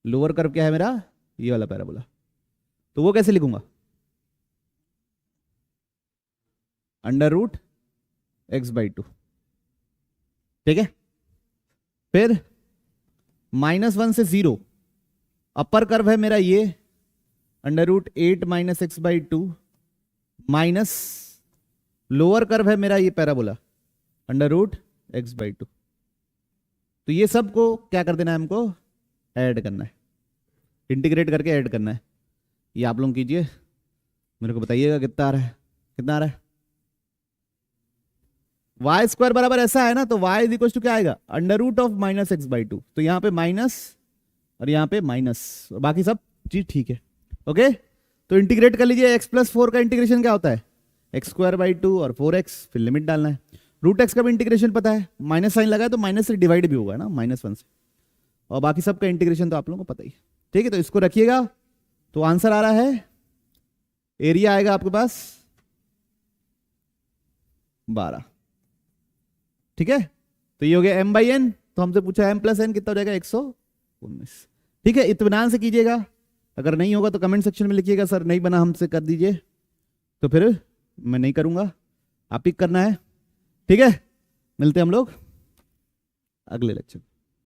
लोअर कर्व क्या है मेरा? ये वाला पैराबोला। तो वो कैसे लिखूंगा? √x/2। ठीक है। फिर -1 से 0, अपर कर्व है मेरा ये √8 - x/2 माइनस लोअर कर्व है मेरा ये पैराबोला √x/2। तो ये सब को क्या कर देना है हमको? ऐड करना है, इंटीग्रेट करके ऐड करना है। ये आप लोग कीजिए, मेरे को बताइएगा कितना आ रहा है, कितना आ रहा है। y² बराबर ऐसा है ना, तो y = क्या आएगा? √(-x/2)। तो यहाँ पे माइनस और यहाँ पे माइनस, बाकी सब चीज ठीक है। ओके, तो इंटीग्रेट कर लीजिए। x+4 का इंटीग्रेशन क्या होता है? x²/2 और 4x, फिर लिमिट डालना है। √x का भी इंटीग्रेशन पता है, माइनस साइन लगा है तो माइनस से डिवाइड भी होगा ना, -1 से। और बाकी सब का इंटीग्रेशन तो आप लोगों को पता ही है। ठीक है, तो इसको रखिएगा। तो आंसर आ रहा है, एरिया आएगा आपके पास 12। ठीक है, तो ये हो गया m/n। तो हमसे पूछा m+n कितना हो जाएगा? 119। ठीक है, इत्मीनान से कीजिएगा। अगर नहीं होगा तो कमेंट सेक्शन में लिखिएगा, सर नहीं बना हमसे कर दीजिए, तो फिर मैं नहीं करूंगा, आप ही करना है। ठीक है, मिलते हैं हम लोग अगले लेक्चर।